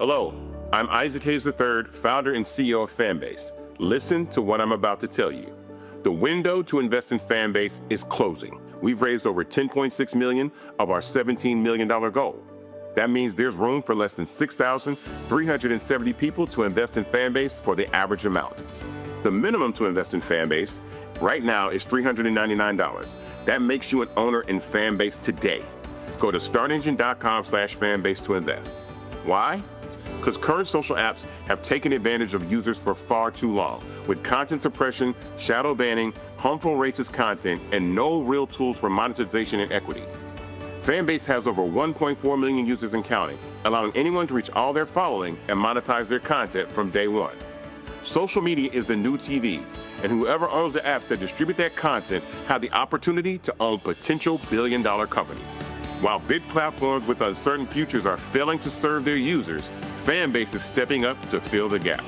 Hello, I'm Isaac Hayes III, founder and CEO of Fanbase. Listen to what I'm about to tell you. The window to invest in Fanbase is closing. We've raised over $10.6 million of our $17 million goal. That means there's room for less than 6,370 people to invest in Fanbase for the average amount. The minimum to invest in Fanbase right now is $399. That makes you an owner in Fanbase today. Go to startengine.com/fanbase to invest. Why? Because current social apps have taken advantage of users for far too long, with content suppression, shadow banning, harmful racist content, and no real tools for monetization and equity. Fanbase has over 1.4 million users and counting, allowing anyone to reach all their following and monetize their content from day one. Social media is the new TV, and whoever owns the apps that distribute that content have the opportunity to own potential billion-dollar companies. While big platforms with uncertain futures are failing to serve their users, Fanbase is stepping up to fill the gap.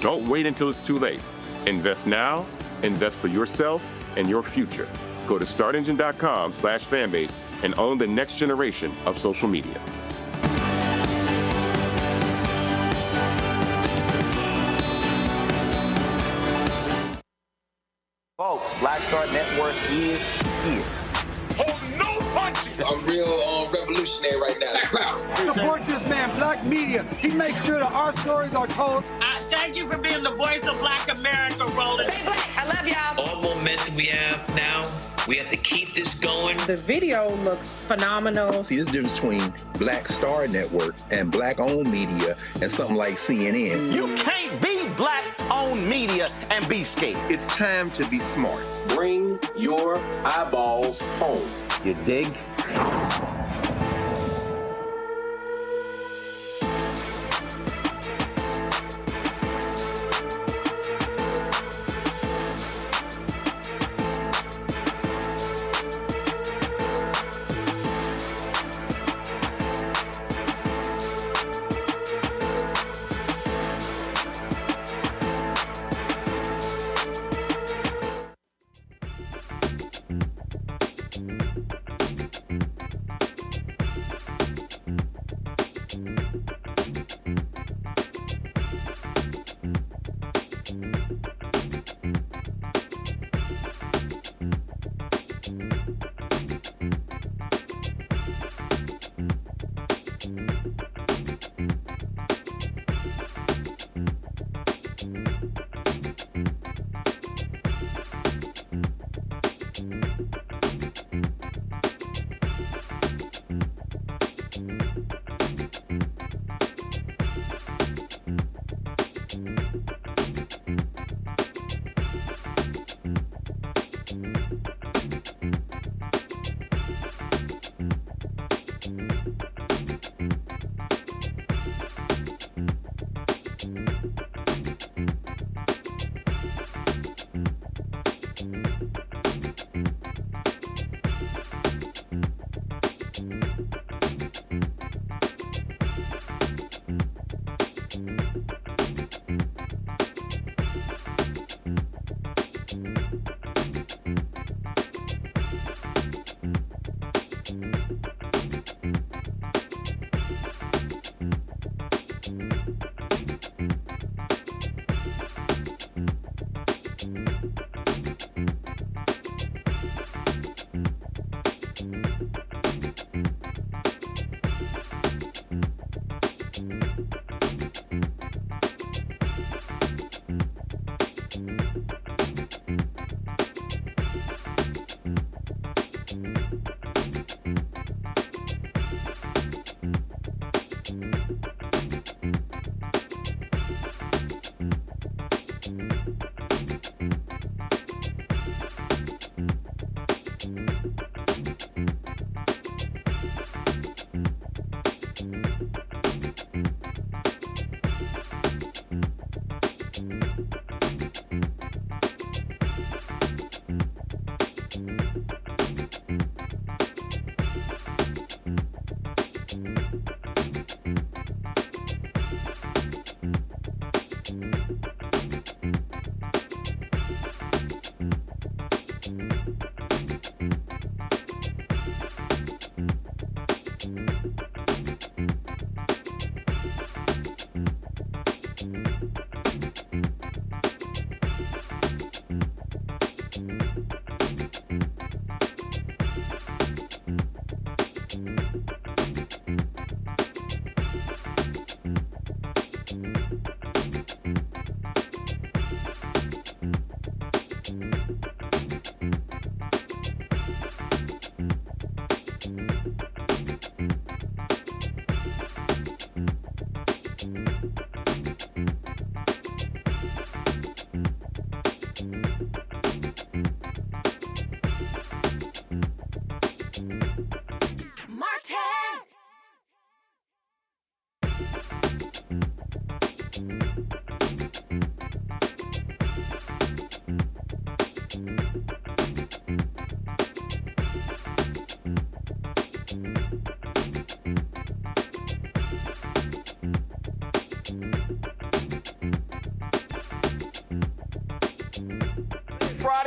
Don't wait until it's too late. Invest now, invest for yourself and your future. Go to startengine.com/fanbase and own the next generation of social media. Folks, Black Star Network is here. Oh, no punches! I'm real revolutionary right now. Support this man, Black Media. He makes sure that our stories are told. Thank you for being the voice of Black America, Roland. Stay black. I love y'all. All momentum we have now, we have to keep this going. The video looks phenomenal. See, there's a difference between Black Star Network and Black-owned media and something like CNN. You can't be Black-owned media and be scared. It's time to be smart. Bring your eyeballs home. You dig?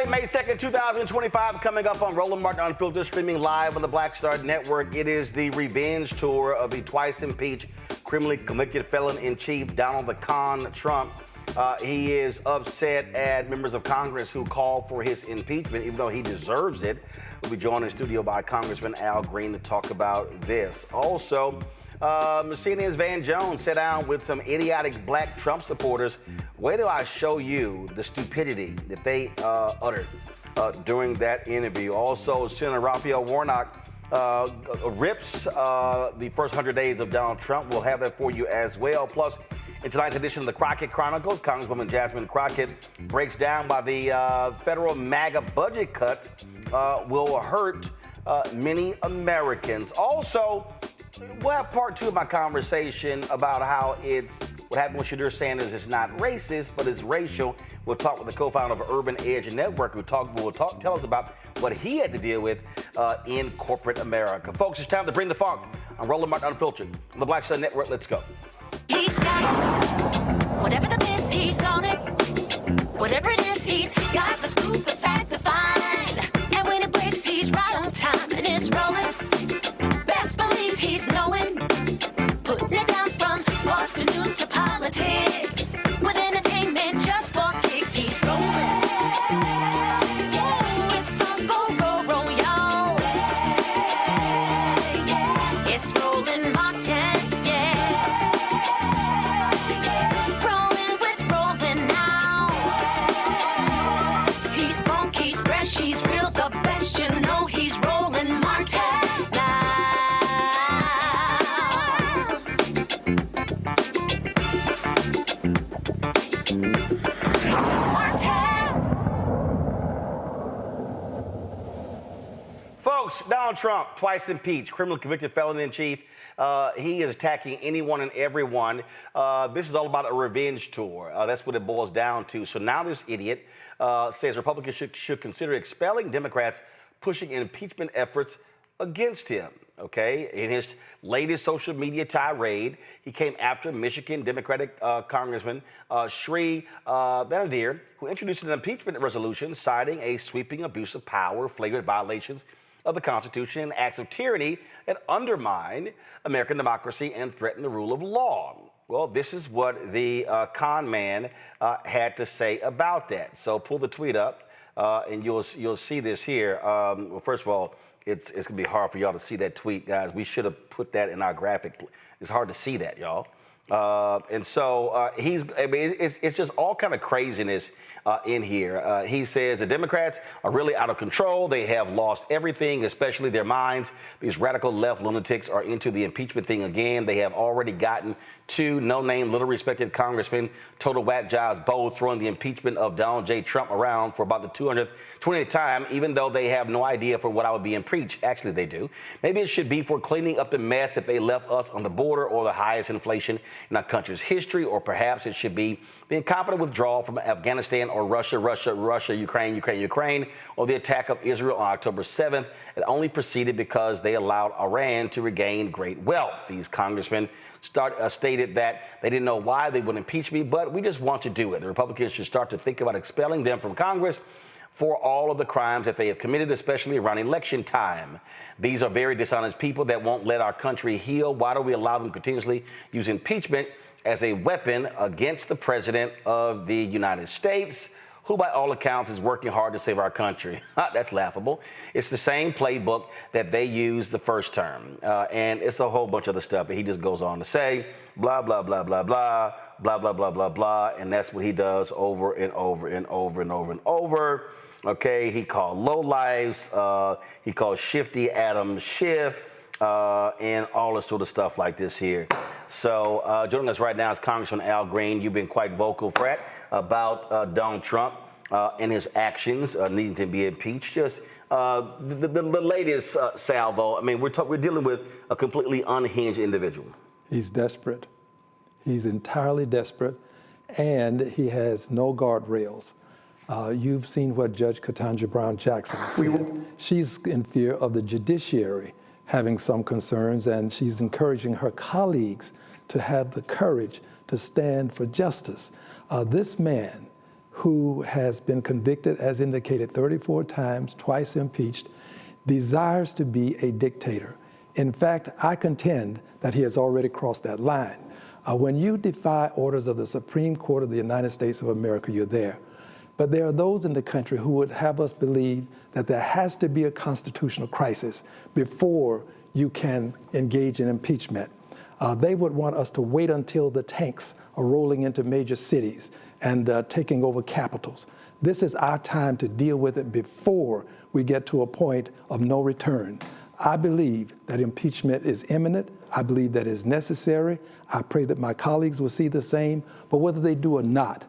Friday, May 2nd, 2025, coming up on Roland Martin Unfiltered, streaming live on the Black Star Network. It is the revenge tour of the twice impeached, criminally convicted felon-in-chief Donald the Con Trump. He is upset at members of Congress who call for his impeachment, even though he deserves it. We'll be joined in studio by Congressman Al Green to talk about this. Also, CNN's Van Jones sat down with some idiotic black Trump supporters. Where do I show you the stupidity that they uttered during that interview? Also, Senator Raphael Warnock rips the first 100 days of Donald Trump. We'll have that for you as well. Plus, in tonight's edition of the Crockett Chronicles, Congresswoman Jasmine Crockett breaks down why the federal MAGA budget cuts will hurt many Americans. Also, we'll have part two of my conversation about how what happened with Shadur Sanders is not racist, but it's racial. We'll talk with the co-founder of Urban Edge Network, who will tell us about what he had to deal with in corporate America. Folks, it's time to bring the funk. I'm Roland Martin Unfiltered on the Black Star Network. Let's go. He's got it. Whatever the miss, he's on it. Whatever it is, he's got the scoop, the fact, the find. And when it breaks, he's right on time and it's rolling. Best believe he's knowing. Putting it down from sports to news to politics. With entertainment just for kicks, he's rolling. Yeah, it's on go, roll, y'all. Yeah, it's Roland Martin. Donald Trump, twice impeached, criminally convicted felon-in-chief. He is attacking anyone and everyone. This is all about a revenge tour. That's what it boils down to. So now this idiot says Republicans should consider expelling Democrats pushing impeachment efforts against him. Okay, in his latest social media tirade, he came after Michigan Democratic Congressman Sri Banadir, who introduced an impeachment resolution citing a sweeping abuse of power, flagrant violations of the Constitution, and acts of tyranny that undermine American democracy and threaten the rule of law. Well, this is what the con man had to say about that. So pull the tweet up, and you'll see this here. Well, first of all, it's going to be hard for y'all to see that tweet, guys. We should have put that in our graphic. It's hard to see that, y'all. And so it's just all kind of craziness in here. He says the Democrats are really out of control. They have lost everything, especially their minds. These radical left lunatics are into the impeachment thing again. They have already gotten two no-name, little-respected congressmen, total whack jobs, both throwing the impeachment of Donald J. Trump around for about the 220th time, even though they have no idea for what I would be impeached. Actually, they do. Maybe it should be for cleaning up the mess that they left us on the border, or the highest inflation in our country's history, or perhaps it should be the incompetent withdrawal from Afghanistan, or Russia, Ukraine, or the attack of Israel on October 7th. It only proceeded because they allowed Iran to regain great wealth. These congressmen stated that they didn't know why they would impeach me, but we just want to do it. The Republicans should start to think about expelling them from Congress for all of the crimes that they have committed, especially around election time. These are very dishonest people that won't let our country heal. Why do we allow them to continuously use impeachment as a weapon against the president of the United States, who by all accounts is working hard to save our country? That's laughable. It's the same playbook that they used the first term. And it's a whole bunch of other stuff that he just goes on to say, blah, blah, blah, blah, blah, blah, blah, blah, blah, blah. And that's what he does over and over and over and over and over. Okay, he called lowlifes, he called Shifty Adam Schiff, and all this sort of stuff like this here. So joining us right now is Congressman Al Green. You've been quite vocal, Fred, about Donald Trump and his actions needing to be impeached. Just the latest salvo. I mean, we're dealing with a completely unhinged individual. He's desperate. He's entirely desperate, and he has no guardrails. You've seen what Judge Ketanji Brown Jackson said. She's in fear of the judiciary having some concerns, and she's encouraging her colleagues to have the courage to stand for justice. This man who has been convicted, as indicated, 34 times, twice impeached, desires to be a dictator. In fact, I contend that he has already crossed that line. When you defy orders of the Supreme Court of the United States of America, you're there. But there are those in the country who would have us believe that there has to be a constitutional crisis before you can engage in impeachment. They would want us to wait until the tanks are rolling into major cities and taking over capitals. This is our time to deal with it before we get to a point of no return. I believe that impeachment is imminent. I believe that is necessary. I pray that my colleagues will see the same. But whether they do or not,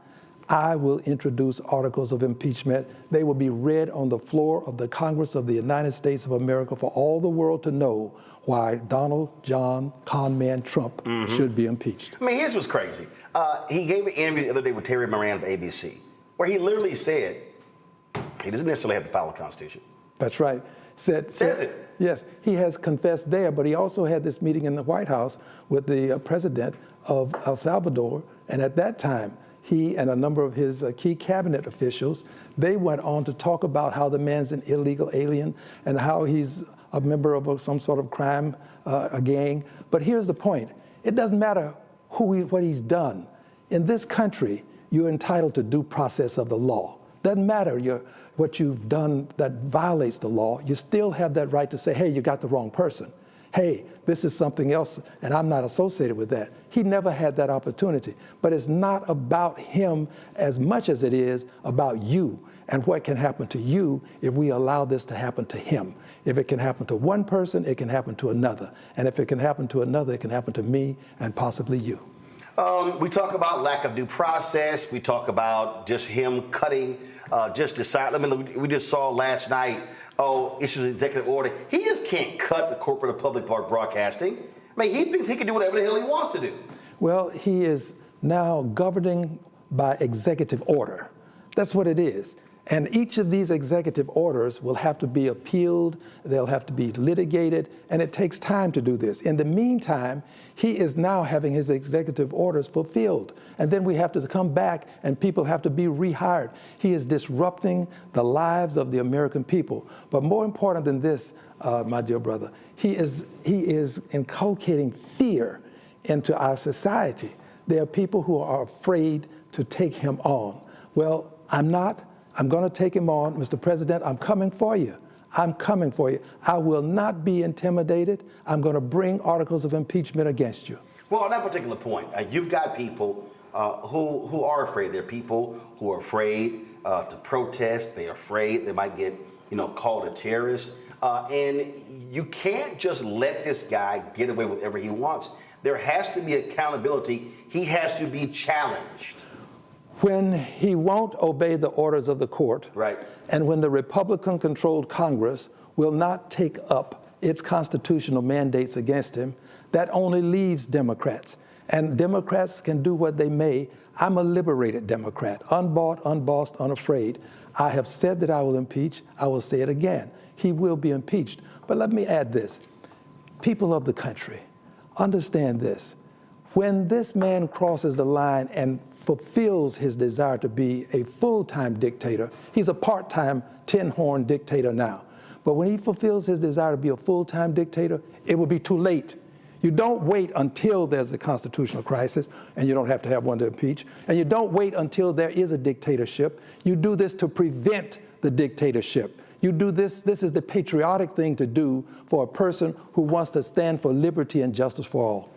I will introduce articles of impeachment. They will be read on the floor of the Congress of the United States of America for all the world to know why Donald John Conman Trump should be impeached. I mean, here's what's crazy. He gave an interview the other day with Terry Moran of ABC, where he literally said he doesn't necessarily have to follow the Constitution. That's right. Says it. Yes, he has confessed there, but he also had this meeting in the White House with the president of El Salvador, and at that time, he and a number of his key cabinet officials, they went on to talk about how the man's an illegal alien and how he's a member of some sort of crime, a gang. But here's the point. It doesn't matter what he's done. In this country, you're entitled to due process of the law. Doesn't matter what you've done that violates the law. You still have that right to say, hey, you got the wrong person. Hey, this is something else, and I'm not associated with that. He never had that opportunity. But it's not about him as much as it is about you and what can happen to you if we allow this to happen to him. If it can happen to one person, it can happen to another. And if it can happen to another, it can happen to me and possibly you. We talk about lack of due process. We talk about just him cutting, we just saw last night, issues an executive order. He just can't cut the corporate or public broadcasting. I mean, he thinks he can do whatever the hell he wants to do. Well, he is now governing by executive order. That's what it is. And each of these executive orders will have to be appealed, they'll have to be litigated, and it takes time to do this. In the meantime, he is now having his executive orders fulfilled. And then we have to come back and people have to be rehired. He is disrupting the lives of the American people. But more important than this, my dear brother, he is inculcating fear into our society. There are people who are afraid to take him on. Well, I'm not. I'm going to take him on. Mr. President, I'm coming for you. I'm coming for you. I will not be intimidated. I'm going to bring articles of impeachment against you. Well, on that particular point, you've got people who are afraid. There are people who are afraid to protest. They're afraid they might get, called a terrorist. And you can't just let this guy get away with whatever he wants. There has to be accountability. He has to be challenged. When he won't obey the orders of the court, right, and when the Republican-controlled Congress will not take up its constitutional mandates against him, that only leaves Democrats. And Democrats can do what they may. I'm a liberated Democrat, unbought, unbossed, unafraid. I have said that I will impeach. I will say it again. He will be impeached. But let me add this. People of the country, understand this. When this man crosses the line and fulfills his desire to be a full-time dictator, he's a part-time tin-horn dictator now. But when he fulfills his desire to be a full-time dictator, it will be too late. You don't wait until there's a constitutional crisis, and you don't have to have one to impeach, and you don't wait until there is a dictatorship. You do this to prevent the dictatorship. You do this is the patriotic thing to do for a person who wants to stand for liberty and justice for all.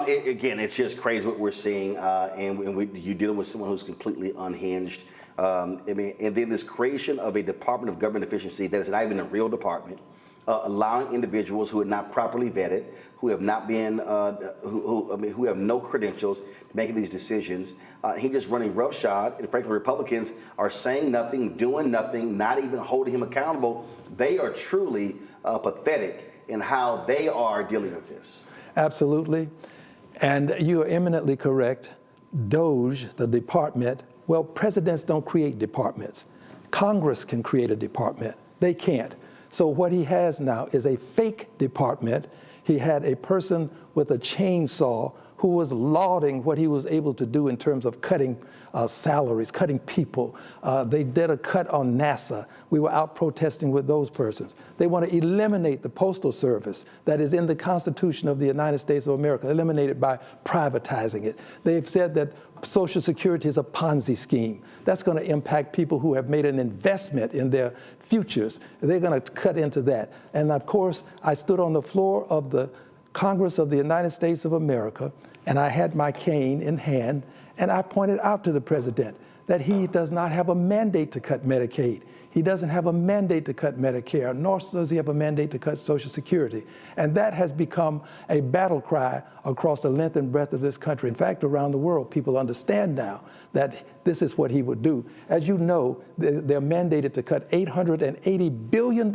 Again, it's just crazy what we're seeing, and you're dealing with someone who's completely unhinged. And then this creation of a Department of Government Efficiency that is not even a real department, allowing individuals who are not properly vetted, who have not been, who have no credentials, making these decisions. He's just running roughshod, and frankly, Republicans are saying nothing, doing nothing, not even holding him accountable. They are truly pathetic in how they are dealing with this. Absolutely. And you are eminently correct. DOJ, the department, well, presidents don't create departments. Congress can create a department. They can't. So what he has now is a fake department. He had a person with a chainsaw who who was lauding what he was able to do in terms of cutting salaries, cutting people. They did a cut on NASA. We were out protesting with those persons. They want to eliminate the Postal Service that is in the Constitution of the United States of America, eliminate it by privatizing it. They've said that Social Security is a Ponzi scheme. That's going to impact people who have made an investment in their futures. They're going to cut into that. And of course, I stood on the floor of the Congress of the United States of America, and I had my cane in hand, and I pointed out to the president that he does not have a mandate to cut Medicaid. He doesn't have a mandate to cut Medicare, nor does he have a mandate to cut Social Security. And that has become a battle cry across the length and breadth of this country. In fact, around the world, people understand now that this is what he would do. As you know, they're mandated to cut $880 billion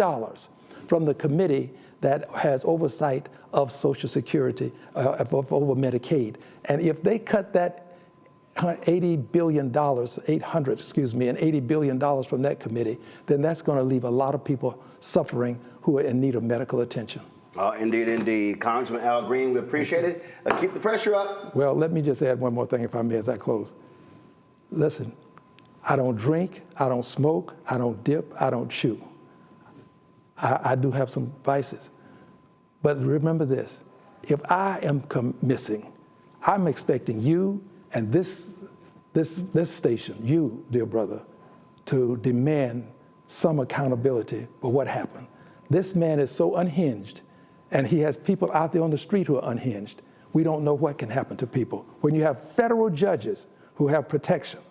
from the committee that has oversight of Social Security, over Medicaid. And if they cut that $80 billion from that committee, then that's going to leave a lot of people suffering who are in need of medical attention. Indeed, indeed. Congressman Al Green, we appreciate it. Keep the pressure up. Well, let me just add one more thing, if I may, as I close. Listen, I don't drink, I don't smoke, I don't dip, I don't chew. I do have some vices. But remember this, if I am missing, I'm expecting you and this station, you, dear brother, to demand some accountability for what happened. This man is so unhinged, and he has people out there on the street who are unhinged. We don't know what can happen to people. When you have federal judges who have protection,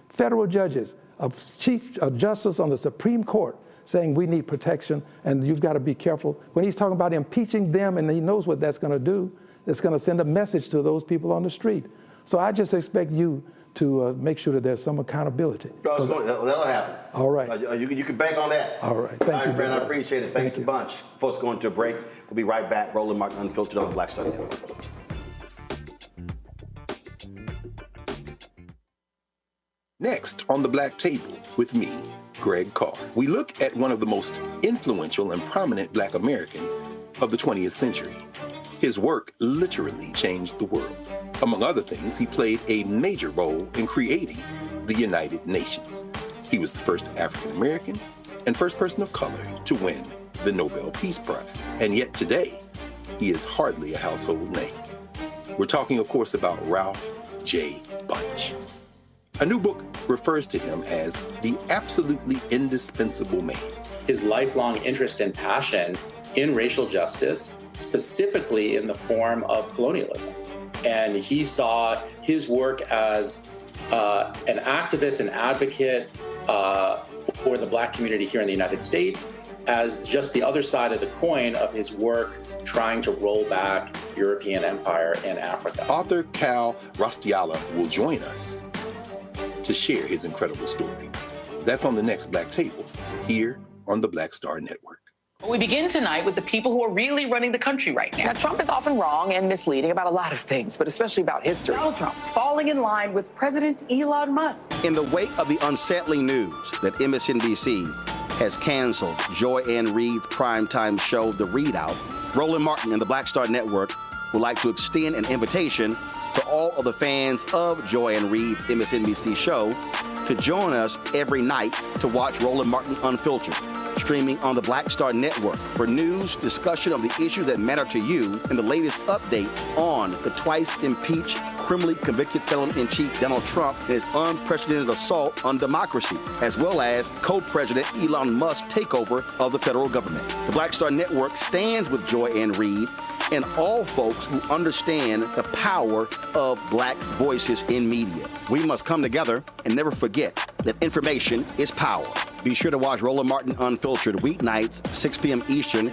federal judges, a chief justice on the Supreme Court saying we need protection and you've got to be careful. When he's talking about impeaching them, and he knows what that's going to do, it's going to send a message to those people on the street. So I just expect you to make sure that there's some accountability. That'll happen. All right. You can bank on that. All right. Thank you, Brad. I appreciate it. Thanks a bunch. Folks, going to a break. We'll be right back. Roland Martin Unfiltered on the Black Star Network. Next on the Black Table with me, Greg Carr, we look at one of the most influential and prominent Black Americans of the 20th century. His work literally changed the world. Among other things, he played a major role in creating the United Nations. He was the first African American and first person of color to win the Nobel Peace Prize. And yet today, he is hardly a household name. We're talking, of course, about Ralph J. Bunche. A new book refers to him as the absolutely indispensable man. His lifelong interest and passion in racial justice, specifically in the form of colonialism. And he saw his work as an activist and advocate for the Black community here in the United States as just the other side of the coin of his work trying to roll back European empire in Africa. Author Cal Rostiala will join us to share his incredible story. That's on the next Black Table, here on the Black Star Network. We begin tonight with the people who are really running the country right now. Now, Trump is often wrong and misleading about a lot of things, but especially about history. Donald Trump falling in line with President Elon Musk. In the wake of the unsettling news that MSNBC has canceled Joy Ann Reid's primetime show, The Readout, Roland Martin and the Black Star Network would like to extend an invitation to all of the fans of Joy Ann Reid's MSNBC show to join us every night to watch Roland Martin Unfiltered, streaming on the Black Star Network for news, discussion of the issues that matter to you, and the latest updates on the twice impeached, criminally convicted felon-in-chief Donald Trump and his unprecedented assault on democracy, as well as co-president Elon Musk's takeover of the federal government. The Black Star Network stands with Joy Ann Reid and all folks who understand the power of Black voices in media. We must come together and never forget that information is power. Be sure to watch Roland Martin Unfiltered weeknights, 6 p.m. Eastern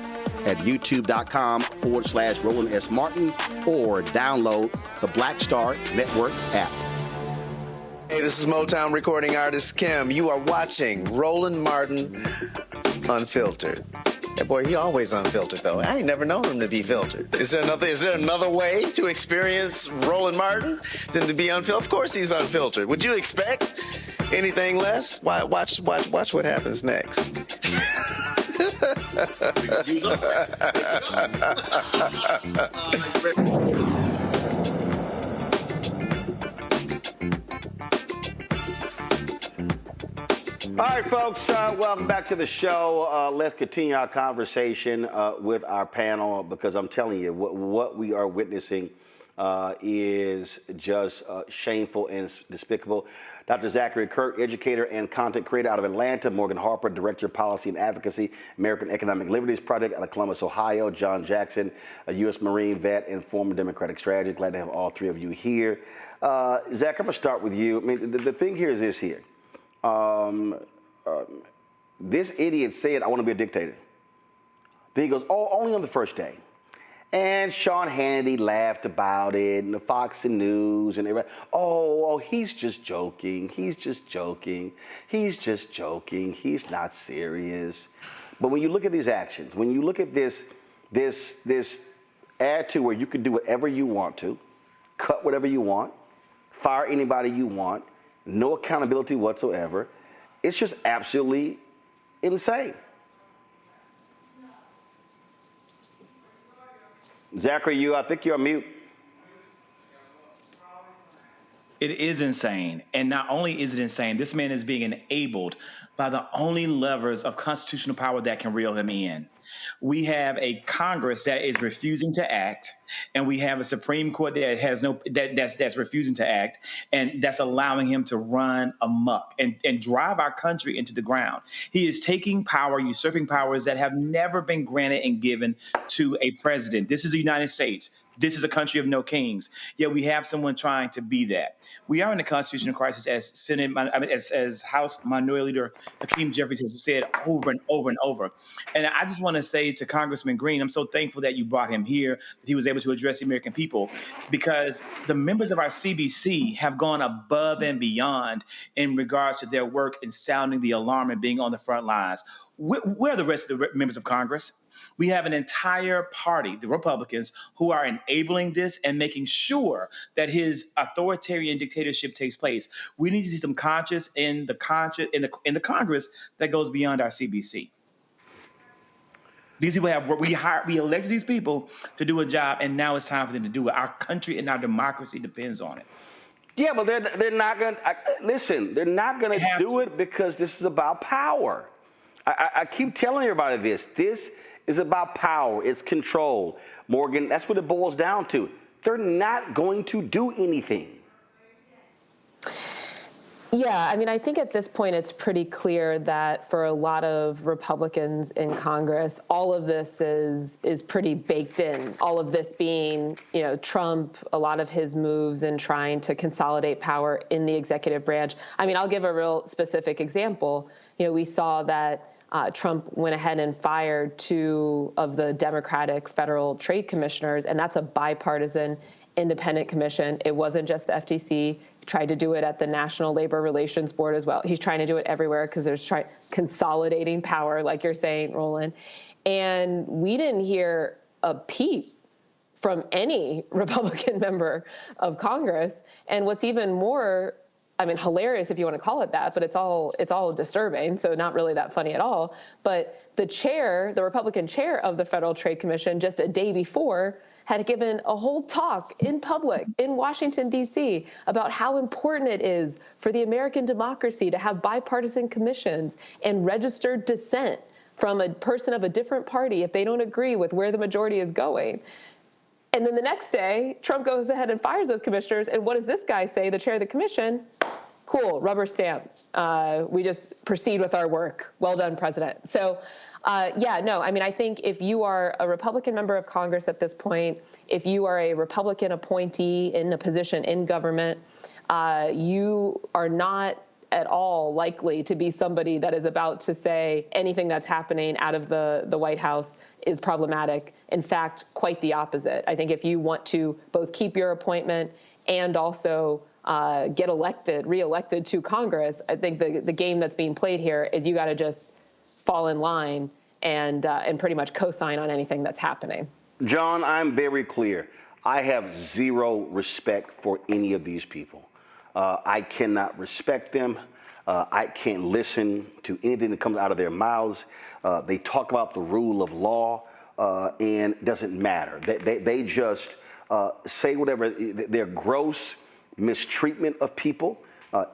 at youtube.com/Roland S. Martin or download the Black Star Network app. Hey, this is Motown recording artist Kim. You are watching Roland Martin Unfiltered. That boy, he always unfiltered, though. I ain't never known him to be filtered. Is there another way to experience Roland Martin than to be unfiltered? Of course he's unfiltered. Would you expect anything less? Watch what happens next. All right, folks, welcome back to the show. Let's continue our conversation with our panel, because I'm telling you, what we are witnessing is just shameful and despicable. Dr. Zachary Kirk, educator and content creator out of Atlanta. Morgan Harper, director of policy and advocacy, American Economic Liberties Project out of Columbus, Ohio. John Jackson, a U.S. Marine vet and former Democratic strategist. Glad to have all three of you here. Zach, I'm going to start with you. I mean, the thing here is this here. This idiot said, I want to be a dictator. Then he goes, oh, only on the first day. And Sean Hannity laughed about it, and the Fox News, and everybody, oh, he's just joking. He's just joking. He's just joking. He's not serious. But when you look at these actions, when you look at this attitude where you can do whatever you want to, cut whatever you want, fire anybody you want, no accountability whatsoever, it's just absolutely insane. Zachary, I think you're on mute. It is insane. And not only is it insane, this man is being enabled by the only levers of constitutional power that can reel him in. We have a Congress that is refusing to act, and we have a Supreme Court that has that's refusing to act, and that's allowing him to run amok and drive our country into the ground. He is taking power, usurping powers that have never been granted and given to a president. This is the United States. This is a country of no kings. Yet we have someone trying to be that. We are in a constitutional crisis, as House Minority Leader Hakeem Jeffries has said over and over and over. And I just want to say to Congressman Green, I'm so thankful that you brought him here, that he was able to address the American people, because the members of our CBC have gone above and beyond in regards to their work in sounding the alarm and being on the front lines. Where are the rest of the members of Congress? We have an entire party, the Republicans, who are enabling this and making sure that his authoritarian dictatorship takes place. We need to see some conscience in the Congress that goes beyond our CBC. These people we elected these people to do a job, and now it's time for them to do it. Our country and our democracy depends on it. Yeah, but they're not going to listen. They're not going to do it because this is about power. I keep telling everybody this. This is about power. It's control. Morgan, that's what it boils down to. They're not going to do anything. Yeah, I mean, I think at this point it's pretty clear that for a lot of Republicans in Congress, all of this is pretty baked in. All of this being, Trump, a lot of his moves in trying to consolidate power in the executive branch. I mean, I'll give a real specific example. We saw that Trump went ahead and fired 2 of the Democratic federal trade commissioners, and that's a bipartisan independent commission. It wasn't just the FTC. He tried to do it at the National Labor Relations Board as well. He's trying to do it everywhere because there's consolidating power, like you're saying, Roland. And we didn't hear a peep from any Republican member of Congress. And what's even more hilarious if you want to call it that, but it's all disturbing, so not really that funny at all. But the Republican chair of the Federal Trade Commission, just a day before, had given a whole talk in public in Washington, D.C. about how important it is for the American democracy to have bipartisan commissions and registered dissent from a person of a different party if they don't agree with where the majority is going. And then the next day, Trump goes ahead and fires those commissioners. And what does this guy say, the chair of the commission? Cool, rubber stamp. We just proceed with our work. Well done, President. So, I think if you are a Republican member of Congress at this point, if you are a Republican appointee in a position in government, you are not at all likely to be somebody that is about to say anything that's happening out of the White House is problematic. In fact, quite the opposite. I think if you want to both keep your appointment and also get reelected to Congress, I think the game that's being played here is you got to just fall in line and pretty much co-sign on anything that's happening. John, I'm very clear. I have zero respect for any of these people. I cannot respect them. I can't listen to anything that comes out of their mouths. They talk about the rule of law, and it doesn't matter. They just say whatever. Their gross mistreatment of people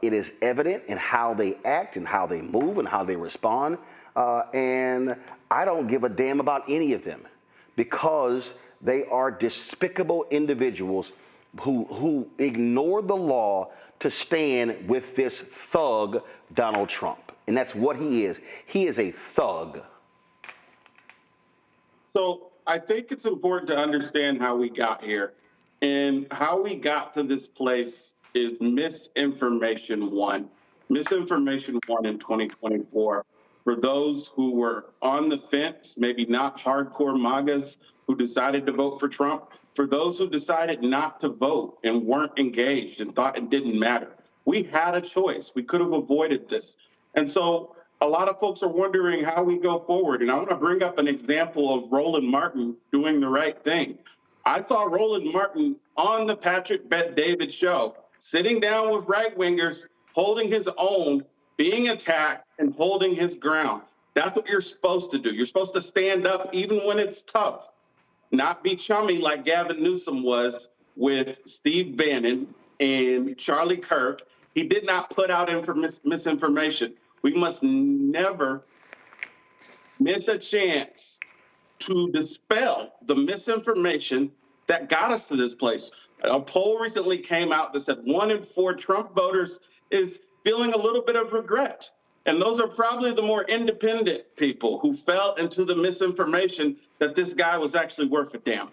It is evident in how they act and how they move and how they respond. And I don't give a damn about any of them because they are despicable individuals who ignore the law to stand with this thug, Donald Trump. And that's what he is. He is a thug. So I think it's important to understand how we got here. And how we got to this place is misinformation one. Misinformation one in 2024. For those who were on the fence, maybe not hardcore MAGAs who decided to vote for Trump, for those who decided not to vote and weren't engaged and thought it didn't matter. We had a choice. We could have avoided this. And so a lot of folks are wondering how we go forward. And I want to bring up an example of Roland Martin doing the right thing. I saw Roland Martin on the Patrick Bet-David show, sitting down with right-wingers, holding his own, being attacked, and holding his ground. That's what you're supposed to do. You're supposed to stand up even when it's tough, not be chummy like Gavin Newsom was with Steve Bannon and Charlie Kirk. He did not put out misinformation. We must never miss a chance to dispel the misinformation that got us to this place. A poll recently came out that said 1 in 4 Trump voters is feeling a little bit of regret. And those are probably the more independent people who fell into the misinformation that this guy was actually worth a damn.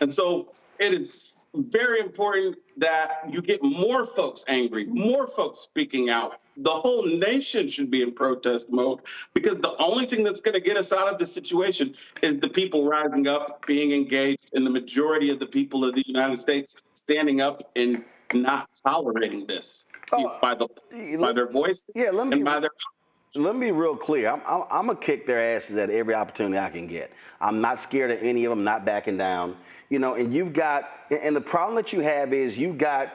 And so it is very important that you get more folks angry, more folks speaking out. The whole nation should be in protest mode because the only thing that's going to get us out of this situation is the people rising up, being engaged, and the majority of the people of the United States standing up and not tolerating this by their voice and by their. Let me be real clear. I'm going to kick their asses at every opportunity I can get. I'm not scared of any of them, not backing down. You know, and you've got, and the problem that you have is you've got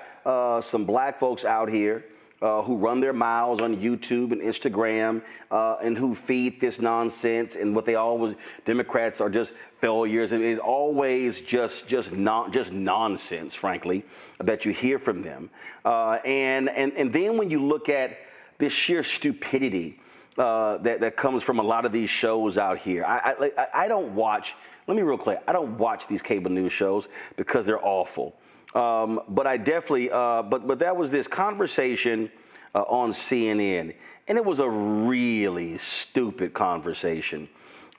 some black folks out here who run their mouths on YouTube and Instagram and who feed this nonsense and what they always, Democrats are just failures. It is always just nonsense, frankly, that you hear from them. And then when you look at this sheer stupidity that comes from a lot of these shows out here, I don't watch. Let me be real clear. I don't watch these cable news shows because they're awful. But I definitely, but that was this conversation on CNN, and it was a really stupid conversation.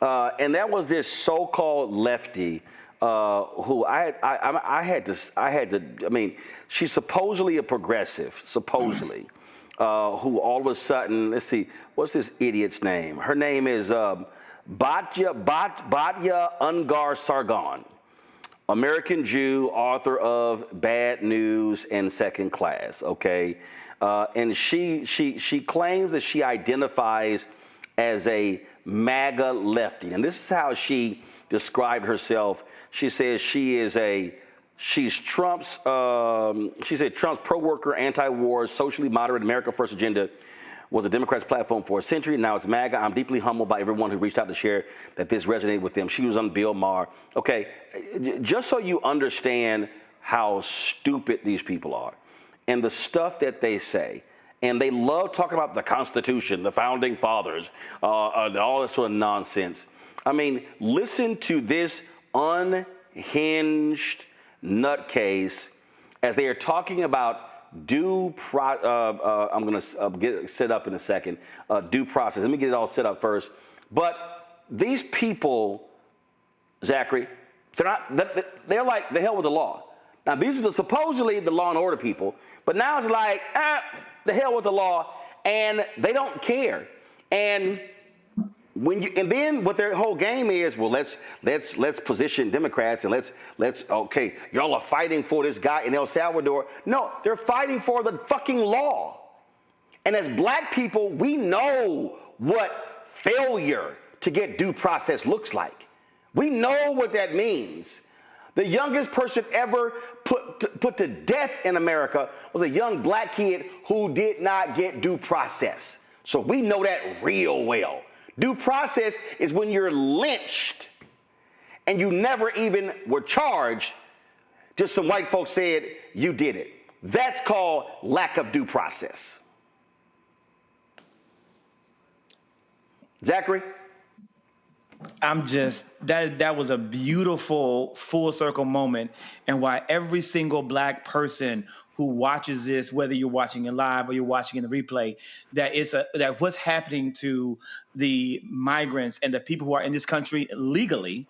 And that was this so-called lefty who I had to, I mean, she's supposedly a progressive, supposedly, who all of a sudden, let's see, what's this idiot's name? Her name is Batya Ungar Sargon, American Jew, author of Bad News and Second Class, okay? And she claims that she identifies as a MAGA lefty. And this is how she described herself. She says she's Trump's, she said Trump's pro-worker, anti-war, socially moderate America First agenda was a Democrat's platform for a century. Now it's MAGA. I'm deeply humbled by everyone who reached out to share that this resonated with them. She was on Bill Maher. Okay, just so you understand how stupid these people are and the stuff that they say. And they love talking about the Constitution, the Founding Fathers, all this sort of nonsense. I mean, listen to this unhinged nutcase as they are talking about I'm going to get it set up in a second, due process. Let me get it all set up first. But these people, Zachary, they're like the hell with the law. Now, these are supposedly the law and order people, but now it's like, the hell with the law, and they don't care. And then what their whole game is, well, let's position Democrats and let's okay, y'all are fighting for this guy in El Salvador. No, they're fighting for the fucking law. And as black people, we know what failure to get due process looks like. We know what that means. The youngest person ever put to death in America was a young black kid who did not get due process. So we know that real well. Due process is when you're lynched and you never even were charged. Just some white folks said you did it. That's called lack of due process. Zachary? That was a beautiful full circle moment, and why every single Black person who watches this, whether you're watching it live or you're watching in the replay, that what's happening to the migrants and the people who are in this country legally,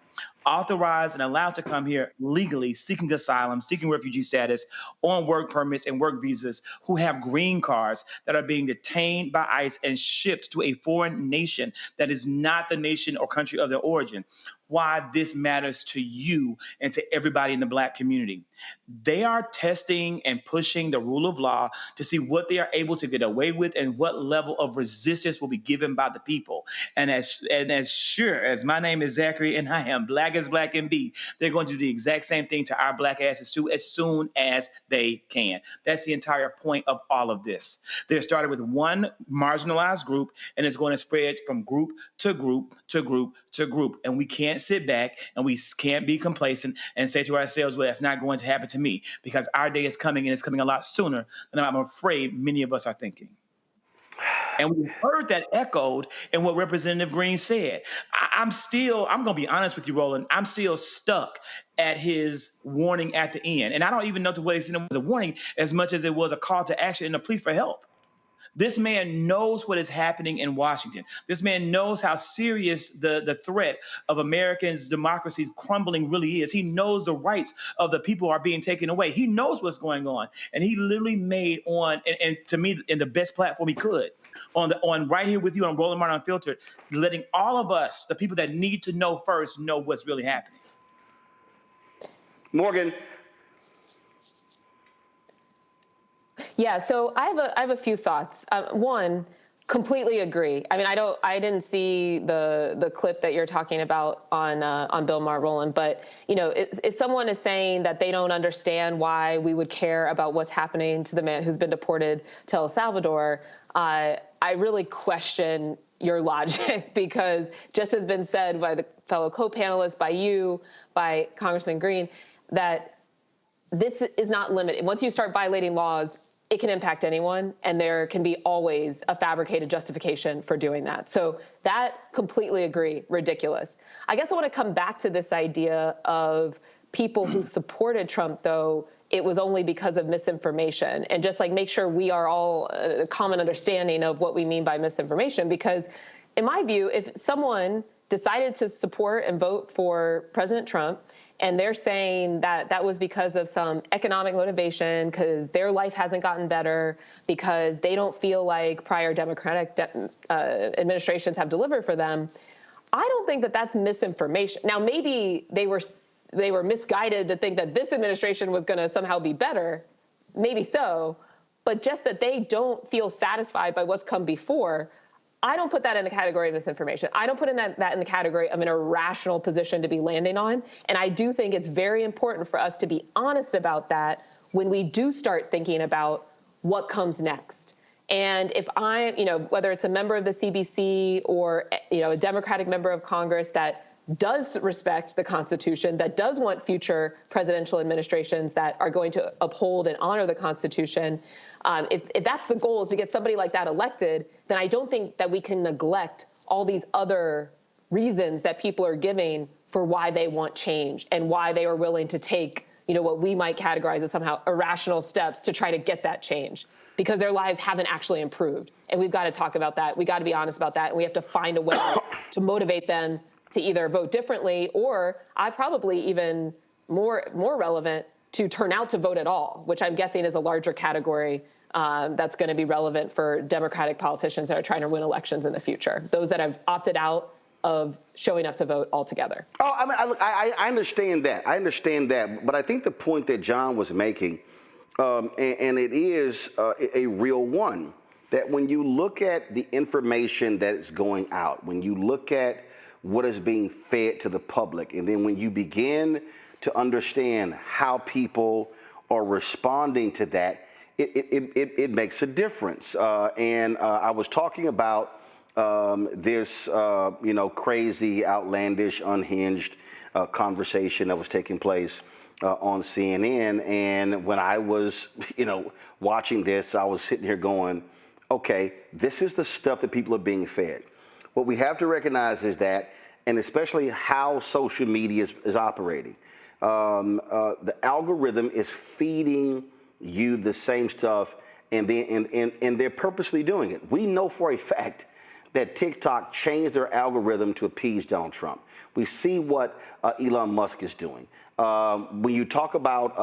authorized and allowed to come here legally, seeking asylum, seeking refugee status, on work permits and work visas, who have green cards, that are being detained by ICE and shipped to a foreign nation that is not the nation or country of their origin. Why this matters to you and to everybody in the Black community. They are testing and pushing the rule of law to see what they are able to get away with and what level of resistance will be given by the people. And as sure as my name is Zachary and I am Black as Black can be, they're going to do the exact same thing to our Black asses too, as soon as they can. That's the entire point of all of this. They started with one marginalized group, and it's going to spread from group to group to group to group. And we can't sit back and we can't be complacent and say to ourselves, well, that's not going to happen to me, because our day is coming, and it's coming a lot sooner than I'm afraid many of us are thinking. And we heard that echoed in what Representative Green said. I'm going to be honest with you, Roland, I'm still stuck at his warning at the end. And I don't even know to what extent it was a warning as much as it was a call to action and a plea for help. This man knows what is happening in Washington. This man knows how serious the threat of Americans' democracy's crumbling really is. He knows the rights of the people are being taken away. He knows what's going on. And he literally made and to me, in the best platform he could, on right here with you on Roland Martin Unfiltered, letting all of us, the people that need to know first, know what's really happening. Morgan. Yeah, so I have a few thoughts. One, completely agree. I mean, I didn't see the clip that you're talking about on Bill Maher, Roland, but if someone is saying that they don't understand why we would care about what's happening to the man who's been deported to El Salvador, I really question your logic, because just has been said by the fellow co-panelists, by you, by Congressman Green, that this is not limited. Once you start violating laws, it can impact anyone, and there can be always a fabricated justification for doing that. So that, completely agree, ridiculous. I guess I want to come back to this idea of people who supported Trump, though it was only because of misinformation, and just make sure we are all a common understanding of what we mean by misinformation. Because in my view, if someone decided to support and vote for President Trump, and they're saying that that was because of some economic motivation, because their life hasn't gotten better, because they don't feel like prior Democratic administrations have delivered for them, I don't think that that's misinformation. Now, maybe they were misguided to think that this administration was going to somehow be better. Maybe so. But just that they don't feel satisfied by what's come before, I don't put that in the category of misinformation. I don't put that in the category of an irrational position to be landing on. And I do think it's very important for us to be honest about that when we do start thinking about what comes next. And if whether it's a member of the CBC or, a Democratic member of Congress that does respect the Constitution, that does want future presidential administrations that are going to uphold and honor the Constitution, if that's the goal, is to get somebody like that elected, then I don't think that we can neglect all these other reasons that people are giving for why they want change and why they are willing to take, what we might categorize as somehow irrational steps to try to get that change, because their lives haven't actually improved. And we've got to talk about that. We got to be honest about that. And we have to find a way to motivate them to either vote differently, or probably even more relevant, to turn out to vote at all, which I'm guessing is a larger category that's going to be relevant for Democratic politicians that are trying to win elections in the future. Those that have opted out of showing up to vote altogether. Oh, I mean, I understand that. I understand that. But I think the point that John was making, and it is a real one, that when you look at the information that is going out, when you look at what is being fed to the public, and then when you begin to understand how people are responding to that, it makes a difference. And I was talking about this, crazy, outlandish, unhinged conversation that was taking place on CNN. And when I was, watching this, I was sitting here going, okay, this is the stuff that people are being fed. what we have to recognize is that, and especially how social media is operating, the algorithm is feeding you the same stuff, and they're purposely doing it. We know for a fact that TikTok changed their algorithm to appease Donald Trump. We see what Elon Musk is doing. When you talk about,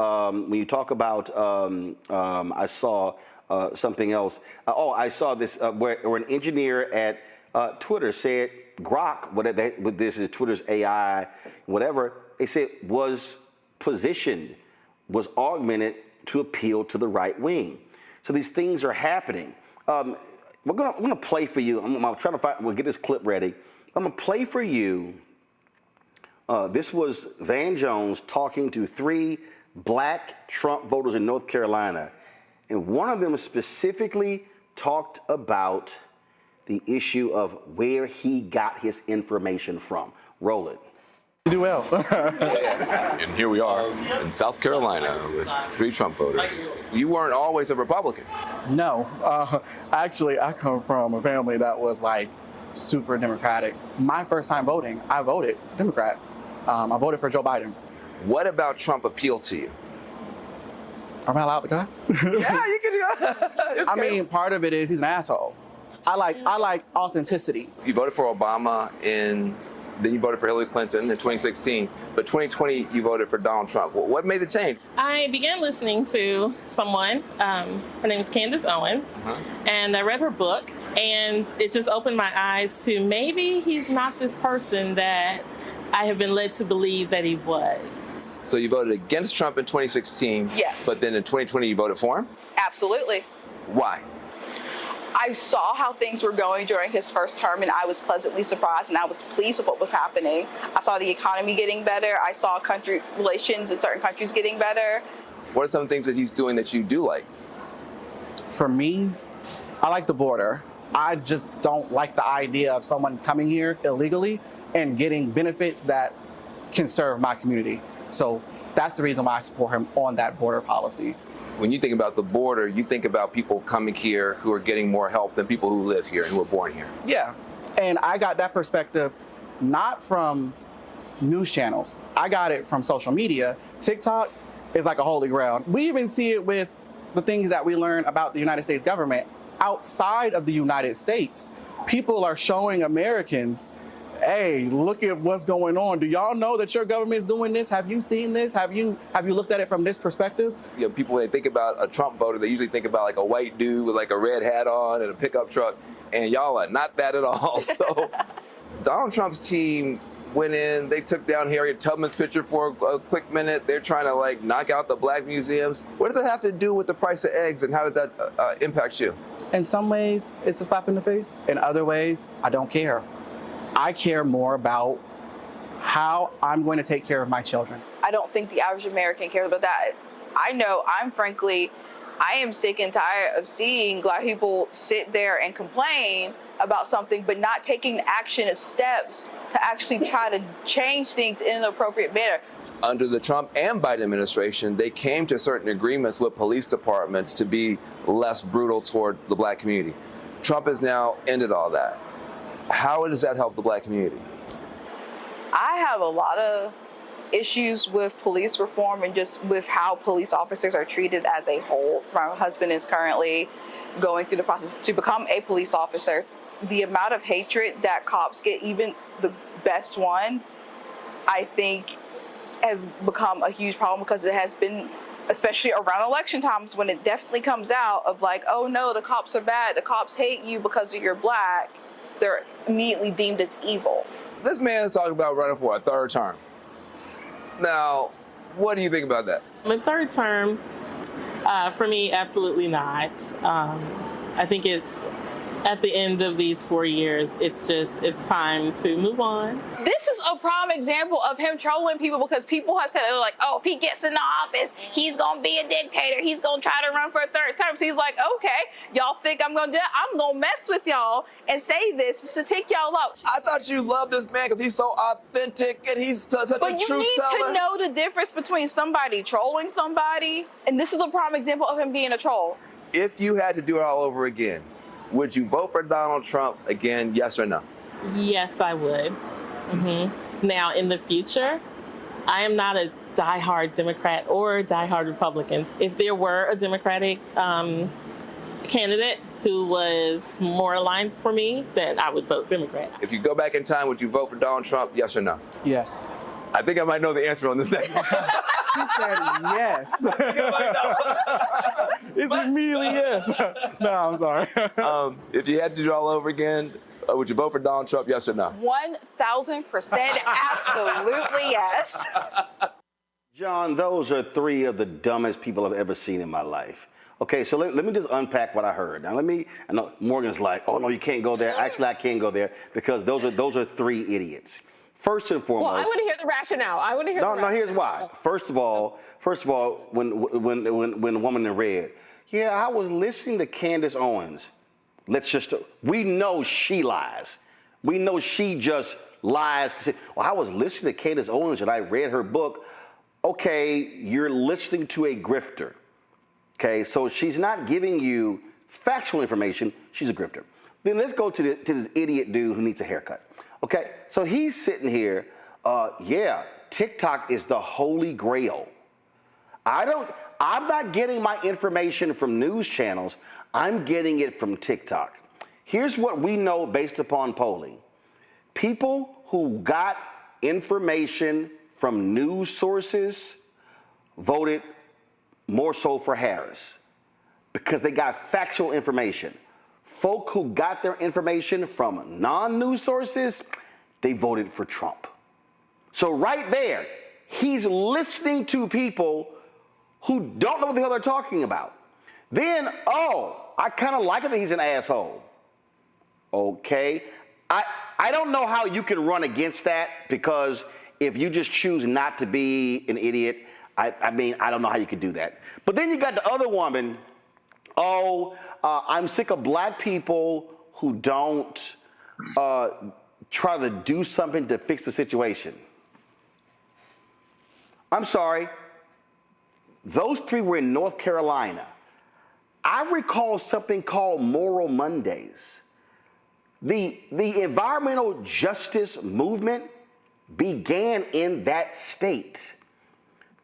I saw something else. I saw this where an engineer at Twitter said Grok, what this is Twitter's AI, whatever, they said was positioned, was augmented to appeal to the right wing. So these things are happening. I'm gonna play for you. I'm trying to find. We'll get this clip ready. I'm gonna play for you. This was Van Jones talking to 3 black Trump voters in North Carolina, and one of them specifically talked about the issue of where he got his information from. Roll it. You do well. And here we are in South Carolina with 3 Trump voters. You weren't always a Republican. No. Actually, I come from a family that was like super Democratic. My first time voting, I voted Democrat. I voted for Joe Biden. What about Trump appealed to you? Am I allowed to cuss? Yeah, you can. I mean, part of it is he's an asshole. I like authenticity. You voted for Obama then you voted for Hillary Clinton in 2016, but 2020 you voted for Donald Trump. What made the change? I began listening to someone, her name is Candace Owens, and I read her book, and it just opened my eyes to maybe he's not this person that I have been led to believe that he was. So you voted against Trump in 2016, Yes. But then in 2020 you voted for him? Absolutely. Why? I saw how things were going during his first term, and I was pleasantly surprised, and I was pleased with what was happening. I saw the economy getting better. I saw country relations in certain countries getting better. What are some things that he's doing that you do like? For me, I like the border. I just don't like the idea of someone coming here illegally and getting benefits that can serve my community. So that's the reason why I support him on that border policy. When you think about the border, you think about people coming here who are getting more help than people who live here and who were born here. Yeah, and I got that perspective not from news channels. I got it from social media. TikTok is like a holy grail. We even see it with the things that we learn about the United States government outside of the United States. People are showing Americans, hey, look at what's going on. Do y'all know that your government is doing this? Have you seen this? Have you looked at it from this perspective? You know, people, when they think about a Trump voter, they usually think about like a white dude with like a red hat on and a pickup truck, and y'all are not that at all. So Donald Trump's team went in, they took down Harriet Tubman's picture for a quick minute. They're trying to like knock out the black museums. What does that have to do with the price of eggs, and how does that impact you? In some ways, it's a slap in the face. In other ways, I don't care. I care more about how I'm going to take care of my children. I don't think the average American cares about that. I know I am sick and tired of seeing black people sit there and complain about something, but not taking action and steps to actually try to change things in an appropriate manner. Under the Trump and Biden administration, they came to certain agreements with police departments to be less brutal toward the black community. Trump has now ended all that. How does that help the black community? I have a lot of issues with police reform and just with how police officers are treated as a whole. My husband is currently going through the process to become a police officer. The amount of hatred that cops get, even the best ones, I think has become a huge problem, because it has been, especially around election times, when it definitely comes out of like, oh no, the cops are bad, the cops hate you because you're black. They're immediately deemed as evil. This man is talking about running for a 3rd term. Now, what do you think about that? The 3rd term, for me, absolutely not. I think it's at the end of these 4 years, it's time to move on. This is a prime example of him trolling people, because people have said, they're like, oh, if he gets in the office, he's gonna be a dictator. He's gonna try to run for a 3rd term. So he's like, okay, y'all think I'm gonna do that? I'm gonna mess with y'all and say this to take y'all out. I thought you loved this man because he's so authentic and he's such a truth teller. But you need to know the difference between somebody trolling somebody, and this is a prime example of him being a troll. If you had to do it all over again, would you vote for Donald Trump again, yes or no? Yes, I would. Now, in the future, I am not a diehard Democrat or diehard Republican. If there were a Democratic candidate who was more aligned for me, then I would vote Democrat. If you go back in time, would you vote for Donald Trump, yes or no? Yes. I think I might know the answer on this next one. She said yes. It's immediately yes. No, I'm sorry. If you had to do it all over again, would you vote for Donald Trump, yes or no? 1,000% absolutely yes. John, those are three of the dumbest people I've ever seen in my life. Okay, so let me just unpack what I heard. Now I know Morgan's like, oh no, you can't go there. Actually, I can go there because those are three idiots. First and foremost. Well, I want to hear the rationale. I want to hear. No, here's why. First of all, when the woman in red, yeah, I was listening to Candace Owens. We know she lies. We know she just lies. Well, I was listening to Candace Owens and I read her book. Okay, you're listening to a grifter. Okay, so she's not giving you factual information. She's a grifter. Then let's go to this idiot dude who needs a haircut. Okay, so he's sitting here. Yeah, TikTok is the holy grail. I'm not getting my information from news channels. I'm getting it from TikTok. Here's what we know based upon polling. People who got information from news sources voted more so for Harris because they got factual information. Folk who got their information from non-news sources, they voted for Trump. So right there, he's listening to people who don't know what the hell they're talking about. Then, I kind of like it that he's an asshole. Okay. I don't know how you can run against that because if you just choose not to be an idiot, I mean, I don't know how you could do that. But then you got the other woman, I'm sick of black people who don't try to do something to fix the situation. I'm sorry. Those three were in North Carolina. I recall something called Moral Mondays. The environmental justice movement began in that state.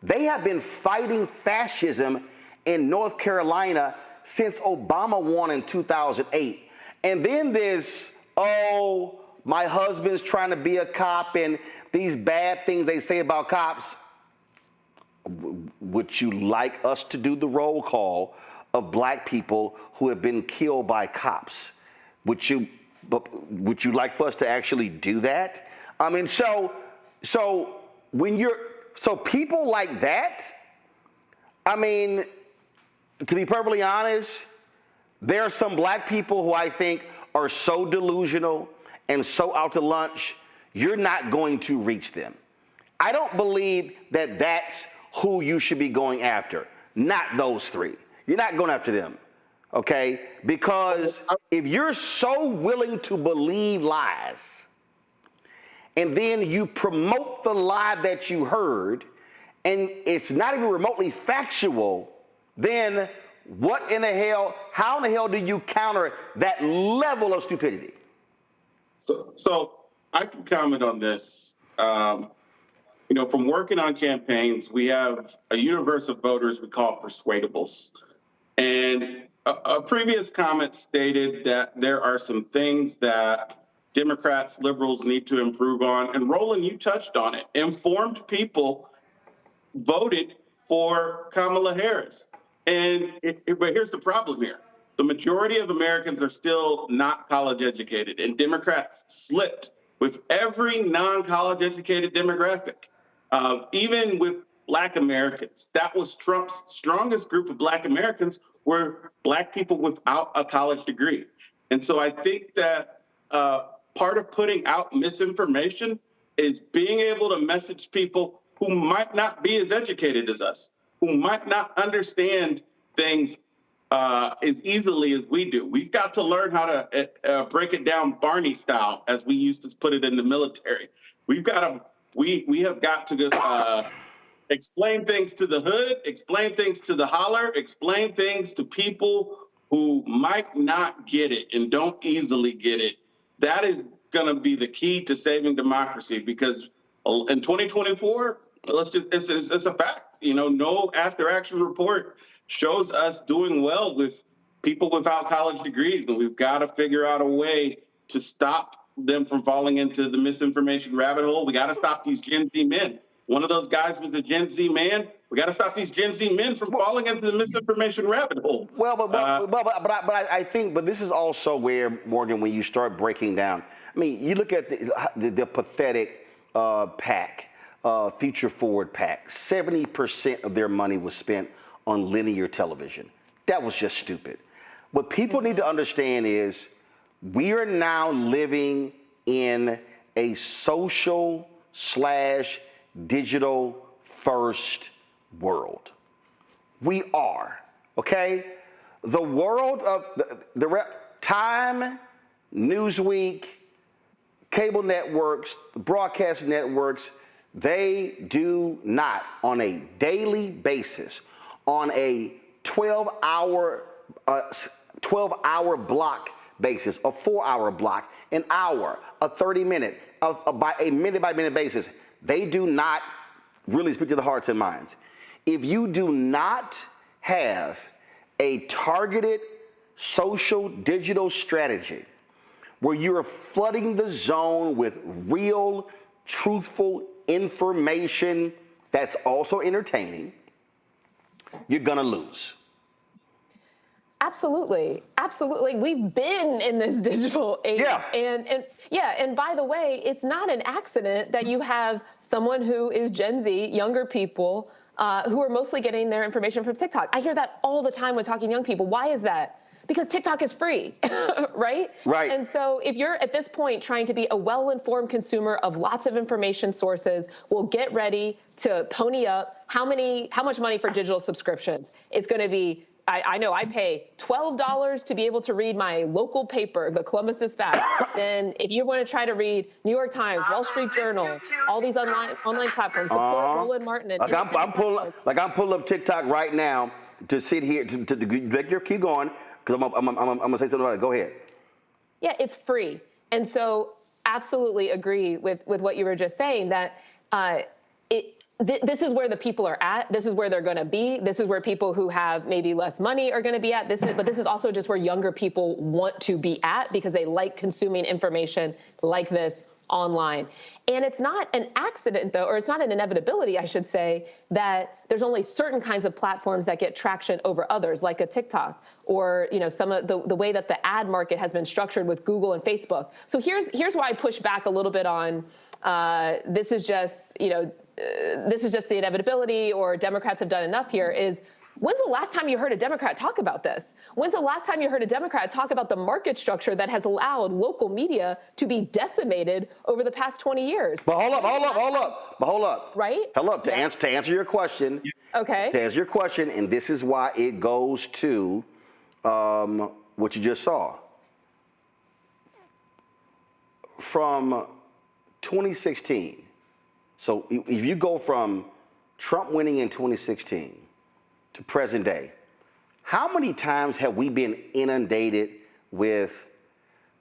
They have been fighting fascism in North Carolina since Obama won in 2008. And then there's, my husband's trying to be a cop and these bad things they say about cops. Would you like us to do the roll call of black people who have been killed by cops? Would you like for us to actually do that? I mean, so people like that, I mean, to be perfectly honest, there are some black people who I think are so delusional and so out to lunch, you're not going to reach them. I don't believe that that's who you should be going after, not those three. You're not going after them, okay? Because if you're so willing to believe lies, and then you promote the lie that you heard, and it's not even remotely factual, then what in the hell, how in the hell do you counter that level of stupidity? So I can comment on this. From working on campaigns, we have a universe of voters we call persuadables. And a previous comment stated that there are some things that Democrats, liberals need to improve on. And Roland, you touched on it. Informed people voted for Kamala Harris. But here's the problem here. The majority of Americans are still not college educated, and Democrats slipped with every non-college educated demographic. Even with Black Americans, that was Trump's strongest group of Black Americans were Black people without a college degree. And so I think that part of putting out misinformation is being able to message people who might not be as educated as us, who might not understand things as easily as we do. We've got to learn how to break it down Barney style, as we used to put it in the military. We have got to explain things to the hood, explain things to the holler, explain things to people who might not get it and don't easily get it. That is going to be the key to saving democracy, because in 2024, it's a fact. You know, no after-action report shows us doing well with people without college degrees, and we've got to figure out a way to stop them from falling into the misinformation rabbit hole. We got to stop these Gen Z men. One of those guys was a Gen Z man. We got to stop these Gen Z men from falling into the misinformation rabbit hole. Well, but I think this is also where, Morgan, when you start breaking down, I mean, you look at the pathetic PAC, Future Forward PAC. 70% of their money was spent on linear television. That was just stupid. What people need to understand is we are now living in a social/digital first world. We are, okay? The world of the Time, Newsweek, cable networks, broadcast networks, they do not, on a daily basis, on a 12-hour block basis, a 4-hour block, an hour, a 30-minute, by a minute-by-minute basis, they do not really speak to the hearts and minds. If you do not have a targeted social digital strategy where you're flooding the zone with real, truthful information that's also entertaining, you're gonna lose. Absolutely. Absolutely. We've been in this digital age. Yeah. And by the way, it's not an accident that you have someone who is Gen Z, younger people, who are mostly getting their information from TikTok. I hear that all the time when talking to young people. Why is that? Because TikTok is free, right? Right. And so if you're at this point trying to be a well-informed consumer of lots of information sources, well, get ready to pony up. How much money for digital subscriptions? It's going to be, I know I pay $12 to be able to read my local paper, the Columbus Dispatch. Then if you want to try to read New York Times, Wall Street Journal, all these online platforms, support Roland Martin. And I'm pulling up TikTok right now to sit here to keep going, because I'm gonna say something about it. Go ahead. Yeah, it's free, and so absolutely agree with what you were just saying, that this is where the people are at. This is where they're going to be. This is where people who have maybe less money are going to be at. But this is also just where younger people want to be at, because they like consuming information like this online. And it's not an accident, though, or it's not an inevitability, I should say, that there's only certain kinds of platforms that get traction over others, like a TikTok, or some of the way that the ad market has been structured with Google and Facebook. So here's why I push back a little bit on this is just the inevitability, or Democrats have done enough here. Is, when's the last time you heard a Democrat talk about this? When's the last time you heard a Democrat talk about the market structure that has allowed local media to be decimated over the past 20 years? But hold up. Right? To answer your question. Okay. To answer your question, and this is why it goes to what you just saw. From 2016, so if you go from Trump winning in 2016 to present day, how many times have we been inundated with,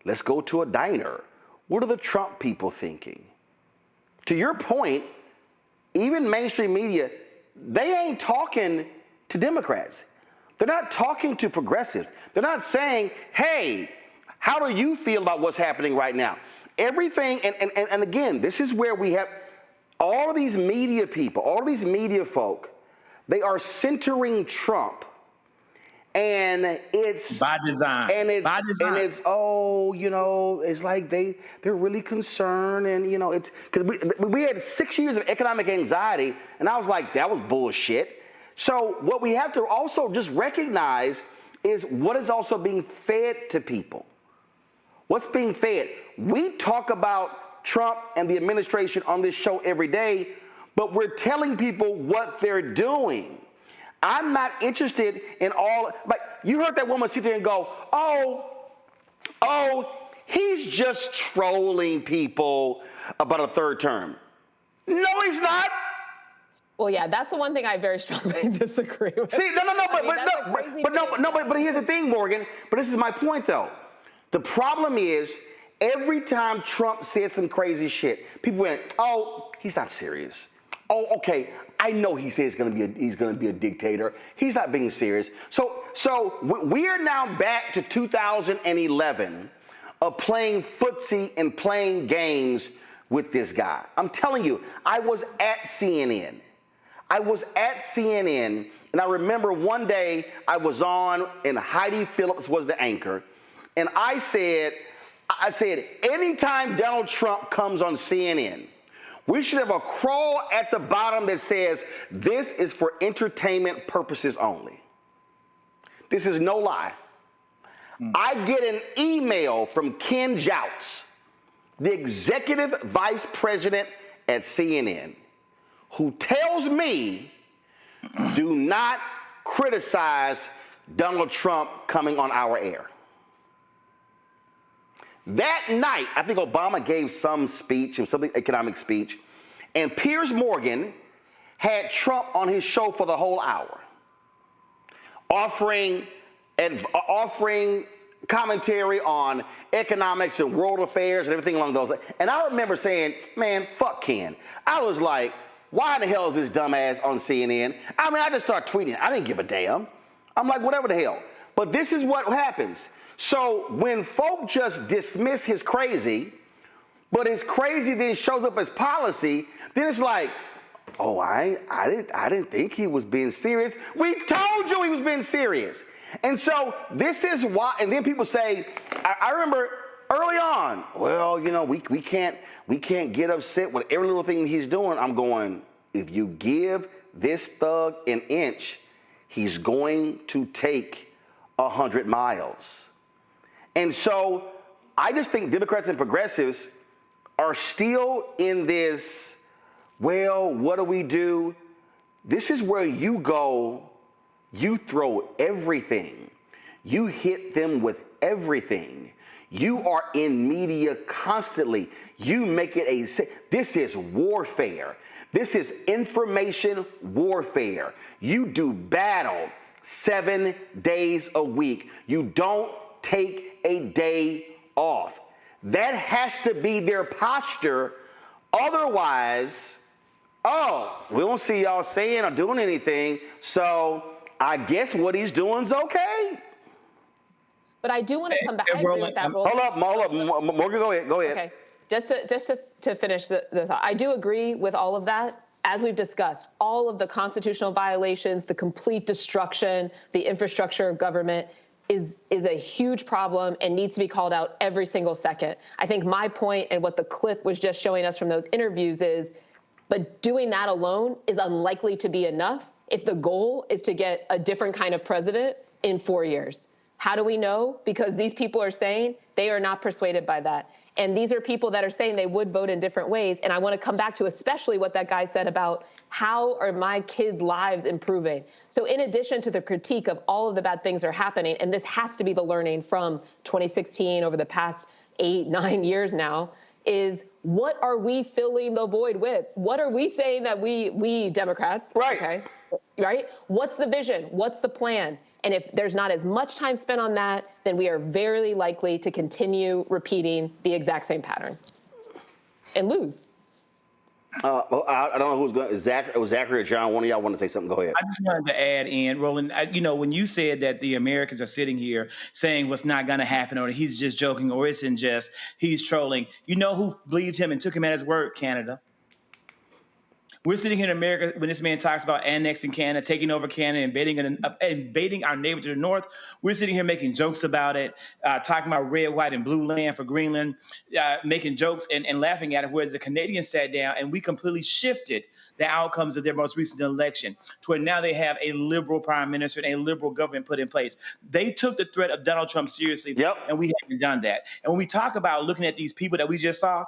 let's go to a diner? What are the Trump people thinking? To your point, even mainstream media, they ain't talking to Democrats. They're not talking to progressives. They're not saying, hey, how do you feel about what's happening right now? Everything, and again, this is where we have all of these media people, all of these media folk, they are centering Trump, and it's by design. And it's it's like they're really concerned, and it's because we had 6 years of economic anxiety, and I was like, that was bullshit. So what we have to also just recognize is what is also being fed to people. What's being fed? We talk about Trump and the administration on this show every day, but we're telling people what they're doing. I'm not interested in all, like, you heard that woman sit there and go, oh, he's just trolling people about a third term. No, he's not. Well, yeah, that's the one thing I very strongly disagree with. See, but here's the thing, Morgan. But this is my point, though. The problem is every time Trump said some crazy shit, people went, "Oh, he's not serious. Oh, okay, I know he says he's gonna be a dictator. He's not being serious." So we are now back to 2011 of playing footsie and playing games with this guy. I'm telling you, I was at CNN. And I remember one day I was on, and Heidi Phillips was the anchor, and I said, anytime Donald Trump comes on CNN, we should have a crawl at the bottom that says, "This is for entertainment purposes only." This is no lie. I get an email from Ken Jouts, the executive vice president at CNN, who tells me, do not criticize Donald Trump coming on our air. That night, I think Obama gave some speech, it was something economic speech, and Piers Morgan had Trump on his show for the whole hour, offering commentary on economics and world affairs and everything along those lines. And I remember saying, man, fuck Ken. I was like, why the hell is this dumbass on CNN? I mean, I just started tweeting. I didn't give a damn. I'm like, whatever the hell. But this is what happens. So when folk just dismiss his crazy, but his crazy then shows up as policy, then it's like, oh, I didn't think he was being serious. We told you he was being serious. And so this is why, and then people say, I remember early on, well, you know, we can't get upset with every little thing he's doing. I'm going, if you give this thug an inch, he's going to take 100 miles. And so I just think Democrats and progressives are still in this, well, what do we do? This is where you go, you throw everything. You hit them with everything. You are in media constantly. You make it this is warfare. This is information warfare. You do battle 7 days a week. You don't take a day off. That has to be their posture. Otherwise, oh, we don't see y'all saying or doing anything, so I guess what he's doing is okay. But I do want to come back. I agree with that. Hold up, Morgan, go ahead. Okay, just to finish the thought, I do agree with all of that. As we've discussed, all of the constitutional violations, the complete destruction, the infrastructure of government is a huge problem and needs to be called out every single second. I think my point and what the clip was just showing us from those interviews is, but doing that alone is unlikely to be enough if the goal is to get a different kind of president in 4 years. How do we know? Because these people are saying they are not persuaded by that. And these are people that are saying they would vote in different ways. And I want to come back to especially what that guy said about how are my kids' lives improving? So in addition to the critique of all of the bad things that are happening, and this has to be the learning from 2016 over the past 8-9 years now, is what are we filling the void with? What are we saying that we Democrats, right? Okay, right? What's the vision? What's the plan? And if there's not as much time spent on that, then we are very likely to continue repeating the exact same pattern and lose. Well, I don't know who's going. Zachary or John? One of y'all want to say something? Go ahead. I just wanted to add in, Roland. When you said that the Americans are sitting here saying what's not going to happen, or he's just joking, or it's in jest, he's trolling. You know who believed him and took him at his word? Canada. We're sitting here in America when this man talks about annexing Canada, taking over Canada, invading our neighbor to the north. We're sitting here making jokes about it, talking about red, white, and blue land for Greenland, making jokes and laughing at it, where the Canadians sat down and we completely shifted the outcomes of their most recent election to where now they have a liberal prime minister and a liberal government put in place. They took the threat of Donald Trump seriously, and we haven't done that. And when we talk about looking at these people that we just saw,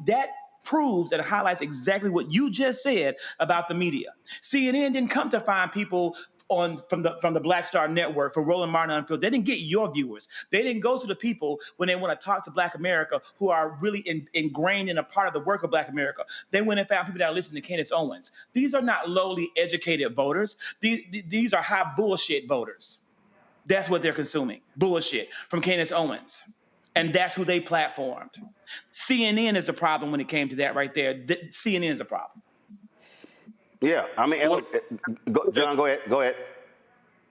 that proves and highlights exactly what you just said about the media. CNN didn't come to find people from the Black Star Network for Roland Martin Unfiltered. They didn't get your viewers. They didn't go to the people when they want to talk to Black America who are really ingrained in a part of the work of Black America. They went and found people that listen to Candace Owens. These are not lowly educated voters. These are high bullshit voters. That's what they're consuming, bullshit from Candace Owens. And that's who they platformed. CNN is the problem when it came to that right there. CNN is a problem. Yeah, I mean, John, go ahead.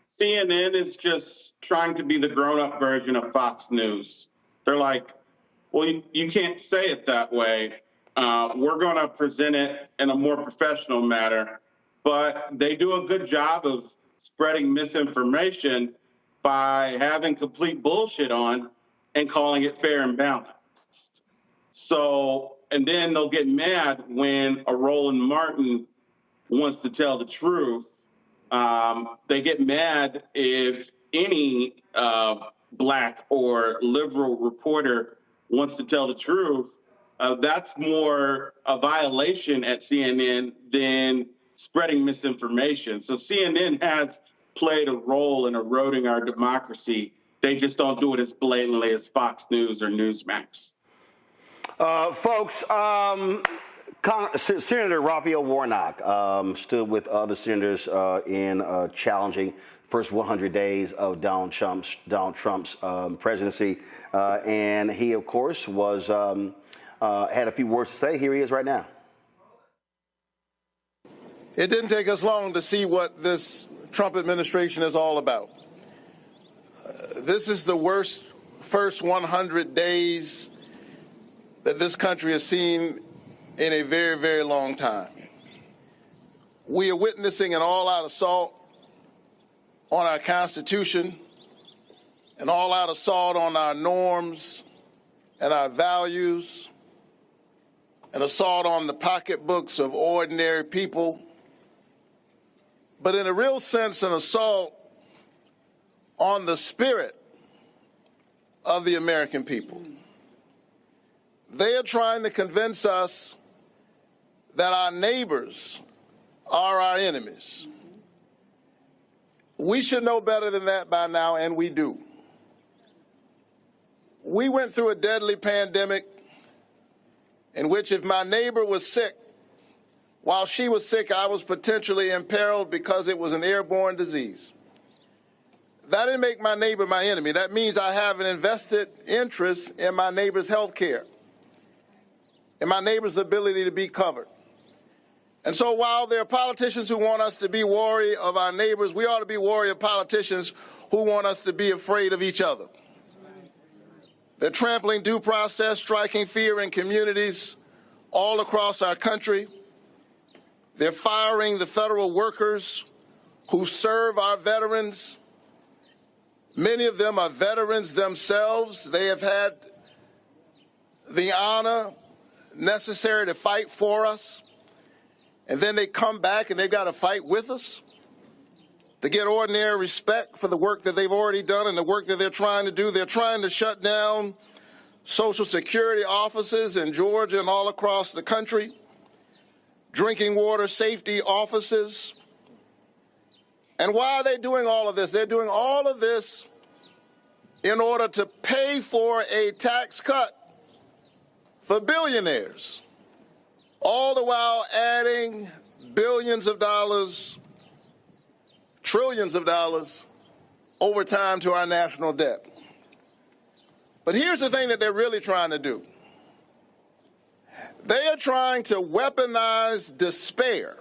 CNN is just trying to be the grown-up version of Fox News. They're like, well, you can't say it that way. We're going to present it in a more professional manner. But they do a good job of spreading misinformation by having complete bullshit on and calling it fair and balanced. So, and then they'll get mad when a Roland Martin wants to tell the truth. They get mad if any black or liberal reporter wants to tell the truth. That's more a violation at CNN than spreading misinformation. So CNN has played a role in eroding our democracy. They just don't do it as blatantly as Fox News or Newsmax. Folks, Senator Raphael Warnock stood with other senators in challenging first 100 days of Donald Trump's presidency, and he, of course, was had a few words to say. Here he is right now. It didn't take us long to see what this Trump administration is all about. This is the worst first 100 days that this country has seen in a very, very long time. We are witnessing an all-out assault on our Constitution, an all-out assault on our norms and our values, an assault on the pocketbooks of ordinary people, but in a real sense, an assault on the spirit of the American people. They are trying to convince us that our neighbors are our enemies. We should know better than that by now, and we do. We went through a deadly pandemic in which if my neighbor was sick, while she was sick, I was potentially imperiled because it was an airborne disease. That didn't make my neighbor my enemy. That means I have an invested interest in my neighbor's health care, in my neighbor's ability to be covered. And so while there are politicians who want us to be wary of our neighbors, we ought to be wary of politicians who want us to be afraid of each other. They're trampling due process, striking fear in communities all across our country. They're firing the federal workers who serve our veterans. Many of them are veterans themselves. They have had the honor necessary to fight for us. And then they come back and they've got to fight with us to get ordinary respect for the work that they've already done and the work that they're trying to do. They're trying to shut down Social Security offices in Georgia and all across the country, drinking water safety offices. And why are they doing all of this? They're doing all of this in order to pay for a tax cut for billionaires, all the while adding billions of dollars, trillions of dollars over time to our national debt. But here's the thing that they're really trying to do. They are trying to weaponize despair.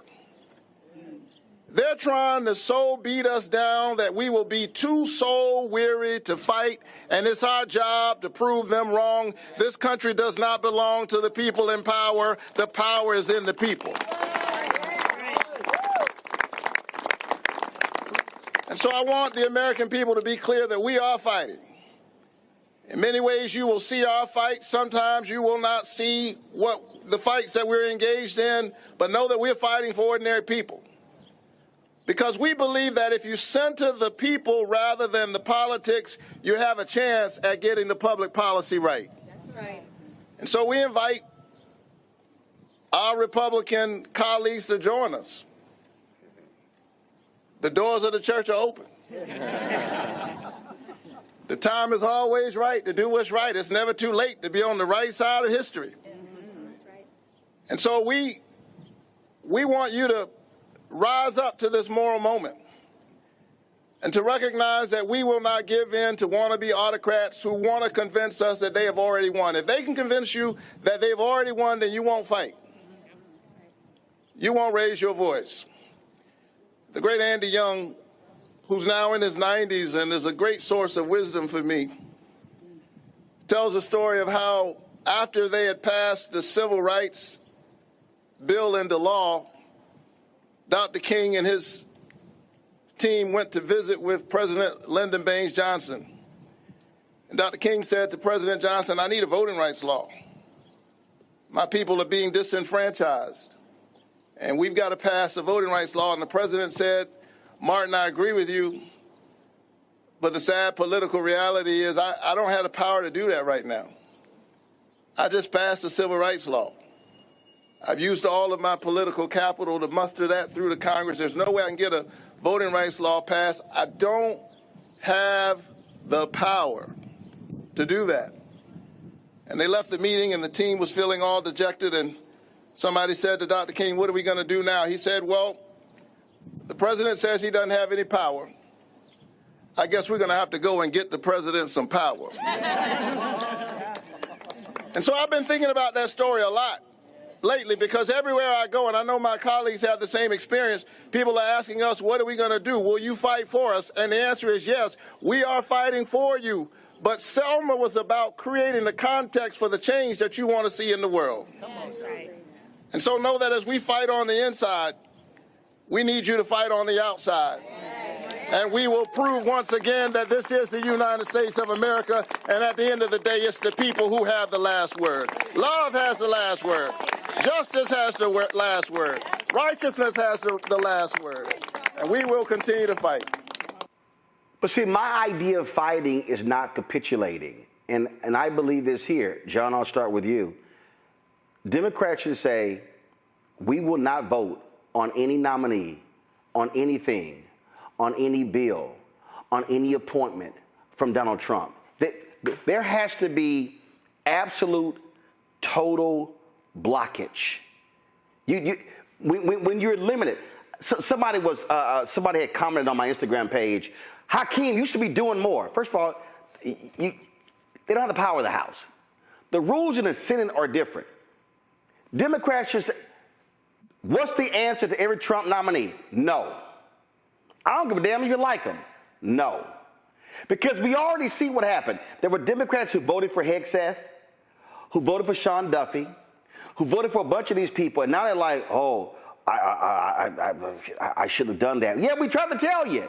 They're trying to so beat us down that we will be too soul weary to fight, and it's our job to prove them wrong. This country does not belong to the people in power. The power is in the people. And so I want the American people to be clear that we are fighting. In many ways, you will see our fight. Sometimes you will not see what the fights that we're engaged in, but know that we're fighting for ordinary people. Because we believe that if you center the people rather than the politics, you have a chance at getting the public policy right. That's right. And so we invite our Republican colleagues to join us. The doors of the church are open. The time is always right to do what's right. It's never too late to be on the right side of history. And so we want you to rise up to this moral moment. and to recognize that we will not give in to wannabe autocrats who want to convince us that they have already won. If they can convince you that they've already won, then you won't fight. You won't raise your voice. The great Andy Young, who's now in his 90s and is a great source of wisdom for me, tells a story of how after they had passed the civil rights bill into law, Dr. King and his team went to visit with President Lyndon Baines Johnson. And Dr. King said to President Johnson, I need a voting rights law. My people are being disenfranchised, and we've got to pass a voting rights law. And the president said, Martin, I agree with you, but the sad political reality is I don't have the power to do that right now. I just passed a civil rights law. I've used all of my political capital to muster that through the Congress. There's no way I can get a voting rights law passed. I don't have the power to do that. And they left the meeting, and the team was feeling all dejected, and somebody said to Dr. King, what are we going to do now? He said, well, the president says he doesn't have any power. I guess we're going to have to go and get the president some power. And so I've been thinking about that story a lot lately, because everywhere I go, and I know my colleagues have the same experience, people are asking us, what are we going to do? Will you fight for us? And the answer is yes, we are fighting for you. But Selma was about creating the context for the change that you want to see in the world. And so know that as we fight on the inside, we need you to fight on the outside. And we will prove once again that this is the United States of America, and at the end of the day, it's the people who have the last word. Love has the last word. Justice has the last word. Righteousness has the last word. And we will continue to fight. But see, my idea of fighting is not capitulating. And I believe this here. John, I'll start with you. Democrats should say, we will not vote on any nominee, on anything, on any bill, on any appointment from Donald Trump. There has to be absolute, total blockage. When you're limited, somebody had commented on my Instagram page, Hakeem, you should be doing more. First of all, they don't have the power of the House. The rules in the Senate are different. Democrats should say, what's the answer to every Trump nominee? No. I don't give a damn if you like them. No. Because we already see what happened. There were Democrats who voted for Hegseth, who voted for Sean Duffy, who voted for a bunch of these people, and now they're like, oh, I should have done that. Yeah, we tried to tell you.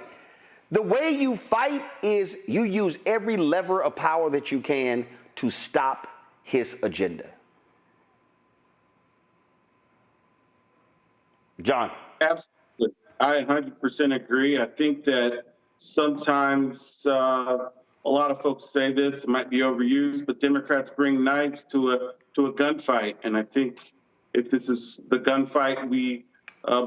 The way you fight is you use every lever of power that you can to stop his agenda. John. Absolutely. I 100% agree. I think that sometimes a lot of folks say this, it might be overused, but Democrats bring knives to a gunfight. And I think if this is the gunfight we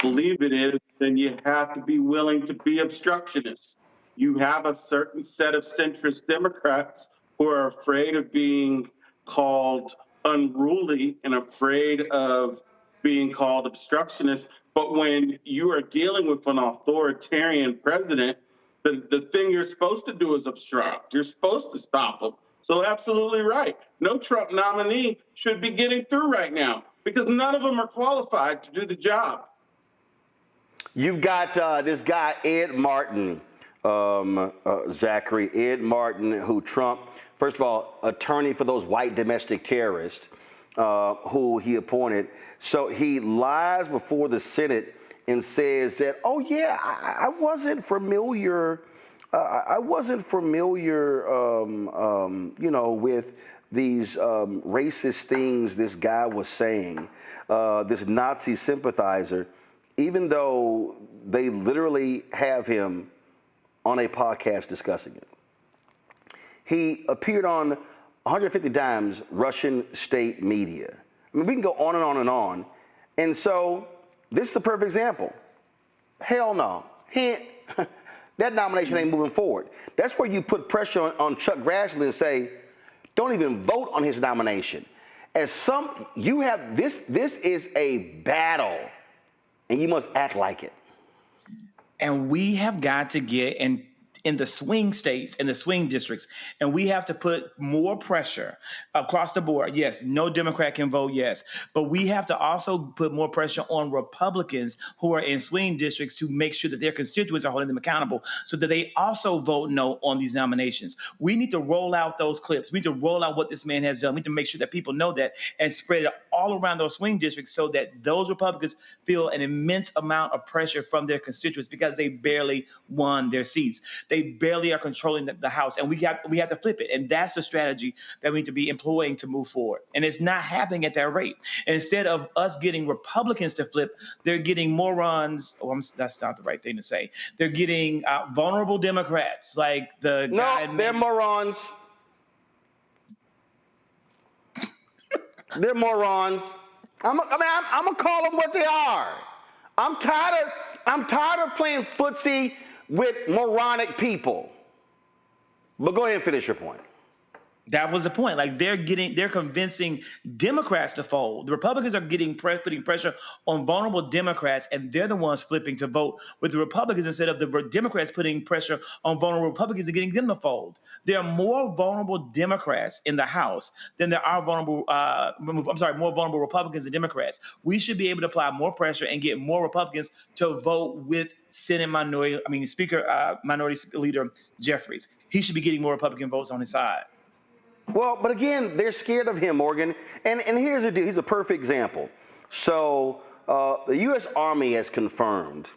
believe it is, then you have to be willing to be obstructionists. You have a certain set of centrist Democrats who are afraid of being called unruly and afraid of being called obstructionist. But when you are dealing with an authoritarian president, the thing you're supposed to do is obstruct. You're supposed to stop him. So absolutely right. No Trump nominee should be getting through right now because none of them are qualified to do the job. You've got this guy, Ed Martin, Zachary, Ed Martin, who Trump, first of all, attorney for those white domestic terrorists who he appointed. So he lies before the Senate and says that, oh, yeah, I wasn't familiar. You know, with these racist things this guy was saying, this Nazi sympathizer, even though they literally have him on a podcast discussing it. He appeared on 150 times Russian state media. I mean, we can go on and on and on. And so this is the perfect example. Hell no. That nomination ain't moving forward. That's where you put pressure on Chuck Grassley and say, don't even vote on his nomination. You have this is a battle, and you must act like it. And we have got to get, and in the swing states and the swing districts. And we have to put more pressure across the board. Yes, no Democrat can vote yes. But we have to also put more pressure on Republicans who are in swing districts to make sure that their constituents are holding them accountable so that they also vote no on these nominations. We need to roll out those clips. We need to roll out what this man has done. We need to make sure that people know that and spread it all around those swing districts so that those Republicans feel an immense amount of pressure from their constituents because they barely won their seats. They barely are controlling the House, and we have to flip it. And that's the strategy that we need to be employing to move forward. And it's not happening at that rate. And instead of us getting Republicans to flip, they're getting morons. That's not the right thing to say. They're getting vulnerable Democrats like the guy. No, they're morons. They're morons. I'm gonna call them what they are. I'm tired of playing footsie with moronic people. But go ahead and finish your point. That was the point. Like they're convincing Democrats to fold. The Republicans are putting pressure on vulnerable Democrats, and they're the ones flipping to vote with the Republicans instead of the Democrats putting pressure on vulnerable Republicans and getting them to fold. There are more vulnerable Democrats in the House than there are more vulnerable Republicans and Democrats. We should be able to apply more pressure and get more Republicans to vote with Speaker Minority Leader Jeffries. He should be getting more Republican votes on his side. Well, but again, they're scared of him, Morgan. And here's the deal. He's a perfect example. So the U.S. Army has confirmed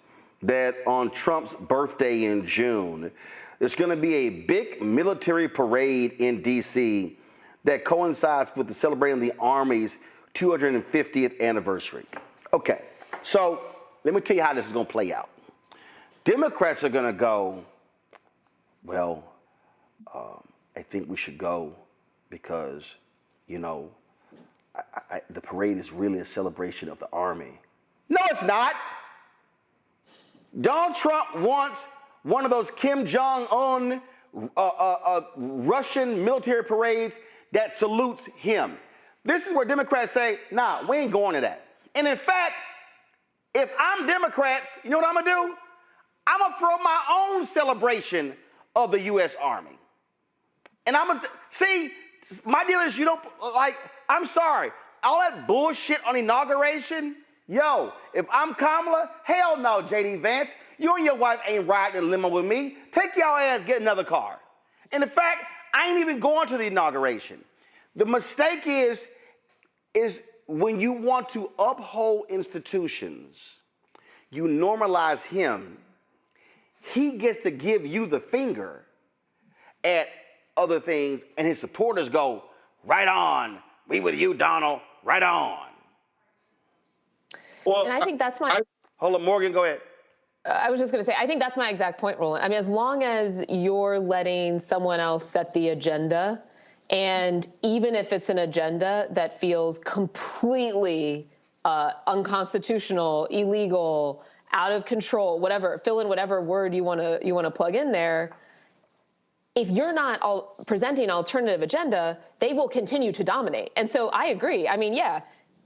that on Trump's birthday in June, there's going to be a big military parade in D.C. that coincides with the celebrating the Army's 250th anniversary. Okay, so let me tell you how this is going to play out. Democrats are going to go, well, I think we should go because, the parade is really a celebration of the Army. No, it's not. Donald Trump wants one of those Kim Jong-un Russian military parades that salutes him. This is where Democrats say, nah, we ain't going to that. And in fact, if I'm Democrats, you know what I'm going to do? I'm going to throw my own celebration of the U.S. Army. And I'm going to, see, my deal is I'm sorry, all that bullshit on inauguration, yo, if I'm Kamala, hell no, J.D. Vance, you and your wife ain't riding in a limo with me. Take y'all ass, get another car. And in fact, I ain't even going to the inauguration. The mistake is when you want to uphold institutions, you normalize him. He gets to give you the finger at other things, and his supporters go, right on. We with you, Donald. Right on. Well, and I think that's my... Hold on, Morgan, go ahead. I was just going to say, I think that's my exact point, Roland. I mean, as long as you're letting someone else set the agenda, and even if it's an agenda that feels completely unconstitutional, illegal, out of control, whatever, fill in whatever word you want to plug in there, if you're not presenting an alternative agenda, they will continue to dominate. And so I agree. I mean, yeah,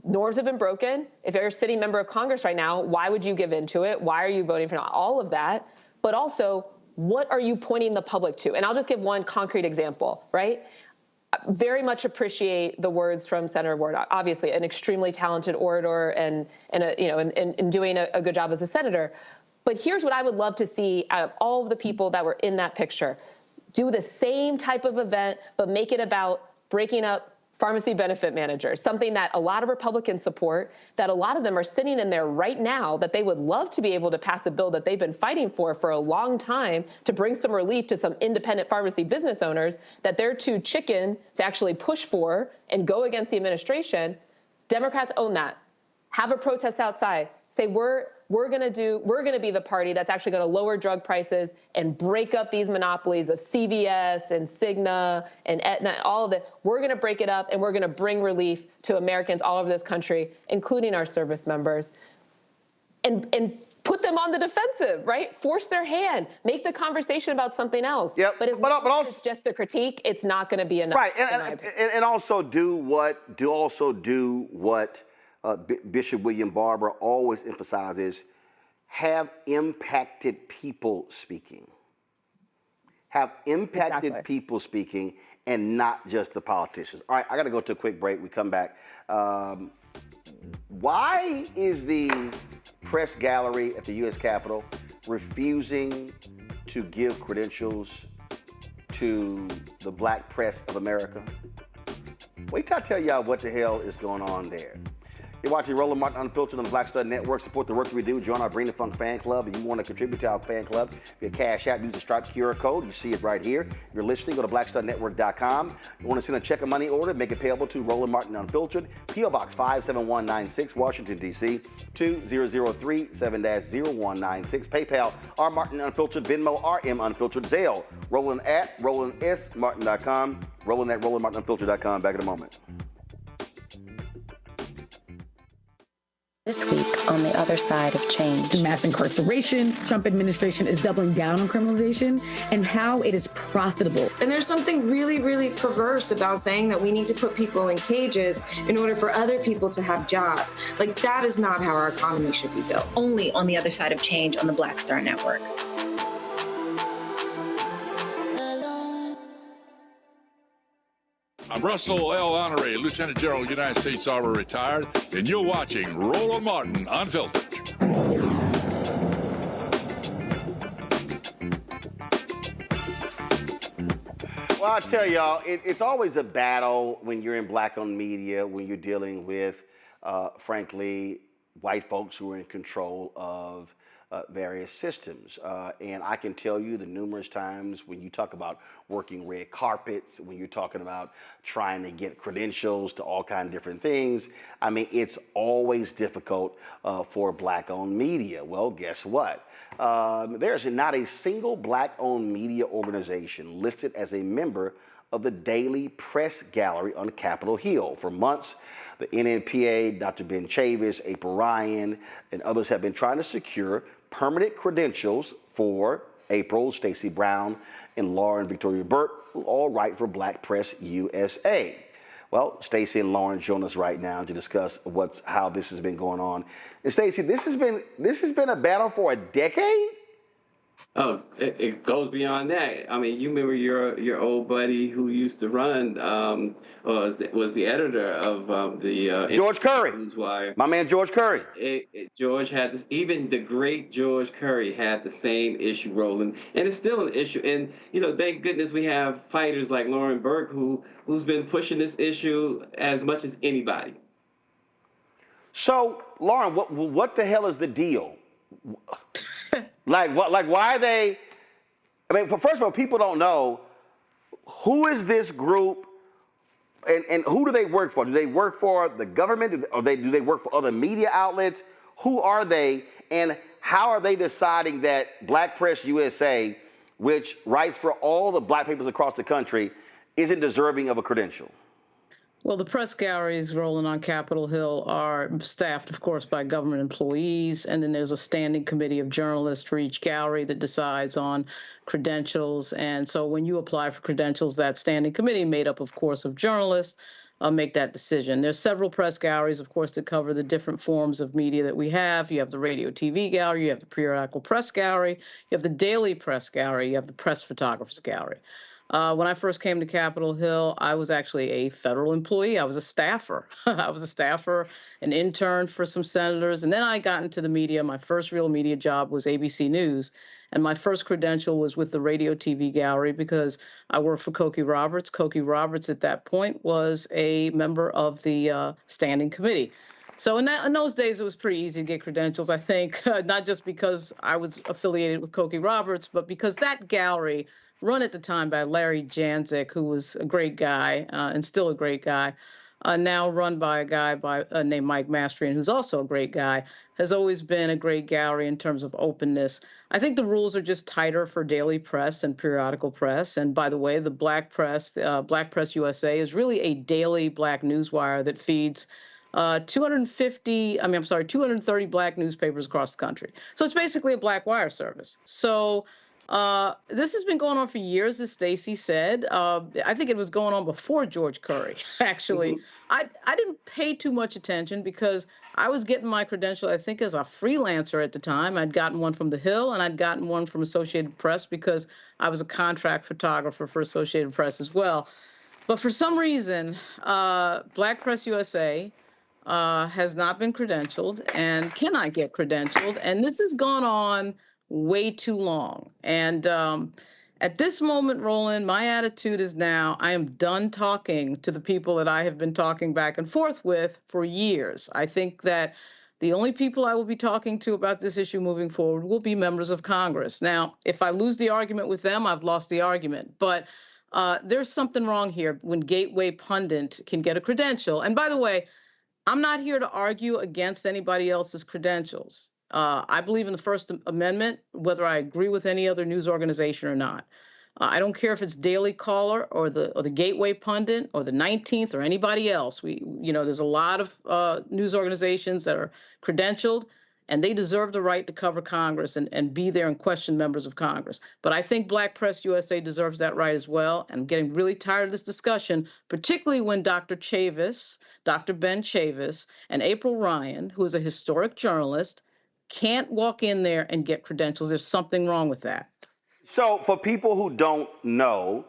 norms have been broken. If you're a sitting member of Congress right now, why would you give into it? Why are you voting for all of that? But also, what are you pointing the public to? And I'll just give one concrete example, right? Very much appreciate the words from Senator Warnock. Obviously, an extremely talented orator and doing a good job as a senator. But here's what I would love to see out of all of the people that were in that picture. Do the same type of event, but make it about breaking up pharmacy benefit managers, something that a lot of Republicans support, that a lot of them are sitting in there right now, that they would love to be able to pass a bill that they've been fighting for a long time to bring some relief to some independent pharmacy business owners, that they're too chicken to actually push for and go against the administration. Democrats own that. Have a protest outside. Say we're going to be the party that's actually going to lower drug prices and break up these monopolies of CVS and Cigna and Aetna, all of it. We're going to break it up, and we're going to bring relief to Americans all over this country, including our service members, and put them on the defensive, right? Force their hand, make the conversation about something else. Yep. But if it's just the critique, it's not going to be enough. Right, and also do what Bishop William Barber always emphasizes: have impacted people speaking. have impacted Exactly. people speaking and not just the politicians. All right, I got to go to a quick break. We come back. Why is the press gallery at the U.S. Capitol refusing to give credentials to the black press of America? Wait till I tell y'all what the hell is going on there. You're watching Roland Martin Unfiltered on the Black Star Network. Support the work we do. Join our Bring the Funk fan club. If you want to contribute to our fan club, via Cash App, use the Stripe QR code. You see it right here. If you're listening, go to blackstarnetwork.com. You want to send a check or money order, make it payable to Roland Martin Unfiltered, P.O. Box 57196, Washington, D.C. 2037-0196. PayPal, R Martin Unfiltered, Venmo, RM Unfiltered, Zelle, Roland at RolandSMartin.com, Roland at RolandMartinUnfiltered.com. Back in a moment. This week on the other side of change. Mass incarceration, Trump administration is doubling down on criminalization, and how it is profitable. And there's something really, really perverse about saying that we need to put people in cages in order for other people to have jobs. Like, that is not how our economy should be built. Only on the other side of change on the Black Star Network. I'm Russell L. Honoré, Lieutenant General, United States Army, retired, and you're watching Roland Martin Unfiltered. Well, I tell y'all, it's always a battle when you're in black-owned media, when you're dealing with, frankly, white folks who are in control of various systems. And I can tell you the numerous times when you talk about working red carpets, when you're talking about trying to get credentials to all kinds of different things, I mean, it's always difficult for black-owned media. Well, guess what? There's not a single black-owned media organization listed as a member of the Daily Press Gallery on Capitol Hill. For months, the NNPA, Dr. Ben Chavis, April Ryan, and others have been trying to secure permanent credentials for April, Stacey Brown, and Lauren Victoria Burke, who all write for Black Press USA. Well, Stacey and Lauren join us right now to discuss how this has been going on. And Stacey, this has been a battle for a decade? Oh, it goes beyond that. I mean, you remember your old buddy who used to run, was the editor of the George Curry. Newswire. My man George Curry. George had this. Even the great George Curry had the same issue, Roland, and it's still an issue. And thank goodness we have fighters like Lauren Burke who's been pushing this issue as much as anybody. So, Lauren, what the hell is the deal? Like why are they? I mean, first of all, people don't know who is this group, and who do they work for? Do they work for the government, or do they work for other media outlets? Who are they, and how are they deciding that Black Press USA, which writes for all the black papers across the country, isn't deserving of a credential? Well, the press galleries rolling on Capitol Hill are staffed, of course, by government employees, and then there's a standing committee of journalists for each gallery that decides on credentials. And so when you apply for credentials, that standing committee, made up, of course, of journalists, make that decision. There's several press galleries, of course, that cover the different forms of media that we have. You have the radio TV gallery, you have the periodical press gallery, you have the daily press gallery, you have the press photographers gallery. When I first came to Capitol Hill, I was actually a federal employee. I was a staffer. An intern for some senators. And then I got into the media. My first real media job was ABC News. And my first credential was with the radio TV gallery because I worked for Cokie Roberts. Cokie Roberts at that point was a member of the standing committee. So in those days, it was pretty easy to get credentials, I think, not just because I was affiliated with Cokie Roberts, but because that gallery, run at the time by Larry Janzik, who was a great guy and still a great guy, now run by a guy named Mike Mastrian, who's also a great guy, has always been a great gallery in terms of openness. I think the rules are just tighter for daily press and periodical press. And by the way, the Black Press USA is really a daily black newswire that feeds 230 black newspapers across the country. So it's basically a black wire service. So This has been going on for years, as Stacey said. I think it was going on before George Curry, actually. I didn't pay too much attention because I was getting my credential, I think, as a freelancer at the time. I'd gotten one from The Hill, and I'd gotten one from Associated Press because I was a contract photographer for Associated Press as well. But for some reason, Black Press USA has not been credentialed and cannot get credentialed. And this has gone on way too long. And at this moment, Roland, my attitude is now I am done talking to the people that I have been talking back and forth with for years. I think that the only people I will be talking to about this issue moving forward will be members of Congress. Now, if I lose the argument with them, I've lost the argument. But there's something wrong here when Gateway Pundit can get a credential. And by the way, I'm not here to argue against anybody else's credentials. I believe in the First Amendment, whether I agree with any other news organization or not. I don't care if it's Daily Caller or the Gateway Pundit or the 19th or anybody else. There's a lot of news organizations that are credentialed, and they deserve the right to cover Congress and be there and question members of Congress. But I think Black Press USA deserves that right as well. And I'm getting really tired of this discussion, particularly when Dr. Ben Chavis, and April Ryan, who is a historic journalist, can't walk in there and get credentials. There's something wrong with that. So for people who don't know,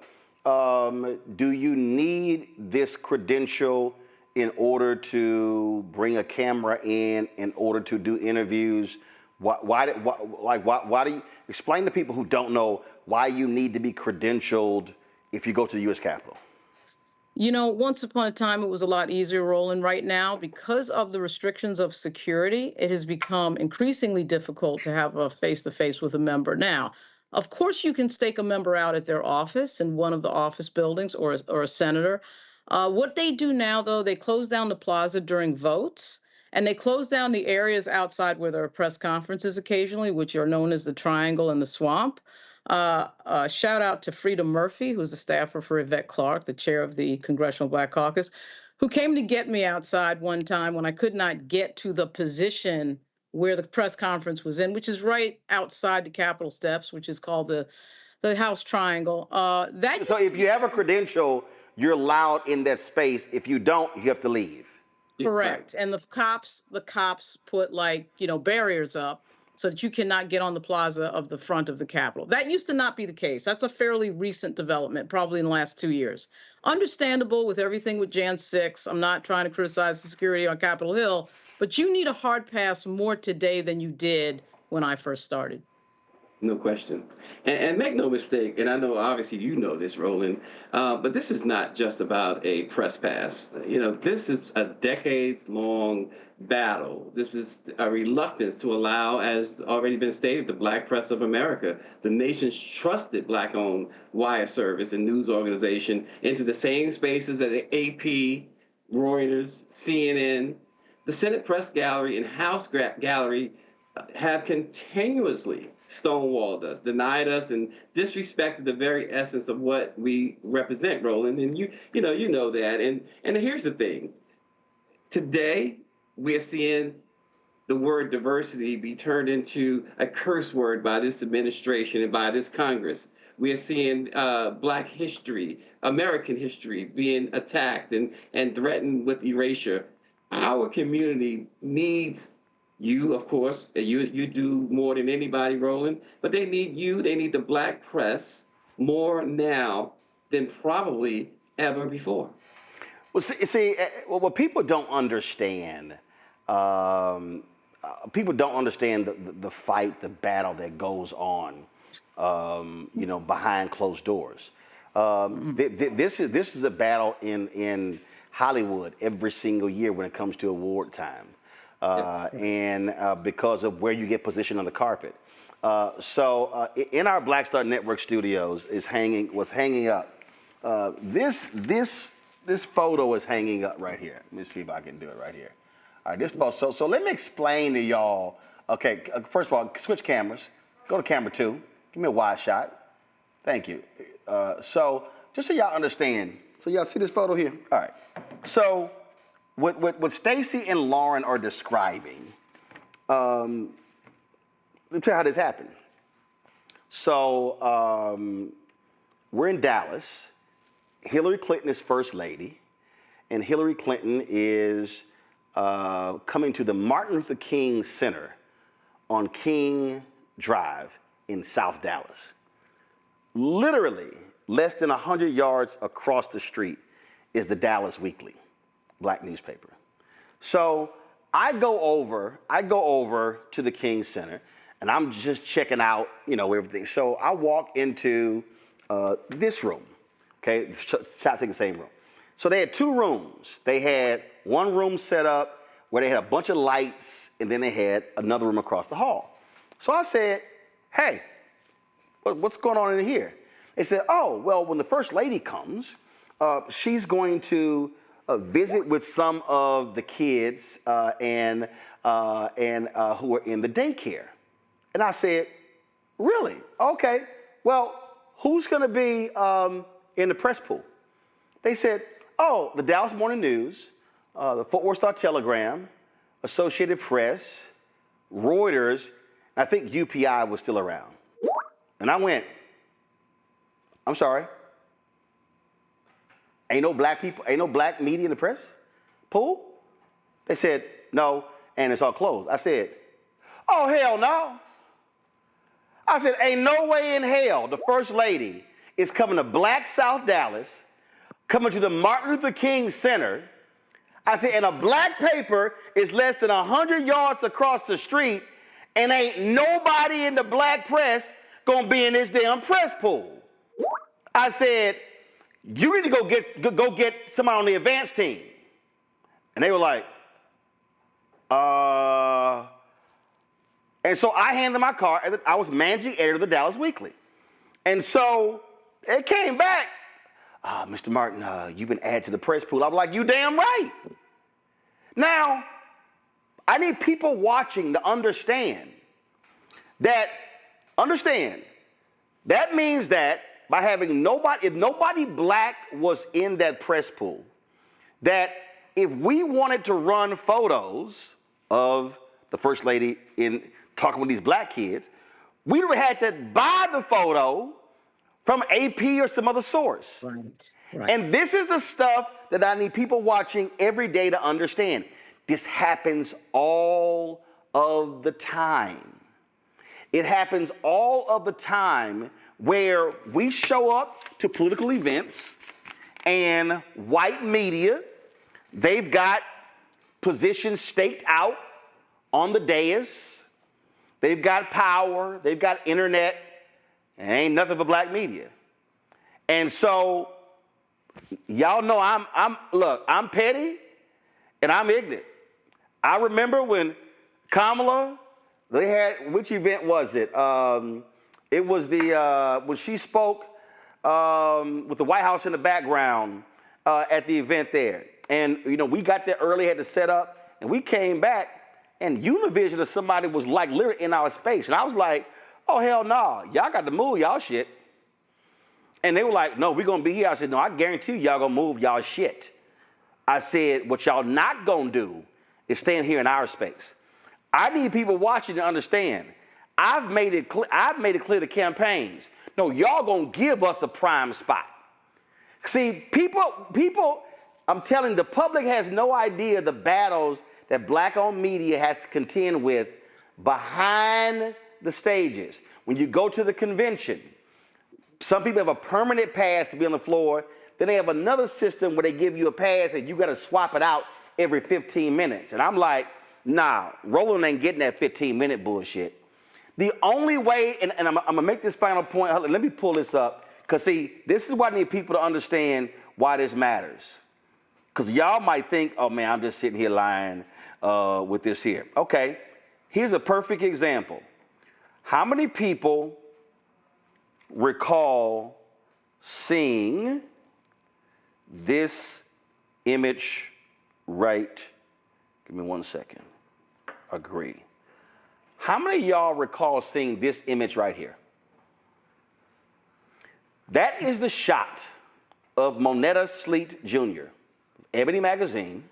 do you need this credential in order to bring a camera in order to do interviews? Why do you explain to people who don't know why you need to be credentialed if you go to the U.S. Capitol? Once upon a time, it was a lot easier, Roland. Right now, because of the restrictions of security, it has become increasingly difficult to have a face-to-face with a member. Now, of course, you can stake a member out at their office in one of the office buildings or a senator. What they do now, though, they close down the plaza during votes, and they close down the areas outside where there are press conferences occasionally, which are known as the Triangle and the Swamp. Shout out to Frida Murphy, who's a staffer for Yvette Clarke, the chair of the Congressional Black Caucus, who came to get me outside one time when I could not get to the position where the press conference was in, which is right outside the Capitol steps, which is called the House Triangle. So if you have a credential, you're allowed in that space. If you don't, you have to leave. Correct. And the cops put barriers up so that you cannot get on the plaza of the front of the Capitol. That used to not be the case. That's a fairly recent development, probably in the last 2 years. Understandable with everything with Jan 6. I'm not trying to criticize the security on Capitol Hill, but you need a hard pass more today than you did when I first started. No question. And make no mistake, and I know obviously you know this, Roland, but this is not just about a press pass. This is a decades-long battle. This is a reluctance to allow, as already been stated, the Black Press of America, the nation's trusted Black-owned wire service and news organization, into the same spaces as the AP, Reuters, CNN, the Senate Press Gallery, and House Gallery have continuously stonewalled us, denied us, and disrespected the very essence of what we represent, Roland. And you know that. And here's the thing. Today, we are seeing the word diversity be turned into a curse word by this administration and by this Congress. We are seeing Black history, American history being attacked and threatened with erasure. Our community needs you, of course, you do more than anybody, Roland, but they need you, they need the Black press more now than probably ever before. Well, see, what people don't understand, the fight, the battle that goes on, behind closed doors. This is a battle in Hollywood every single year when it comes to award time. And because of where you get positioned on the carpet. So in our Black Star Network studios was hanging up. This photo is hanging up right here. Let me see if I can do it right here. All right, this photo. So let me explain to y'all. Okay, first of all, switch cameras. Go to camera 2. Give me a wide shot. Thank you. So just so y'all understand. So y'all see this photo here? All right. So what Stacey and Lauren are describing, let me tell you how this happened. So we're in Dallas. Hillary Clinton is first lady, and Hillary Clinton is coming to the Martin Luther King Center on King Drive in South Dallas. Literally less than 100 yards across the street is the Dallas Weekly, black newspaper. So I go over to the King Center, and I'm just checking out, everything. So I walk into this room, okay? Shot taking the same room. So they had two rooms. They had one room set up where they had a bunch of lights, and then they had another room across the hall. So I said, hey, what's going on in here? They said, oh, well, when the first lady comes, she's going to visit with some of the kids and who are in the daycare. And I said, really? Okay. Well, who's going to be in the press pool? They said, oh, the Dallas Morning News, the Fort Worth Star-Telegram, Associated Press, Reuters, I think UPI was still around. And I went, I'm sorry. Ain't no black people, ain't no black media in the press pool? They said, no, and it's all closed. I said, oh, hell no. I said, ain't no way in hell the first lady is coming to Black South Dallas, coming to the Martin Luther King Center. I said, and a black paper is less than 100 yards across the street, and ain't nobody in the black press gonna be in this damn press pool. I said, you need to go get somebody on the advance team. And they were like, And so I handed my card. I was managing editor of the Dallas Weekly. And so it came back, Mr. Martin, you've been added to the press pool. I'm like, you damn right. Now, I need people watching to understand that means that by having nobody, if nobody black was in that press pool, that if we wanted to run photos of the first lady in talking with these black kids, we would have had to buy the photo from AP or some other source. Right. And this is the stuff that I need people watching every day to understand. This happens all of the time. It happens all of the time where we show up to political events and white media, they've got positions staked out on the dais. They've got power, they've got internet, and ain't nothing for black media. And so, y'all know I'm petty and I'm ignorant. I remember when Kamala, they had, which event was it? It was when she spoke with the White House in the background at the event there. And, we got there early, had to set up, and we came back, and Univision or somebody was like literally in our space. And I was like, oh, hell no, y'all got to move y'all shit. And they were like, no, we're going to be here. I said, no, I guarantee y'all going to move y'all shit. I said, what y'all not going to do is stand here in our space. I need people watching to understand. I've made it clear to campaigns. No, y'all going to give us a prime spot. See, people, I'm telling you, the public has no idea the battles that black-owned media has to contend with behind the stages. When you go to the convention, some people have a permanent pass to be on the floor. Then they have another system where they give you a pass and you got to swap it out every 15 minutes. And I'm like, nah, Roland ain't getting that 15-minute bullshit. The only way, and I'm going to make this final point. Let me pull this up. Because, see, this is why I need people to understand why this matters. Because y'all might think, oh, man, I'm just sitting here lying with this here. Okay, here's a perfect example. How many people recall seeing this image right? Give me 1 second. Agree. How many of y'all recall seeing this image right here? That is the shot of Monetta Sleet Jr., Ebony Magazine,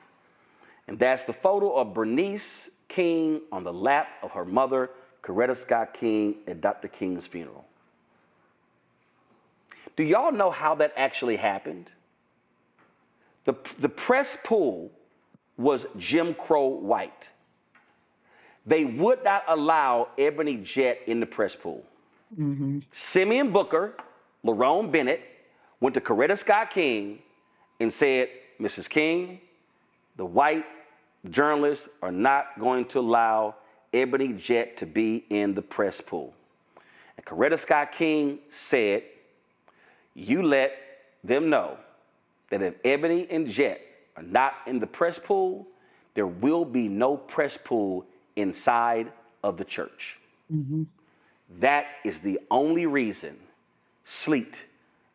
and that's the photo of Bernice King on the lap of her mother, Coretta Scott King, at Dr. King's funeral. Do y'all know how that actually happened? The press pool was Jim Crow white. They would not allow Ebony Jett in the press pool. Simeon Booker, Lerone Bennett, went to Coretta Scott King and said, Mrs. King, the white journalists are not going to allow Ebony Jett to be in the press pool. And Coretta Scott King said, you let them know that if Ebony and Jett are not in the press pool, there will be no press pool inside of the church. That is the only reason Sleet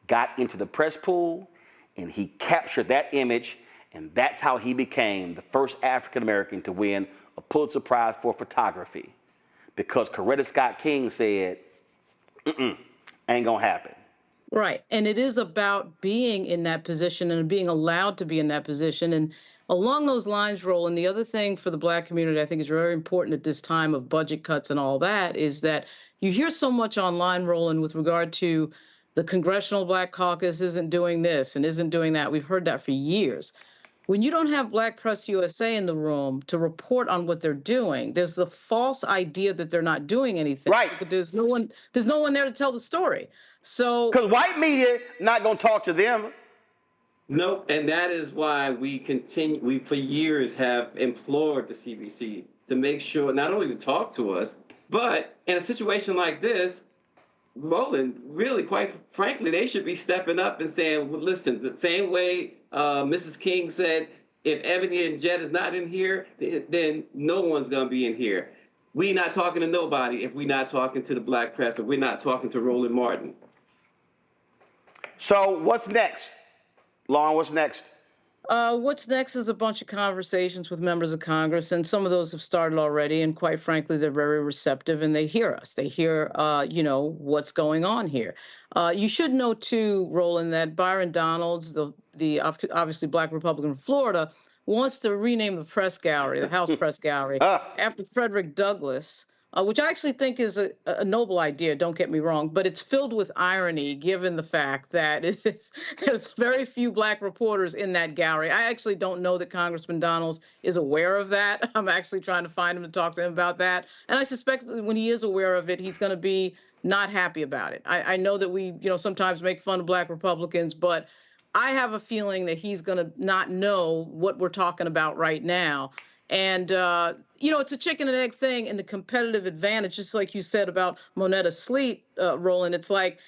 got into the press pool, and he captured that image, and that's how he became the first African American to win a Pulitzer Prize for photography, because Coretta Scott King said, ain't gonna happen. Right. And it is about being in that position and being allowed to be in that position. And along those lines, Roland, the other thing for the Black community I think is very important at this time of budget cuts and all that is that you hear so much online, Roland, with regard to the Congressional Black Caucus isn't doing this and isn't doing that. We've heard that for years. When you don't have Black Press USA in the room to report on what they're doing, there's the false idea that they're not doing anything. Right. But there's no one there to tell the story. So because white media not gonna talk to them. Nope, and that is why we for years have implored the CBC to make sure not only to talk to us, but in a situation like this, Roland, really, quite frankly, they should be stepping up and saying, well, listen, the same way Mrs. King said, if Ebony and Jett is not in here, then no one's going to be in here. We're not talking to nobody if we're not talking to the Black press, if we're not talking to Roland Martin. So what's next? Lauren, what's next? What's next is a bunch of conversations with members of Congress, and some of those have started already, and quite frankly, they're very receptive, and they hear us. They hear, what's going on here. You should know, too, Roland, that Byron Donalds, the obviously Black Republican from Florida, wants to rename the press gallery, the House Press Gallery, after Frederick Douglass, which I actually think is a noble idea, don't get me wrong, but it's filled with irony given the fact that there's very few Black reporters in that gallery. I actually don't know that Congressman Donalds is aware of that. I'm actually trying to find him to talk to him about that. And I suspect that when he is aware of it, he's going to be not happy about it. I know that we, sometimes make fun of Black Republicans, but I have a feeling that he's going to not know what we're talking about right now. And, it's a chicken and egg thing, and the competitive advantage, just like you said about Monetta Sleet, Roland, it's like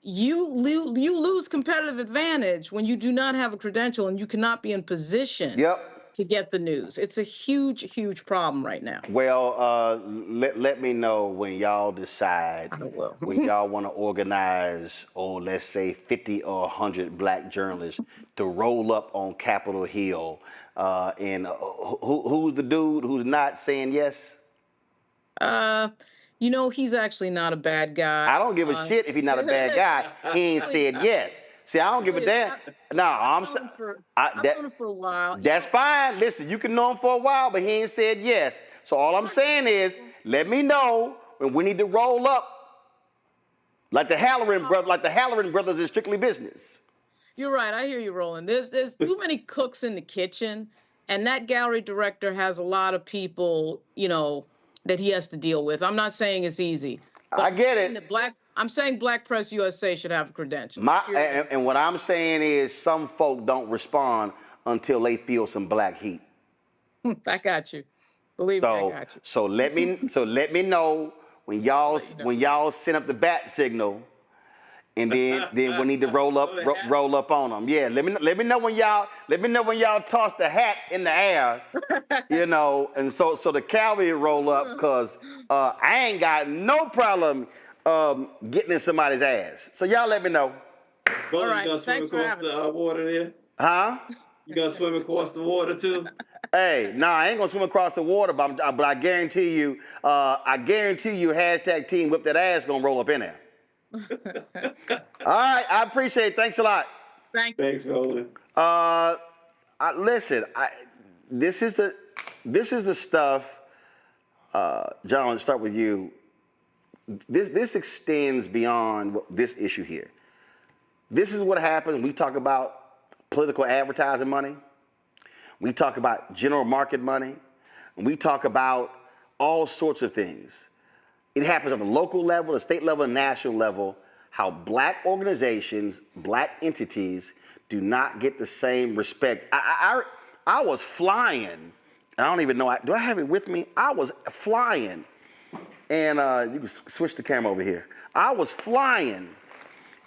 you lose competitive advantage when you do not have a credential and you cannot be in position to get the news. It's a huge, huge problem right now. Well, let me know when y'all decide, when y'all want to organize, let's say 50 or 100 Black journalists to roll up on Capitol Hill. And who's the dude who's not saying yes? He's actually not a bad guy. I don't give a shit if he's not a bad guy. He ain't said yes. See, I don't give a damn. No, I've known him for a while. That's fine. Listen, you can know him for a while, but he ain't said yes. So all I'm saying is, let me know when we need to roll up, like the Halloran brothers in Strictly Business. You're right. I hear you, Roland. There's too many cooks in the kitchen, and that gallery director has a lot of people, that he has to deal with. I'm not saying it's easy. But I get it. I'm saying Black Press USA should have a credential. And what I'm saying is some folk don't respond until they feel some Black heat. I got you. Believe me, I got you. So let me know when y'all send up the bat signal. And then we need to roll up on them. Yeah, let me know when y'all toss the hat in the air, and so the cavalry roll up, because I ain't got no problem getting in somebody's ass. So y'all let me know. All right, you gonna swim across the water there? Huh? You gonna swim across the water too? Hey, I ain't gonna swim across the water, but I guarantee you, hashtag Team Whip That Ass gonna roll up in there. All right, I appreciate it. Thanks a lot. Thanks, Roland. Listen, this is the stuff. John, let's start with you. This extends beyond this issue here. This is what happens when we talk about political advertising money. We talk about general market money. And we talk about all sorts of things. It happens on the local level, the state level, and national level, how black organizations, black entities do not get the same respect. I was flying. I don't even know, do I have it with me? I was flying. And you can switch the camera over here. I was flying.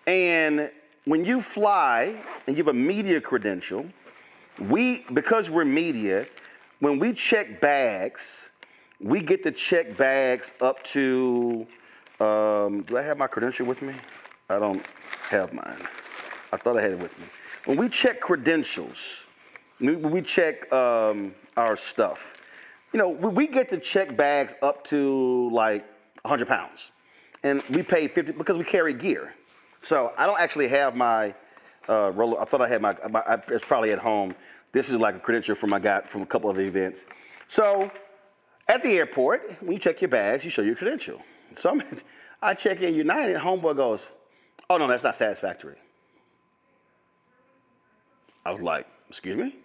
And when you fly and you have a media credential, because we're media, when we check bags, we get to check bags up to, do I have my credential with me? I don't have mine. I thought I had it with me. When we check credentials, when we check our stuff, you know, we get to check bags up to like 100 pounds. And we pay 50 because we carry gear. So I don't actually have my roller. I thought I had it's probably at home. This is like a credential from I got from a couple of the events. So at the airport, when you check your bags, you show your credential. So I check in United, and homeboy goes, "Oh no, that's not satisfactory." I was like, "Excuse me?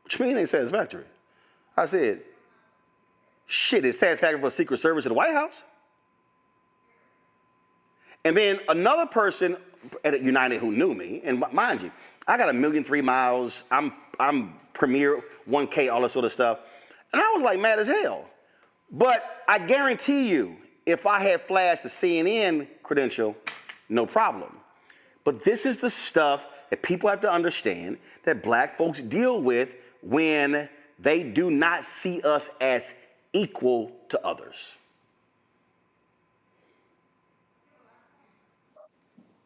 What you mean it ain't satisfactory?" I said, "Shit, it's satisfactory for Secret Service at the White House." And then another person at United who knew me, and mind you, I got 1,000,003 miles. I'm Premier 1K, all this sort of stuff. And I was like mad as hell. But I guarantee you, if I had flashed the CNN credential, no problem. But this is the stuff that people have to understand that black folks deal with when they do not see us as equal to others.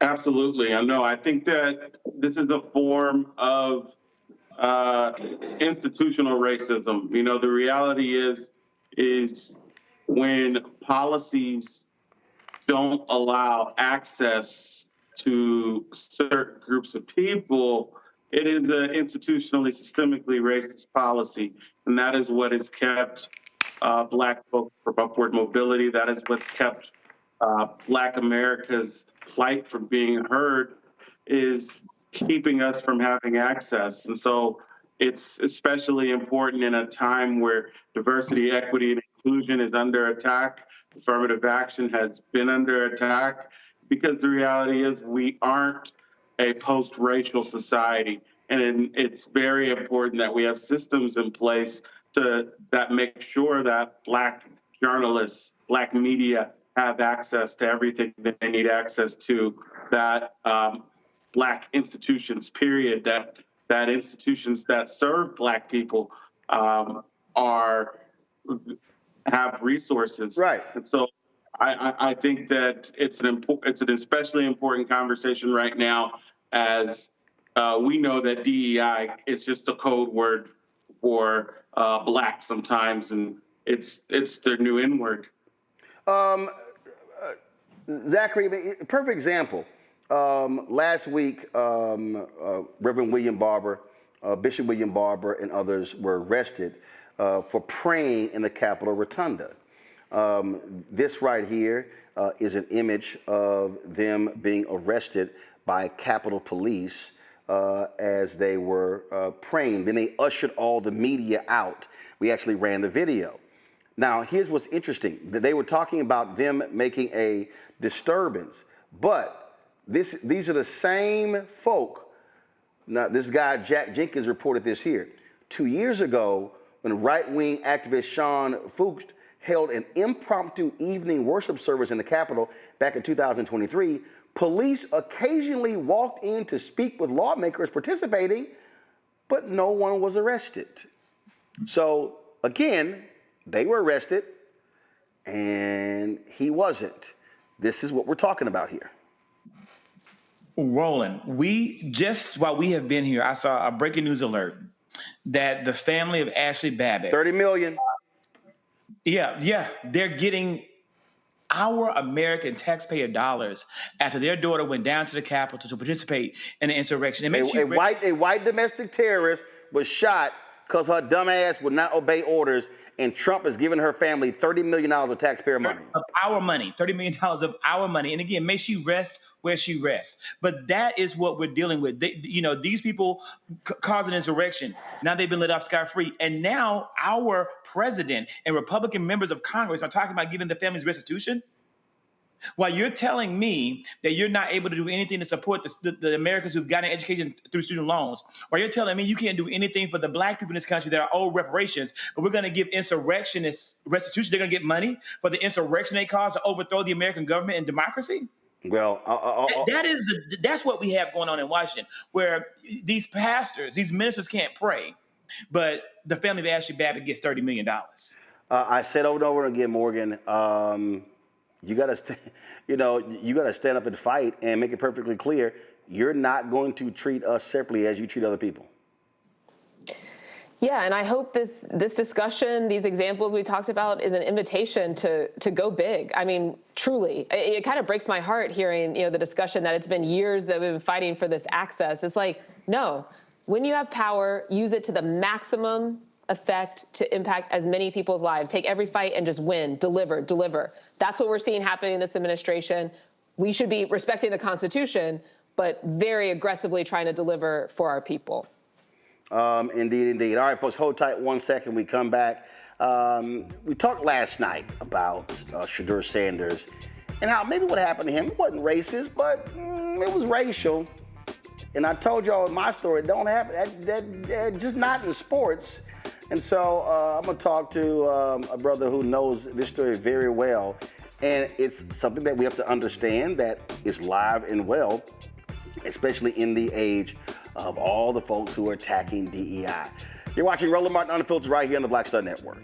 Absolutely. I know. I think that this is a form of institutional racism. You know, the reality is when policies don't allow access to certain groups of people, it is an institutionally, systemically racist policy. And that is what has kept black folks from upward mobility. That is what's kept Black America's plight from being heard, is keeping us from having access. And so it's especially important in a time where diversity, equity, and inclusion is under attack. Affirmative action has been under attack, because the reality is we aren't a post-racial society. And it's very important that we have systems in place that make sure that Black journalists, Black media have access to everything that they need access to, that Black institutions, period, that institutions that serve Black people have resources. Right. And so I think that it's an especially important conversation right now, as we know that DEI is just a code word for Black sometimes, and it's their new N-word. Zachary, perfect example. Last week, Reverend William Barber, Bishop William Barber, and others were arrested for praying in the Capitol Rotunda. This right here is an image of them being arrested by Capitol Police as they were praying. Then they ushered all the media out. We actually ran the video. Now, here's what's interesting. They were talking about them making a disturbance, but these are the same folk. Now, this guy, Jack Jenkins, reported this here. 2 years ago, when right-wing activist Sean Fuchs held an impromptu evening worship service in the Capitol back in 2023, police occasionally walked in to speak with lawmakers participating, but no one was arrested. So, again, they were arrested, and he wasn't. This is what we're talking about here. Roland, while we have been here, I saw a breaking news alert that the family of Ashley Babbitt, 30 million. Yeah, they're getting our American taxpayer dollars after their daughter went down to the Capitol to participate in the insurrection. A white domestic terrorist was shot because her dumb ass would not obey orders, and Trump is giving her family $30 million of taxpayer money. Of our money, $30 million of our money. And again, may she rest where she rests. But that is what we're dealing with. These people caused an insurrection. Now they've been let off scot-free. And now our president and Republican members of Congress are talking about giving the families restitution. While you're telling me that you're not able to do anything to support the Americans who've gotten education through student loans, while you're telling me you can't do anything for the black people in this country that are owed reparations, but we're going to give insurrectionists restitution, they're going to get money for the insurrection they caused to overthrow the American government and democracy? Well, that's what we have going on in Washington, where these pastors, these ministers can't pray, but the family of Ashley Babbitt gets $30 million. I said over and over again, Morgan, you gotta stand up and fight and make it perfectly clear you're not going to treat us separately as you treat other people. Yeah, and I hope this discussion, these examples we talked about, is an invitation to go big. I mean, truly, it kind of breaks my heart hearing the discussion that it's been years that we've been fighting for this access. It's like, no, when you have power, use it to the maximum effect to impact as many people's lives. Take every fight and just win, deliver. That's what we're seeing happening in this administration. We should be respecting the Constitution, but very aggressively trying to deliver for our people. Indeed. All right, folks, hold tight 1 second. We come back. We talked last night about Shadur Sanders and how maybe what happened to him wasn't racist, but it was racial. And I told y'all in my story, it don't happen. That just not in sports. And so I'm going to talk to a brother who knows this story very well. And it's something that we have to understand that is live and well, especially in the age of all the folks who are attacking DEI. You're watching Roland Martin Unfiltered right here on the Black Star Network.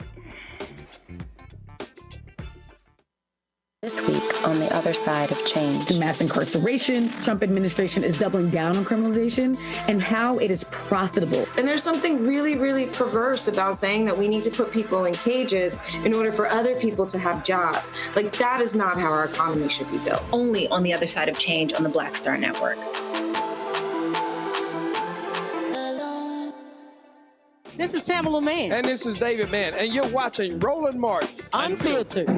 This week on the other side of change. The mass incarceration, Trump administration is doubling down on criminalization, and how it is profitable. And there's something really, really perverse about saying that we need to put people in cages in order for other people to have jobs. Like, that is not how our economy should be built. Only on the other side of change on the Black Star Network. This is Tamala Mann. And this is David Mann. And you're watching Roland Martin Unfiltered.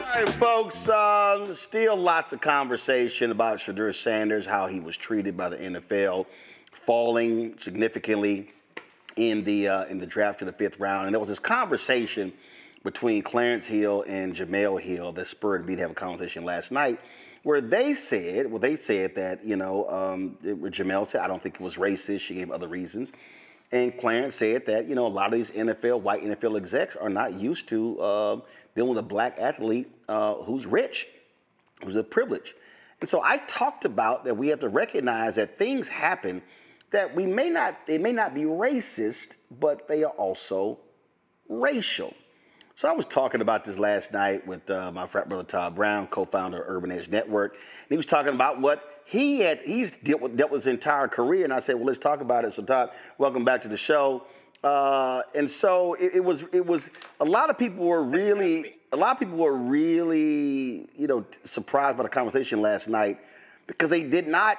All right, folks, still lots of conversation about Shadur Sanders, how he was treated by the NFL, falling significantly in the draft to the 5th round. And there was this conversation between Clarence Hill and Jamel Hill that spurred me to have a conversation last night, where they said that, Jamel said, I don't think it was racist. She gave other reasons. And Clarence said that, a lot of these white NFL execs are not used to dealing with a black athlete who's rich, who's a privilege. And so I talked about that we have to recognize that things happen that they may not be racist, but they are also racial. So I was talking about this last night with my frat brother Todd Brown, co-founder of Urban Edge Network. And he was talking about what he's dealt with his entire career. And I said, well, let's talk about it. So Todd, welcome back to the show. And so it was a lot of people were really surprised by the conversation last night, because they did not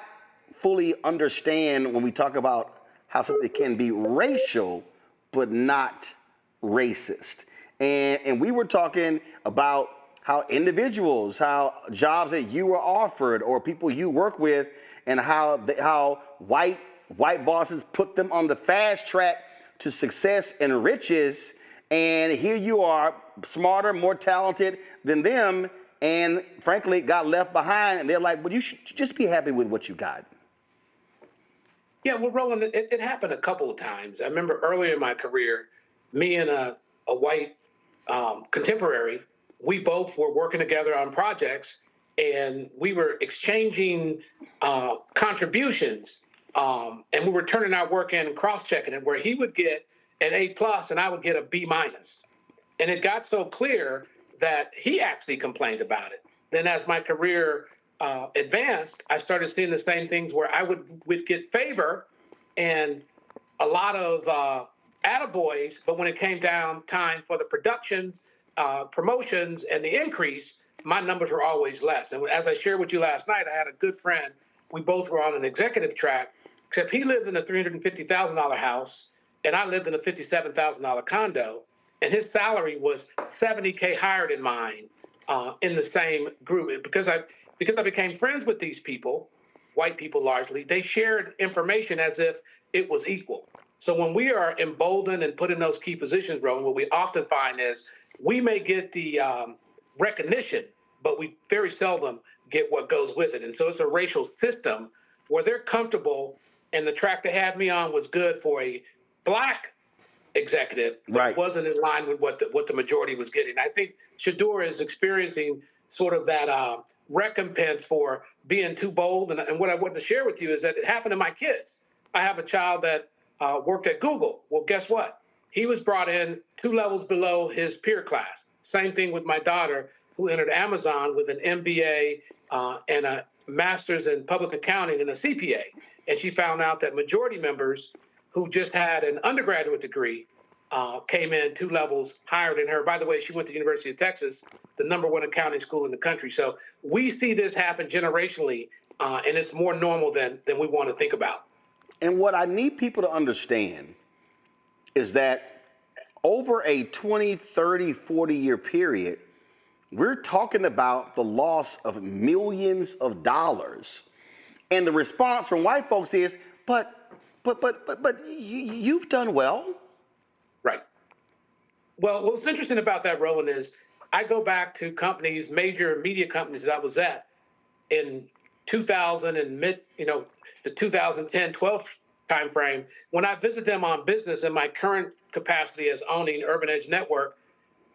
fully understand when we talk about how something can be racial but not racist. And we were talking about how individuals, how jobs that you were offered or people you work with, and how white bosses put them on the fast track to success and riches. And here you are, smarter, more talented than them, and frankly got left behind. And they're like, well, you should just be happy with what you got. Yeah, well, Roland, it happened a couple of times. I remember earlier in my career, me and a white contemporary, we both were working together on projects, and we were exchanging contributions, and we were turning our work in and cross-checking it, where he would get an A+ and I would get a B-. And it got so clear that he actually complained about it. Then as my career advanced, I started seeing the same things where I would get favor and a lot of attaboys, but when it came down time for the productions, promotions, and the increase, my numbers were always less. And as I shared with you last night, I had a good friend. We both were on an executive track, except he lived in a $350,000 house, and I lived in a $57,000 condo, and his salary was $70K higher than mine in the same group. Because I became friends with these people, white people largely, they shared information as if it was equal. So when we are emboldened and put in those key positions, Roland, what we often find is we may get the recognition, but we very seldom get what goes with it. And so it's a racial system where they're comfortable, and the track they had me on was good for a black executive, but it wasn't in line with what the majority was getting. I think Shador is experiencing sort of that recompense for being too bold. And what I wanted to share with you is that it happened to my kids. I have a child that worked at Google. Well, guess what? He was brought in 2 levels below his peer class. Same thing with my daughter, who entered Amazon with an MBA and a master's in public accounting and a CPA. And she found out that majority members who just had an undergraduate degree came in 2 levels higher than her. By the way, she went to the University of Texas, the #1 accounting school in the country. So we see this happen generationally, and it's more normal than we want to think about. And what I need people to understand is that over a 20, 30, 40-year period, we're talking about the loss of millions of dollars. And the response from white folks is, but you've done well. Right. Well, what's interesting about that, Roland, is I go back to companies, major media companies that I was at in 2000 and the 2010-12 timeframe. When I visit them on business in my current capacity as owning Urban Edge Network,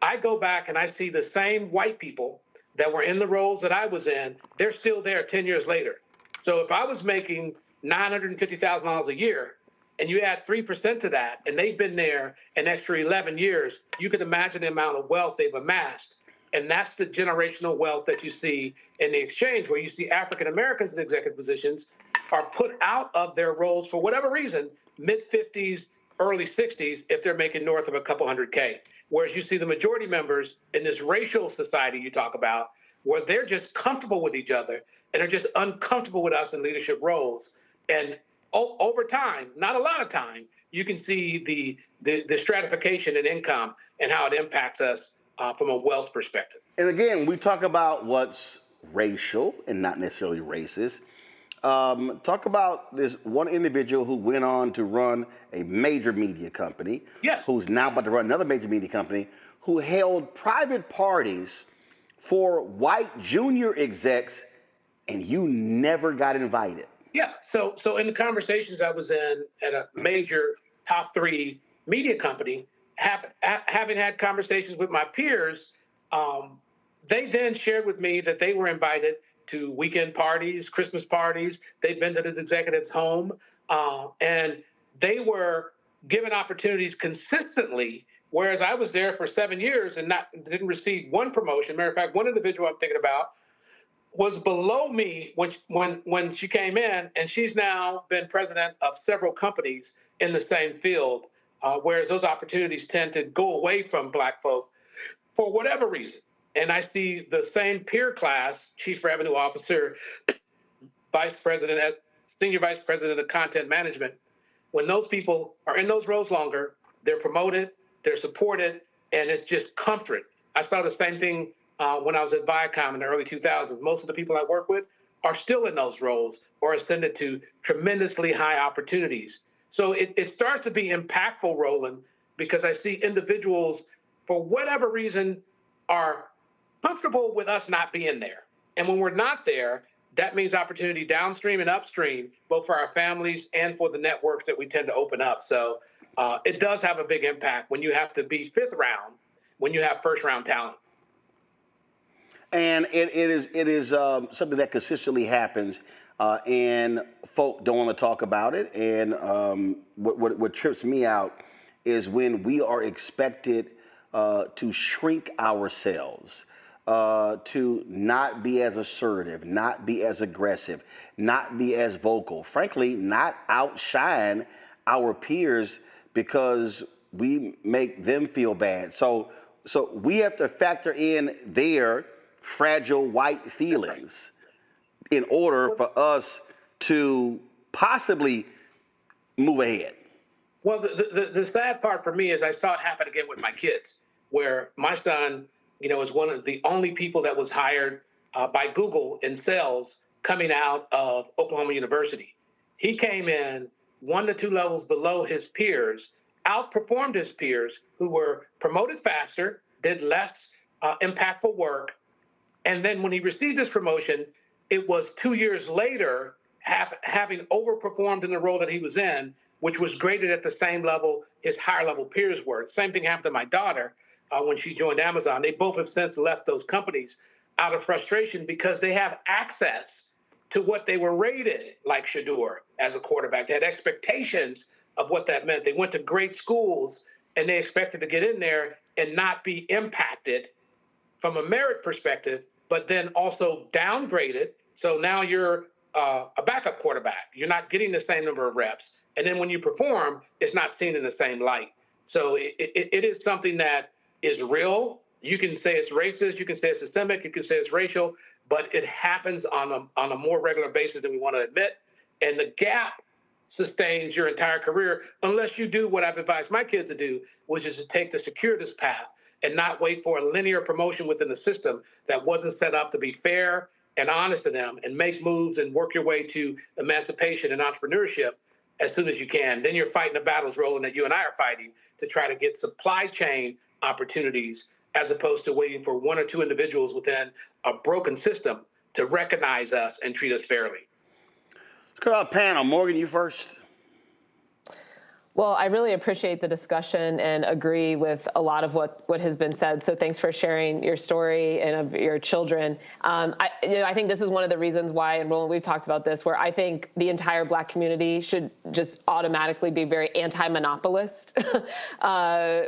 I go back and I see the same white people that were in the roles that I was in. They're still there 10 years later. So if I was making $950,000 a year, and you add 3% to that, and they've been there an extra 11 years, you can imagine the amount of wealth they've amassed. And that's the generational wealth that you see in the exchange, where you see African Americans in executive positions are put out of their roles for whatever reason, mid-50s, early 60s, if they're making north of a couple $100K. Whereas you see the majority members in this racial society you talk about, where they're just comfortable with each other and are just uncomfortable with us in leadership roles. And over time, not a lot of time, you can see the stratification in income and how it impacts us from a wealth perspective. And again, we talk about what's racial and not necessarily racist. Talk about this one individual who went on to run a major media company, who's now about to run another major media company, who held private parties for white junior execs, and you never got invited. Yeah. So in the conversations I was in at a major top 3 media company, having had conversations with my peers, they then shared with me that they were invited to weekend parties, Christmas parties. They've been to this executive's home, and they were given opportunities consistently, whereas I was there for 7 years and didn't receive one promotion. Matter of fact, one individual I'm thinking about was below me when she came in, and she's now been president of several companies in the same field, whereas those opportunities tend to go away from Black folk for whatever reason. And I see the same peer class, chief revenue officer, senior vice president of content management. When those people are in those roles longer, they're promoted, they're supported, and it's just comfort. I saw the same thing when I was at Viacom in the early 2000s. Most of the people I work with are still in those roles or ascended to tremendously high opportunities. So it starts to be impactful, Roland, because I see individuals, for whatever reason, are comfortable with us not being there. And when we're not there, that means opportunity downstream and upstream, both for our families and for the networks that we tend to open up. So it does have a big impact when you have to be 5th round, when you have 1st round talent. And it is something that consistently happens, and folk don't want to talk about it. And what trips me out is when we are expected to shrink ourselves, to not be as assertive, not be as aggressive, not be as vocal, frankly, not outshine our peers because we make them feel bad. So we have to factor in their fragile white feelings in order for us to possibly move ahead? Well, the sad part for me is I saw it happen again with my kids, where my son, is one of the only people that was hired by Google in sales coming out of Oklahoma University. He came in 1 to 2 levels below his peers, outperformed his peers who were promoted faster, did less impactful work. And then when he received this promotion, it was 2 years later, having overperformed in the role that he was in, which was graded at the same level his higher level peers were. Same thing happened to my daughter when she joined Amazon. They both have since left those companies out of frustration because they have access to what they were rated, like Shador, as a quarterback. They had expectations of what that meant. They went to great schools and they expected to get in there and not be impacted from a merit perspective, but then also downgraded. So now you're a backup quarterback. You're not getting the same number of reps. And then when you perform, it's not seen in the same light. So it is something that is real. You can say it's racist, you can say it's systemic, you can say it's racial, but it happens on a more regular basis than we want to admit. And the gap sustains your entire career unless you do what I've advised my kids to do, which is to take the circuitous path and not wait for a linear promotion within the system that wasn't set up to be fair and honest to them, and make moves and work your way to emancipation and entrepreneurship as soon as you can. Then you're fighting the battles, Roland, that you and I are fighting to try to get supply chain opportunities as opposed to waiting for 1 or 2 individuals within a broken system to recognize us and treat us fairly. Let's go to our panel. Morgan, you first. Well, I really appreciate the discussion and agree with a lot of what has been said. So thanks for sharing your story and of your children. I think this is one of the reasons why, and Roland, we've talked about this, where I think the entire Black community should just automatically be very anti-monopolist.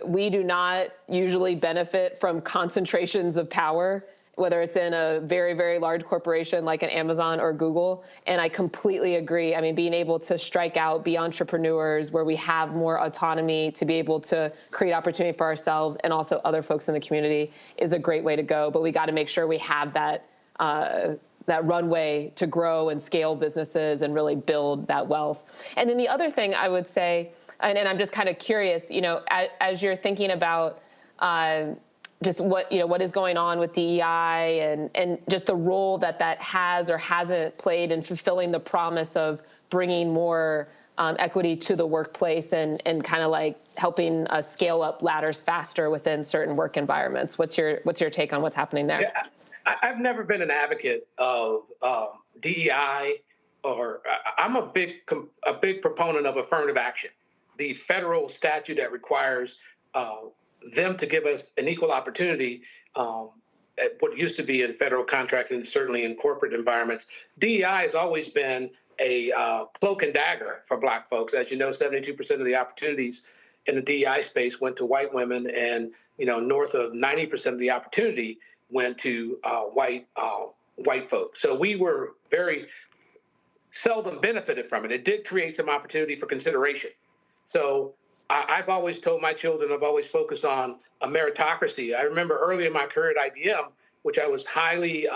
We do not usually benefit from concentrations of power, whether it's in a very, very large corporation like an Amazon or Google. And I completely agree. I mean, being able to strike out, be entrepreneurs, where we have more autonomy to be able to create opportunity for ourselves and also other folks in the community is a great way to go. But we got to make sure we have that runway to grow and scale businesses and really build that wealth. And then the other thing I would say, and I'm just kind of curious, as you're thinking about just what is going on with DEI and just the role that has or hasn't played in fulfilling the promise of bringing more equity to the workplace and kind of like helping us scale up ladders faster within certain work environments. What's your take on what's happening there? Yeah, I've never been an advocate of DEI, or I'm a big proponent of affirmative action. The federal statute that requires them to give us an equal opportunity at what used to be in federal contracting, certainly in corporate environments. DEI has always been a cloak and dagger for Black folks. As you know, 72% of the opportunities in the DEI space went to white women, and north of 90% of the opportunity went to white folks. So we were very seldom benefited from it. It did create some opportunity for consideration. So I've always told my children, I've always focused on a meritocracy. I remember early in my career at IBM, which I was highly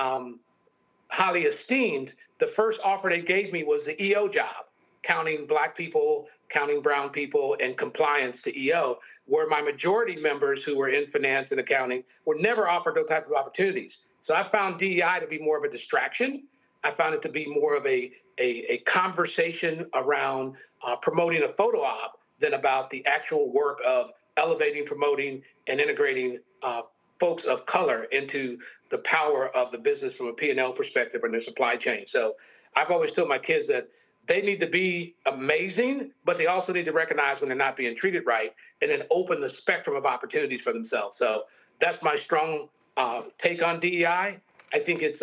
esteemed, the first offer they gave me was the EO job, counting Black people, counting brown people, and compliance to EO, where my majority members who were in finance and accounting were never offered those types of opportunities. So I found DEI to be more of a distraction. I found it to be more of a conversation around promoting a photo op than about the actual work of elevating, promoting, and integrating folks of color into the power of the business from a P&L perspective and their supply chain. So I've always told my kids that they need to be amazing, but they also need to recognize when they're not being treated right and then open the spectrum of opportunities for themselves. So that's my strong take on DEI. I think it's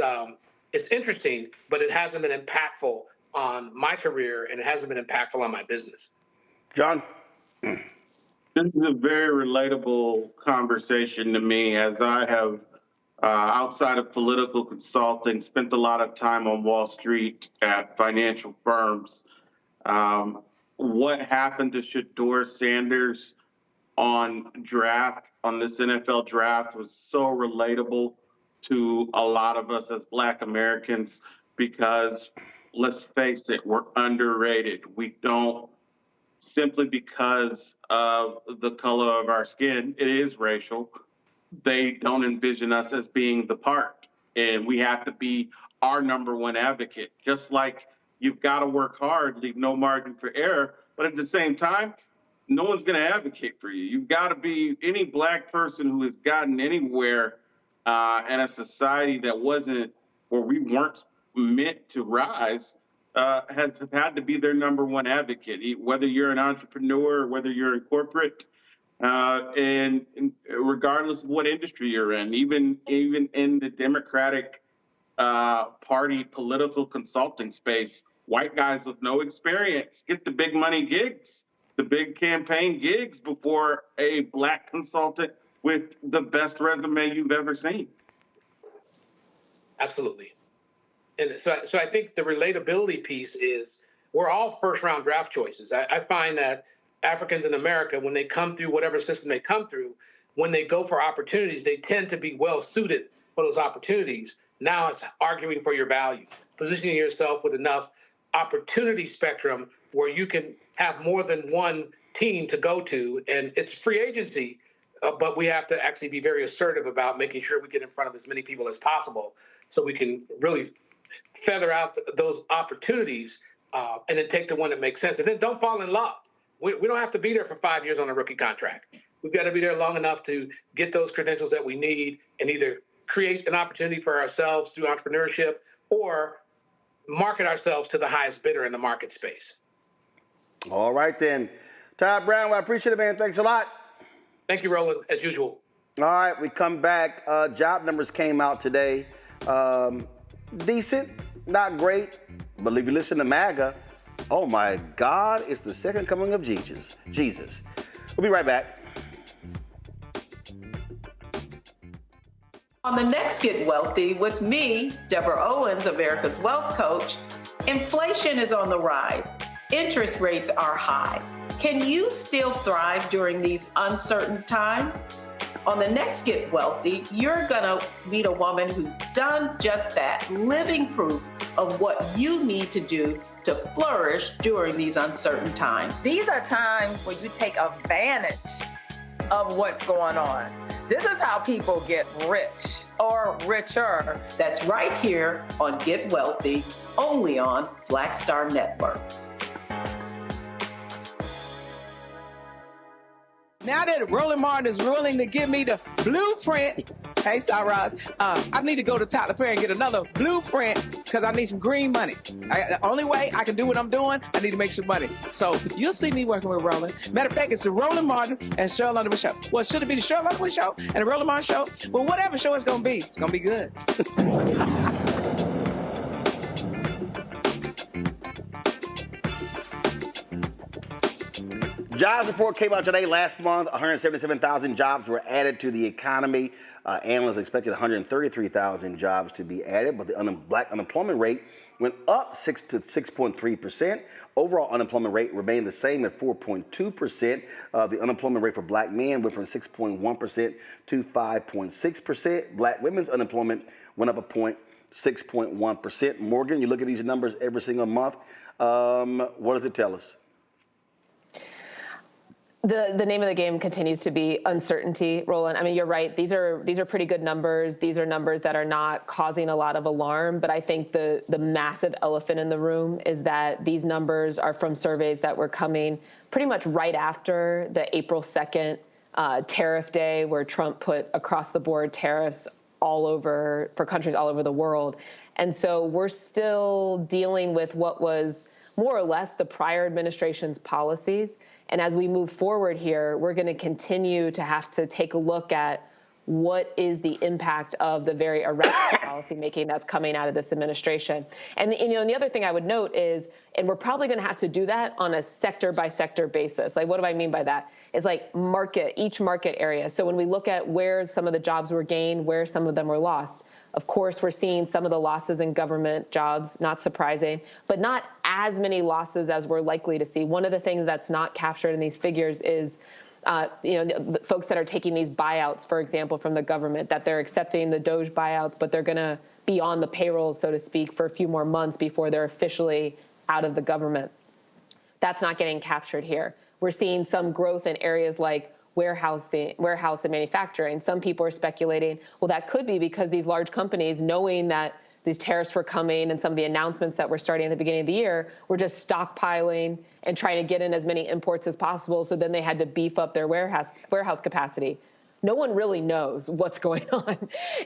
interesting, but it hasn't been impactful on my career and it hasn't been impactful on my business. John? This is a very relatable conversation to me, as I have, outside of political consulting, spent a lot of time on Wall Street at financial firms. What happened to Shador Sanders on this NFL draft was so relatable to a lot of us as Black Americans because, let's face it, we're underrated. We don't, simply because of the color of our skin, it is racial, they don't envision us as being the part. And we have to be our number one advocate. Just like you've got to work hard, leave no margin for error, but at the same time, no one's going to advocate for you. You've got to be any Black person who has gotten anywhere in a society that wasn't, or we weren't meant to rise, has had to be their number one advocate, whether you're an entrepreneur or whether you're in corporate, and regardless of what industry you're in, even in the Democratic Party political consulting space, white guys with no experience get the big money gigs, the big campaign gigs before a Black consultant with the best resume you've ever seen. Absolutely. And so I think the relatability piece is we're all first-round draft choices. I find that Africans in America, when they come through whatever system they come through, when they go for opportunities, they tend to be well-suited for those opportunities. Now it's arguing for your values, positioning yourself with enough opportunity spectrum where you can have more than one team to go to, and it's free agency, but we have to actually be very assertive about making sure we get in front of as many people as possible so we can really feather out those opportunities and then take the one that makes sense. And then don't fall in love. We don't have to be there for 5 years on a rookie contract. We've got to be there long enough to get those credentials that we need and either create an opportunity for ourselves through entrepreneurship or market ourselves to the highest bidder in the market space. All right, then. Todd Brown, I appreciate it, man. Thanks a lot. Thank you, Roland, as usual. All right, we come back. Job numbers came out today. Decent, not great, but if you listen to MAGA, oh my God, it's the second coming of Jesus. We'll be right back. On the next Get Wealthy with me, Deborah Owens, America's Wealth Coach, inflation is on the rise. Interest rates are high. Can you still thrive during these uncertain times? On the next Get Wealthy, you're gonna meet a woman who's done just that, living proof of what you need to do to flourish during these uncertain times. These are times where you take advantage of what's going on. This is how people get rich or richer. That's right here on Get Wealthy, only on Black Star Network. Now that Roland Martin is willing to give me the blueprint, hey, Cyrus, I need to go to Tyler Perry and get another blueprint because I need some green money. The only way I can do what I'm doing, I need to make some money. So you'll see me working with Roland. Matter of fact, it's the Roland Martin and Cheryl Underwood Show. Well, should it be the Cheryl Underwood Show and the Roland Martin Show? Well, whatever show it's going to be good. Jobs report came out today. Last month, 177,000 jobs were added to the economy. Analysts expected 133,000 jobs to be added, but the Black unemployment rate went up to 6.3%. Overall unemployment rate remained the same at 4.2%. The unemployment rate for Black men went from 6.1% to 5.6%. Black women's unemployment went up a point, 6.1%. Morgan, you look at these numbers every single month. What does it tell us? The name of the game continues to be uncertainty, Roland. I mean, you're right. These are pretty good numbers. These are numbers that are not causing a lot of alarm. But I think the massive elephant in the room is that these numbers are from surveys that were coming pretty much right after the April 2nd tariff day, where Trump put across the board tariffs all over for countries all over the world. And so we're still dealing with what was more or less the prior administration's policies. And as we move forward here, we're going to continue to have to take a look at what is the impact of the very erratic policymaking that's coming out of this administration. And the other thing I would note is, and we're probably going to have to do that on a sector by sector basis. Like, what do I mean by that? It's like each market area. So when we look at where some of the jobs were gained, where some of them were lost, of course, we're seeing some of the losses in government jobs, not surprising, but not as many losses as we're likely to see. One of the things that's not captured in these figures is the folks that are taking these buyouts, for example, from the government, that they're accepting the Doge buyouts, but they're going to be on the payroll, so to speak, for a few more months before they're officially out of the government. That's not getting captured here. We're seeing some growth in areas like warehouse and manufacturing. Some people are speculating, well, that could be because these large companies, knowing that these tariffs were coming and some of the announcements that were starting at the beginning of the year, were just stockpiling and trying to get in as many imports as possible. So then they had to beef up their warehouse capacity. No one really knows what's going on.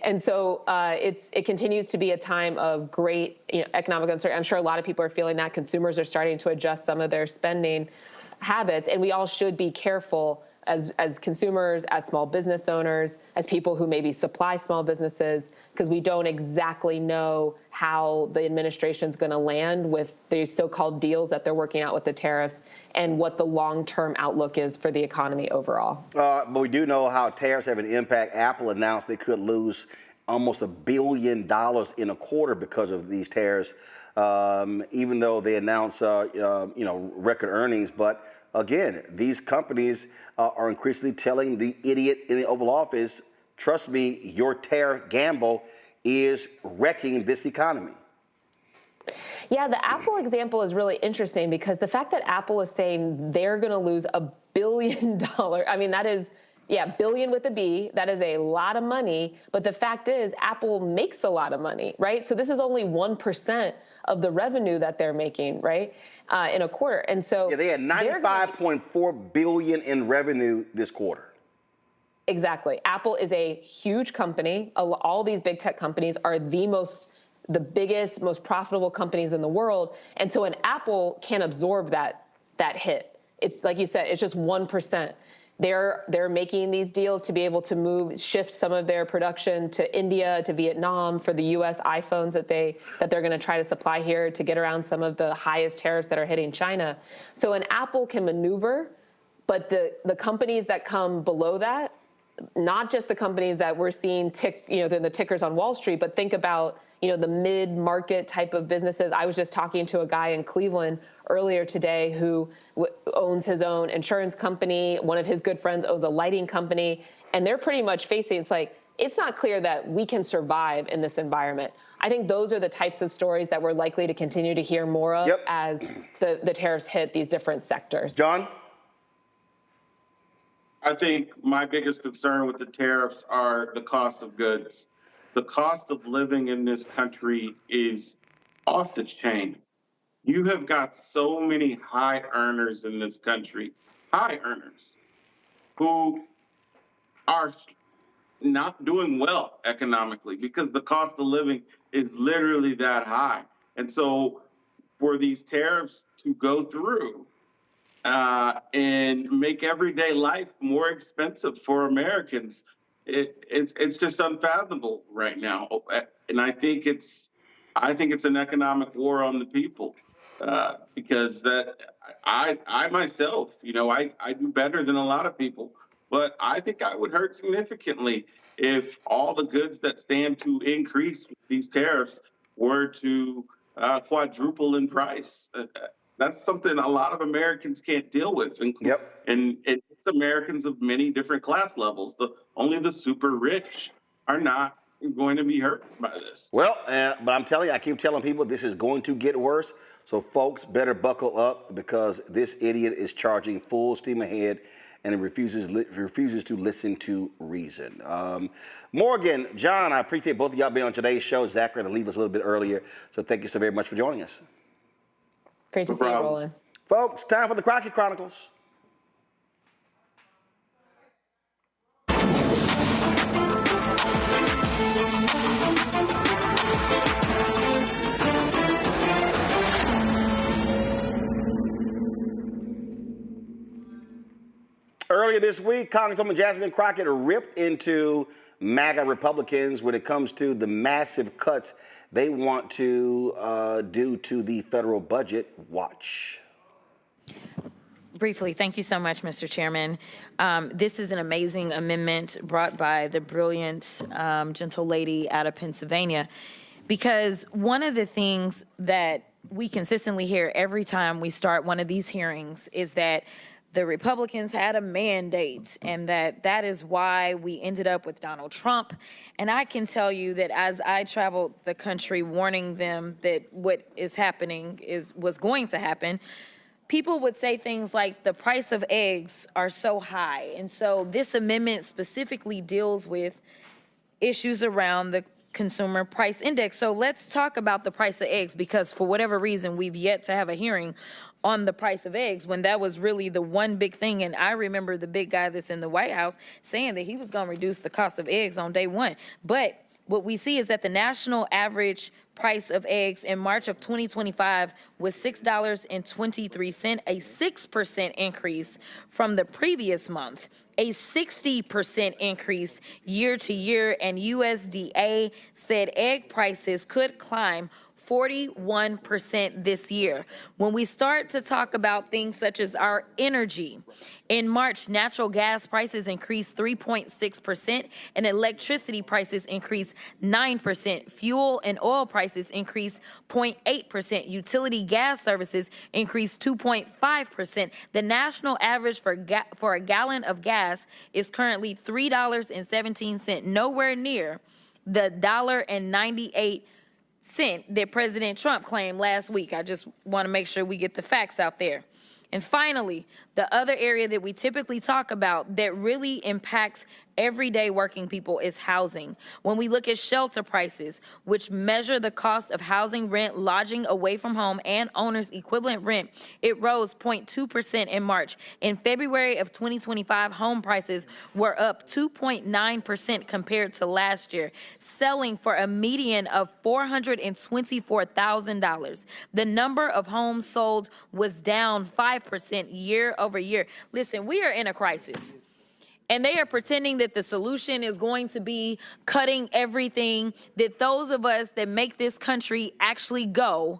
And so it continues to be a time of great economic uncertainty. I'm sure a lot of people are feeling that. Consumers are starting to adjust some of their spending habits, and we all should be careful as consumers, as small business owners, as people who maybe supply small businesses, because we don't exactly know how the administration's going to land with these so-called deals that they're working out with the tariffs and what the long-term outlook is for the economy overall. But we do know how tariffs have an impact. Apple announced they could lose almost $1 billion in a quarter because of these tariffs, even though they announced record earnings. But again, these companies are increasingly telling the idiot in the Oval Office, trust me, your tariff gamble is wrecking this economy. Yeah, the Apple example is really interesting because the fact that Apple is saying they're going to lose $1 billion, I mean, that is, billion with a B, that is a lot of money. But the fact is, Apple makes a lot of money, right? So this is only 1% of the revenue that they're making, right, in a quarter. And so they had $95.4 billion in revenue this quarter. Exactly. Apple is a huge company. All these big tech companies are the biggest, most profitable companies in the world. And so an Apple can't absorb that hit. It's like you said, it's just 1%. They're making these deals to be able to shift some of their production to India, to Vietnam for the U.S. iPhones that they're going to try to supply here to get around some of the highest tariffs that are hitting China. So an Apple can maneuver, but the companies that come below that, not just the companies that we're seeing the tickers on Wall Street, but think about the mid-market type of businesses. I was just talking to a guy in Cleveland earlier today who owns his own insurance company. One of his good friends owns a lighting company, and they're pretty much facing, it's not clear that we can survive in this environment. I think those are the types of stories that we're likely to continue to hear more of as the tariffs hit these different sectors. John? I think my biggest concern with the tariffs are the cost of goods. The cost of living in this country is off the chain. You have got so many high earners in this country, high earners, who are not doing well economically because the cost of living is literally that high. And so for these tariffs to go through and make everyday life more expensive for Americans, it's just unfathomable right now, and I think it's an economic war on the people, because I myself, I do better than a lot of people, but I think I would hurt significantly if all the goods that stand to increase with these tariffs were to quadruple in price. That's something a lot of Americans can't deal with. And it's Americans of many different class levels. Only the super rich are not going to be hurt by this. Well, but I'm telling you, I keep telling people this is going to get worse. So folks better buckle up because this idiot is charging full steam ahead and refuses to listen to reason. Morgan, John, I appreciate both of y'all being on today's show. Zachary had to leave us a little bit earlier. So thank you so very much for joining us. Great to see you, Roland. Folks, time for the Crockett Chronicles. Earlier this week, Congresswoman Jasmine Crockett ripped into MAGA Republicans when it comes to the massive cuts they want to do to the federal budget. Watch. Briefly, thank you so much, Mr. Chairman. This is an amazing amendment brought by the brilliant, gentle lady out of Pennsylvania, because one of the things that we consistently hear every time we start one of these hearings is that the Republicans had a mandate, and that is why we ended up with Donald Trump. And I can tell you that as I traveled the country warning them that what is happening was going to happen, people would say things like the price of eggs are so high. And so this amendment specifically deals with issues around the consumer price index. So let's talk about the price of eggs, because for whatever reason, we've yet to have a hearing on the price of eggs when that was really the one big thing. And I remember the big guy that's in the White House saying that he was going to reduce the cost of eggs on day one. But what we see is that the national average price of eggs in March of 2025 was $6.23, a 6% increase from the previous month, a 60% increase year to year, and USDA said egg prices could climb 41% this year. When we start to talk about things such as our energy, in March, natural gas prices increased 3.6% and electricity prices increased 9%. Fuel and oil prices increased 0.8%. Utility gas services increased 2.5%. The national average for a gallon of gas is currently $3.17, nowhere near the $1.98 that President Trump claimed last week. I just want to make sure we get the facts out there. And finally, the other area that we typically talk about that really impacts everyday working people is housing. When we look at shelter prices, which measure the cost of housing, rent, lodging away from home, and owner's equivalent rent, it rose 0.2% in March. In February of 2025, home prices were up 2.9% compared to last year, selling for a median of $424,000. The number of homes sold was down 5% year over year. Listen, we are in a crisis. And they are pretending that the solution is going to be cutting everything, that those of us that make this country actually go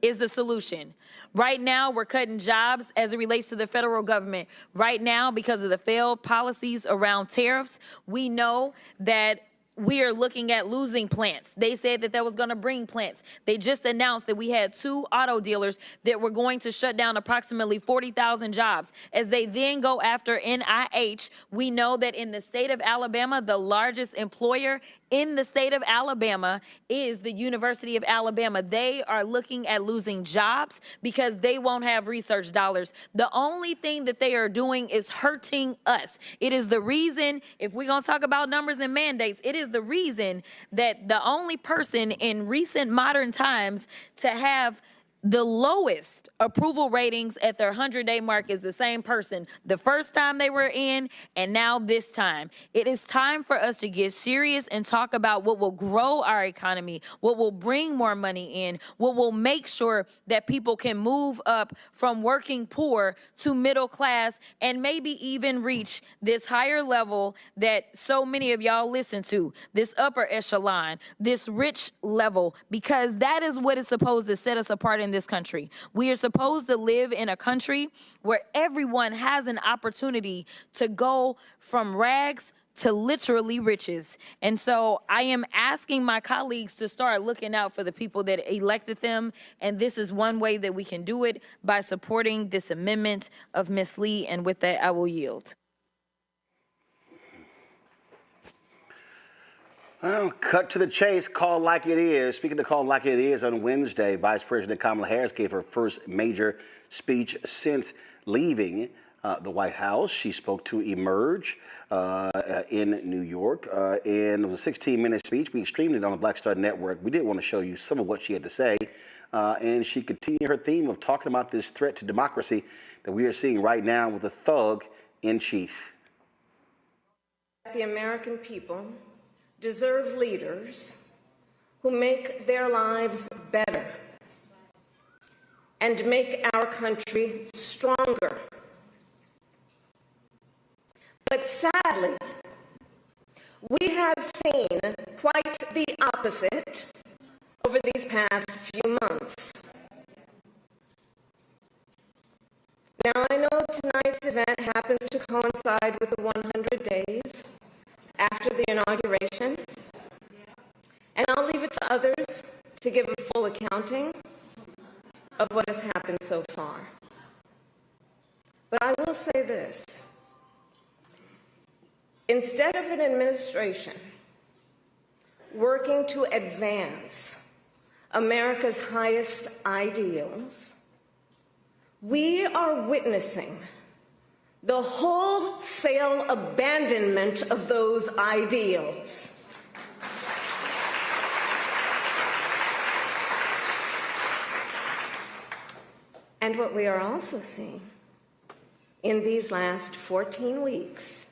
is the solution. Right now, we're cutting jobs as it relates to the federal government. Right now, because of the failed policies around tariffs, we know that we are looking at losing plants. They said that was going to bring plants. They just announced that we had 2 auto dealers that were going to shut down approximately 40,000 jobs. As they then go after NIH, we know that in the state of Alabama, the largest employer in the state of Alabama is the University of Alabama. They are looking at losing jobs because they won't have research dollars. The only thing that they are doing is hurting us. It is the reason, if we're going to talk about numbers and mandates, it is the reason that the only person in recent modern times to have the lowest approval ratings at their 100-day mark is the same person the first time they were in and now this time. It is time for us to get serious and talk about what will grow our economy, what will bring more money in, what will make sure that people can move up from working poor to middle class and maybe even reach this higher level that so many of y'all listen to, this upper echelon, this rich level, because that is what is supposed to set us apart in this country. We are supposed to live in a country where everyone has an opportunity to go from rags to literally riches. And so I am asking my colleagues to start looking out for the people that elected them. And this is one way that we can do it, by supporting this amendment of Ms. Lee. And with that, I will yield. Well, cut to the chase, call like it is. Speaking of call like it is, on Wednesday, Vice President Kamala Harris gave her first major speech since leaving the White House. She spoke to Emerge in New York, and it was a 16-minute speech. We streamed it on the Black Star Network. We did want to show you some of what she had to say, and she continued her theme of talking about this threat to democracy that we are seeing right now with a thug in chief. The American people deserve leaders who make their lives better and make our country stronger. But sadly, we have seen quite the opposite over these past few months. Now, I know tonight's event happens to coincide with the 100 days after the inauguration, and I'll leave it to others to give a full accounting of what has happened so far. But I will say this. Instead of an administration working to advance America's highest ideals, we are witnessing the wholesale abandonment of those ideals. And what we are also seeing in these last 14 weeks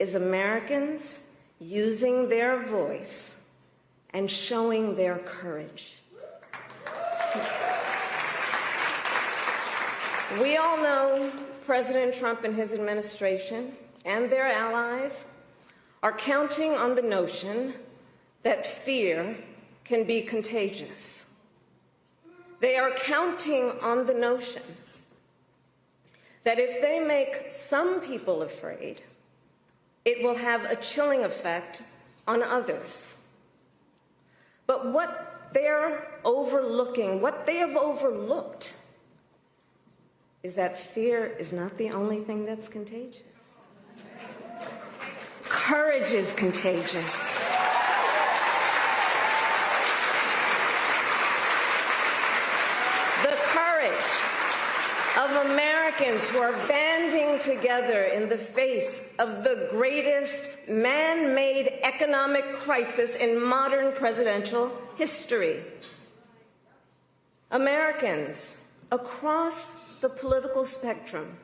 is Americans using their voice and showing their courage. We all know President Trump and his administration and their allies are counting on the notion that fear can be contagious. They are counting on the notion that if they make some people afraid, it will have a chilling effect on others. But what they're overlooking, what they have overlooked, is that fear is not the only thing that's contagious. Courage is contagious. The courage of Americans who are banding together in the face of the greatest man-made economic crisis in modern presidential history. Americans across the political spectrum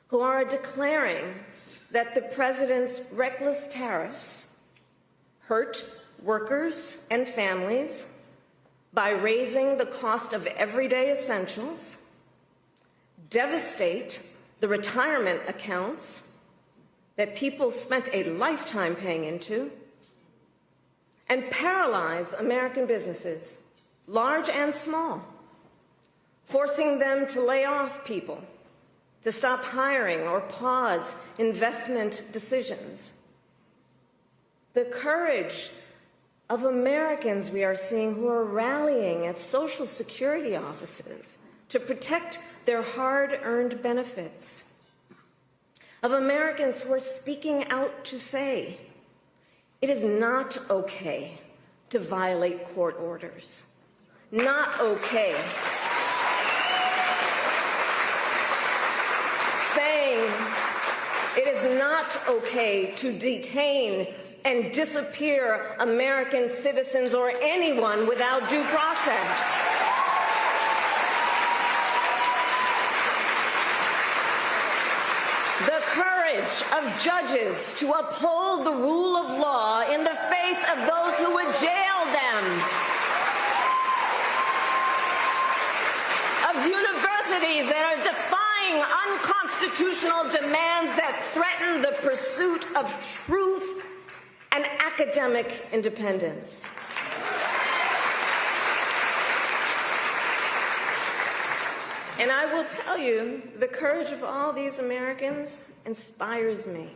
who are declaring that the president's reckless tariffs hurt workers and families by raising the cost of everyday essentials, devastate the retirement accounts that people spent a lifetime paying into, and paralyze American businesses, large and small, forcing them to lay off people, to stop hiring or pause investment decisions. The courage of Americans we are seeing who are rallying at Social Security offices to protect their hard-earned benefits. Of Americans who are speaking out to say, it is not okay to violate court orders. Not okay. Saying it is not okay to detain and disappear American citizens or anyone without due process. The courage of judges to uphold the rule of law in the face of those who would jail them. Of universities that are defying unconstitutional demands that threaten the pursuit of truth and academic independence. And I will tell you, the courage of all these Americans inspires me.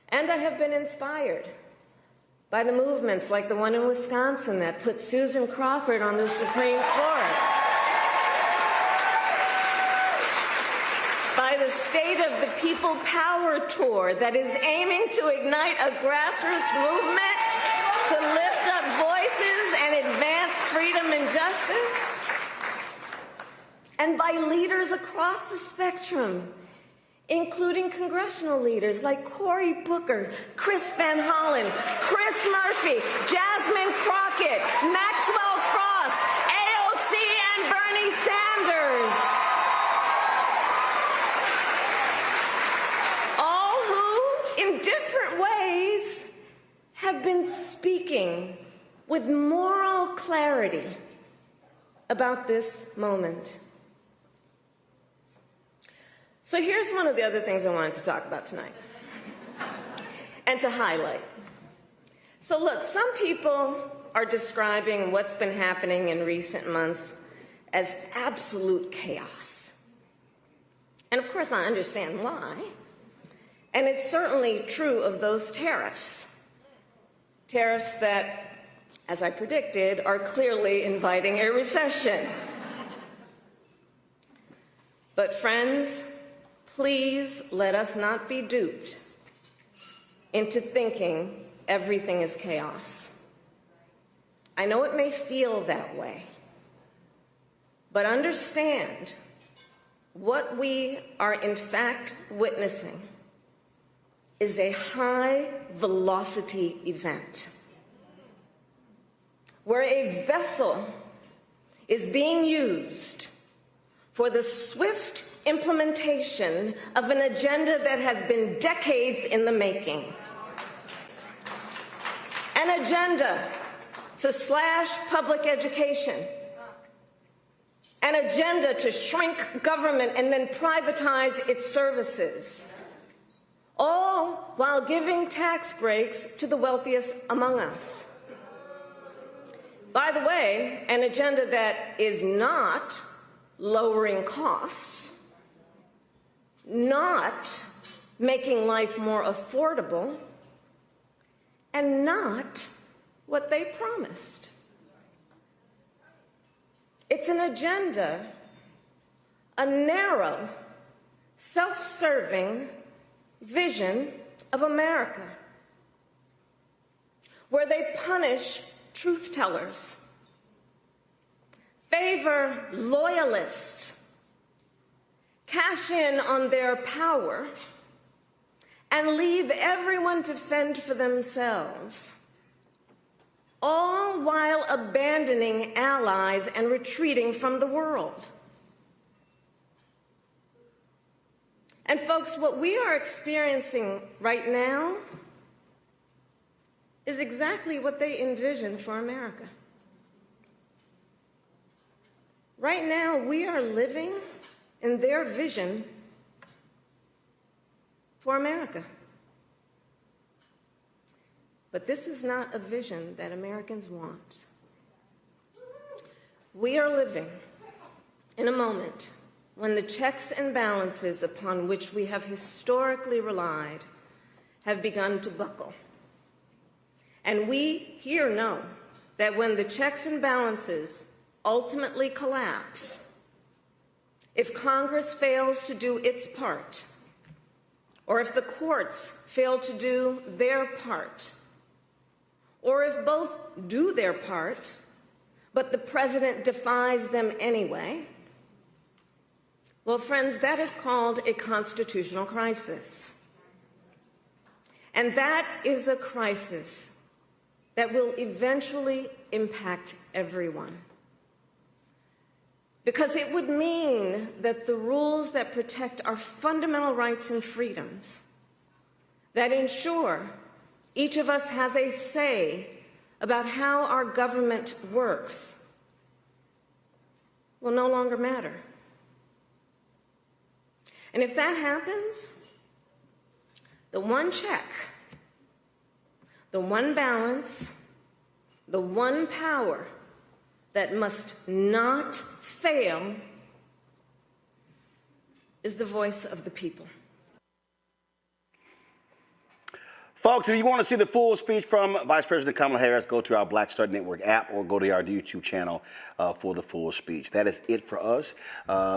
And I have been inspired by the movements like the one in Wisconsin that put Susan Crawford on the Supreme Court. By the State of the People Power Tour that is aiming to ignite a grassroots movement to lift up voices and advance freedom and justice. And by leaders across the spectrum, including congressional leaders like Cory Booker, Chris Van Hollen, Chris Murphy, Jasmine Crockett, Maxwell Frost, AOC, and Bernie Sanders. All who, in different ways, have been speaking with moral clarity about this moment. So here's one of the other things I wanted to talk about tonight and to highlight. So look, some people are describing what's been happening in recent months as absolute chaos. And of course, I understand why. And it's certainly true of those tariffs. Tariffs that, as I predicted, are clearly inviting a recession. But friends, please let us not be duped into thinking everything is chaos. I know it may feel that way, but understand what we are in fact witnessing is a high-velocity event where a vessel is being used for the swift implementation of an agenda that has been decades in the making. An agenda to slash public education, an agenda to shrink government and then privatize its services, all while giving tax breaks to the wealthiest among us. By the way, an agenda that is not lowering costs, not making life more affordable, and not what they promised. It's an agenda, a narrow, self-serving vision of America, where they punish truth tellers, favor loyalists, cash in on their power, and leave everyone to fend for themselves, all while abandoning allies and retreating from the world. And folks, what we are experiencing right now is exactly what they envisioned for America. Right now, we are living in their vision for America. But this is not a vision that Americans want. We are living in a moment when the checks and balances upon which we have historically relied have begun to buckle. And we here know that when the checks and balances ultimately collapse, if Congress fails to do its part, or if the courts fail to do their part, or if both do their part, but the president defies them anyway, well, friends, that is called a constitutional crisis. And that is a crisis that will eventually impact everyone. Because it would mean that the rules that protect our fundamental rights and freedoms, that ensure each of us has a say about how our government works, will no longer matter. And if that happens, the one check, the one balance, the one power that must not fail is the voice of the people. Folks, if you want to see the full speech from Vice President Kamala Harris, go to our Black Star Network app or go to our YouTube channel for the full speech. That is it for us.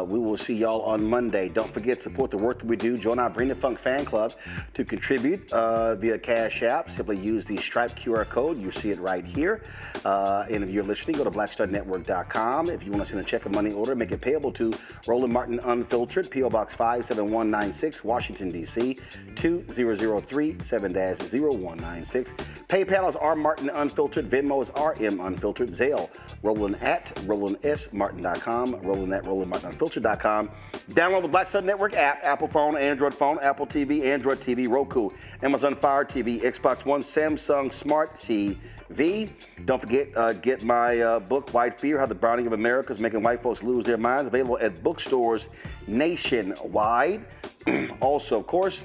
We will see y'all on Monday. Don't forget, support the work that we do. Join our Bring the Funk fan club to contribute via Cash App. Simply use the Stripe QR code. You see it right here. And if you're listening, go to blackstarnetwork.com. If you want to send a check or money order, make it payable to Roland Martin Unfiltered, P.O. Box 57196, Washington, D.C. 20037-0196. PayPal is R Martin Unfiltered. Venmo is RM Unfiltered. Zelle, Roland at RolandSMartin.com. Roland at RolandMartinUnfiltered.com. Download the Black Star Network app, Apple phone, Android phone, Apple TV, Android TV, Roku, Amazon Fire TV, Xbox One, Samsung Smart TV. Don't forget, get my book, White Fear, How the Browning of America is Making White Folks Lose Their Minds, available at bookstores nationwide. Also, of course,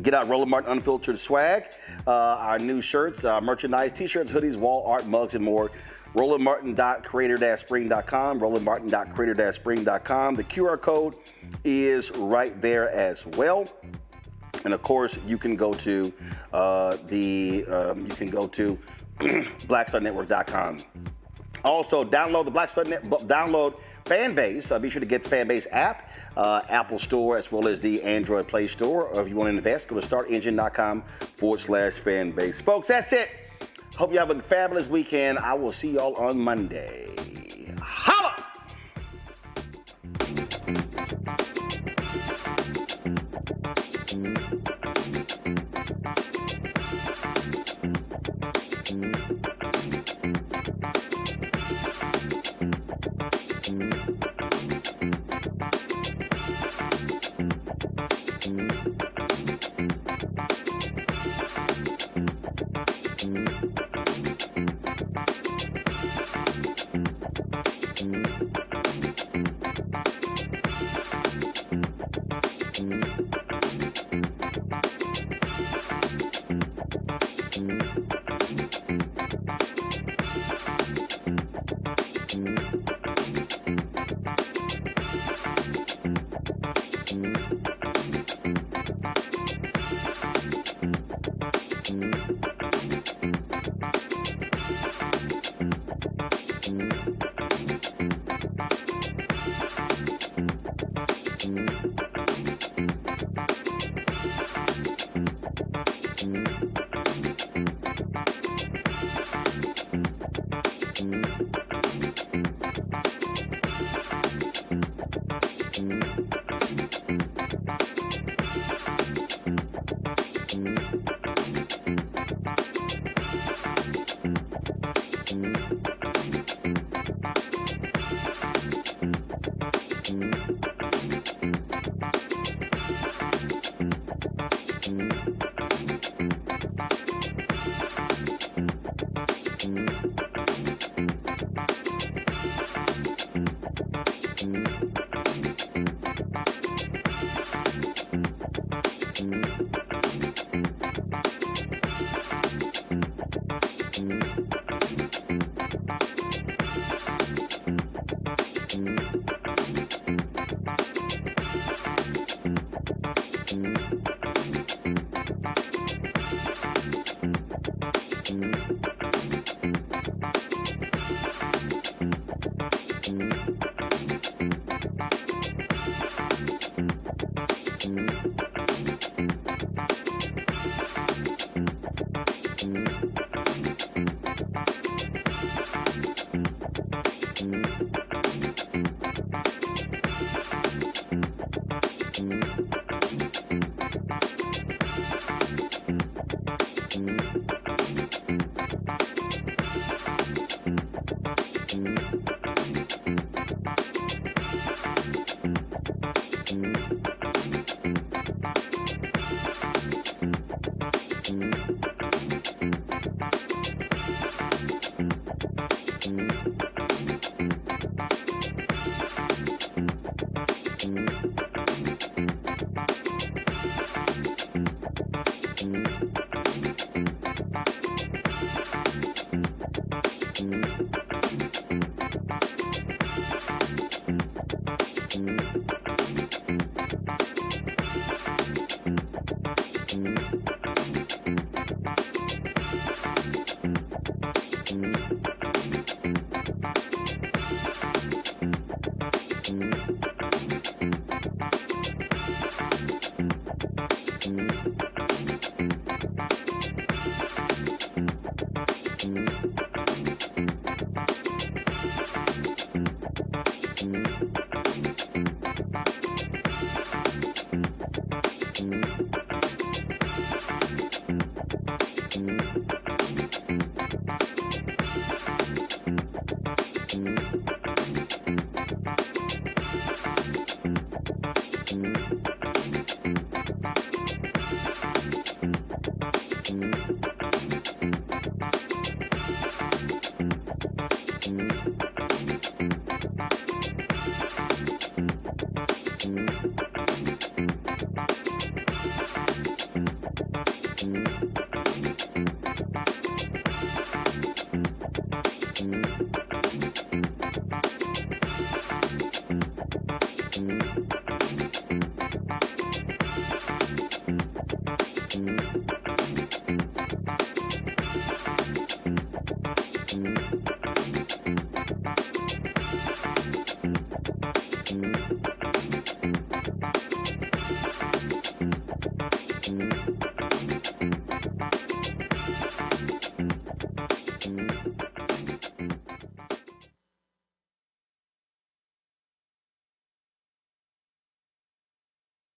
get out Roland Martin Unfiltered swag, our new shirts, merchandise, t-shirts, hoodies, wall art, mugs, and more. RolandMartin.creator-spring.com, RolandMartin.creator-spring.com. The QR code is right there as well. And of course, you can go to blackstarnetwork.com. Also, download the Black Star Fanbase. Be sure to get the Fanbase app, Apple Store, as well as the Android Play Store. Or if you want to invest, go to startengine.com/Fanbase. Folks, that's it. Hope you have a fabulous weekend. I will see y'all on Monday. Holla!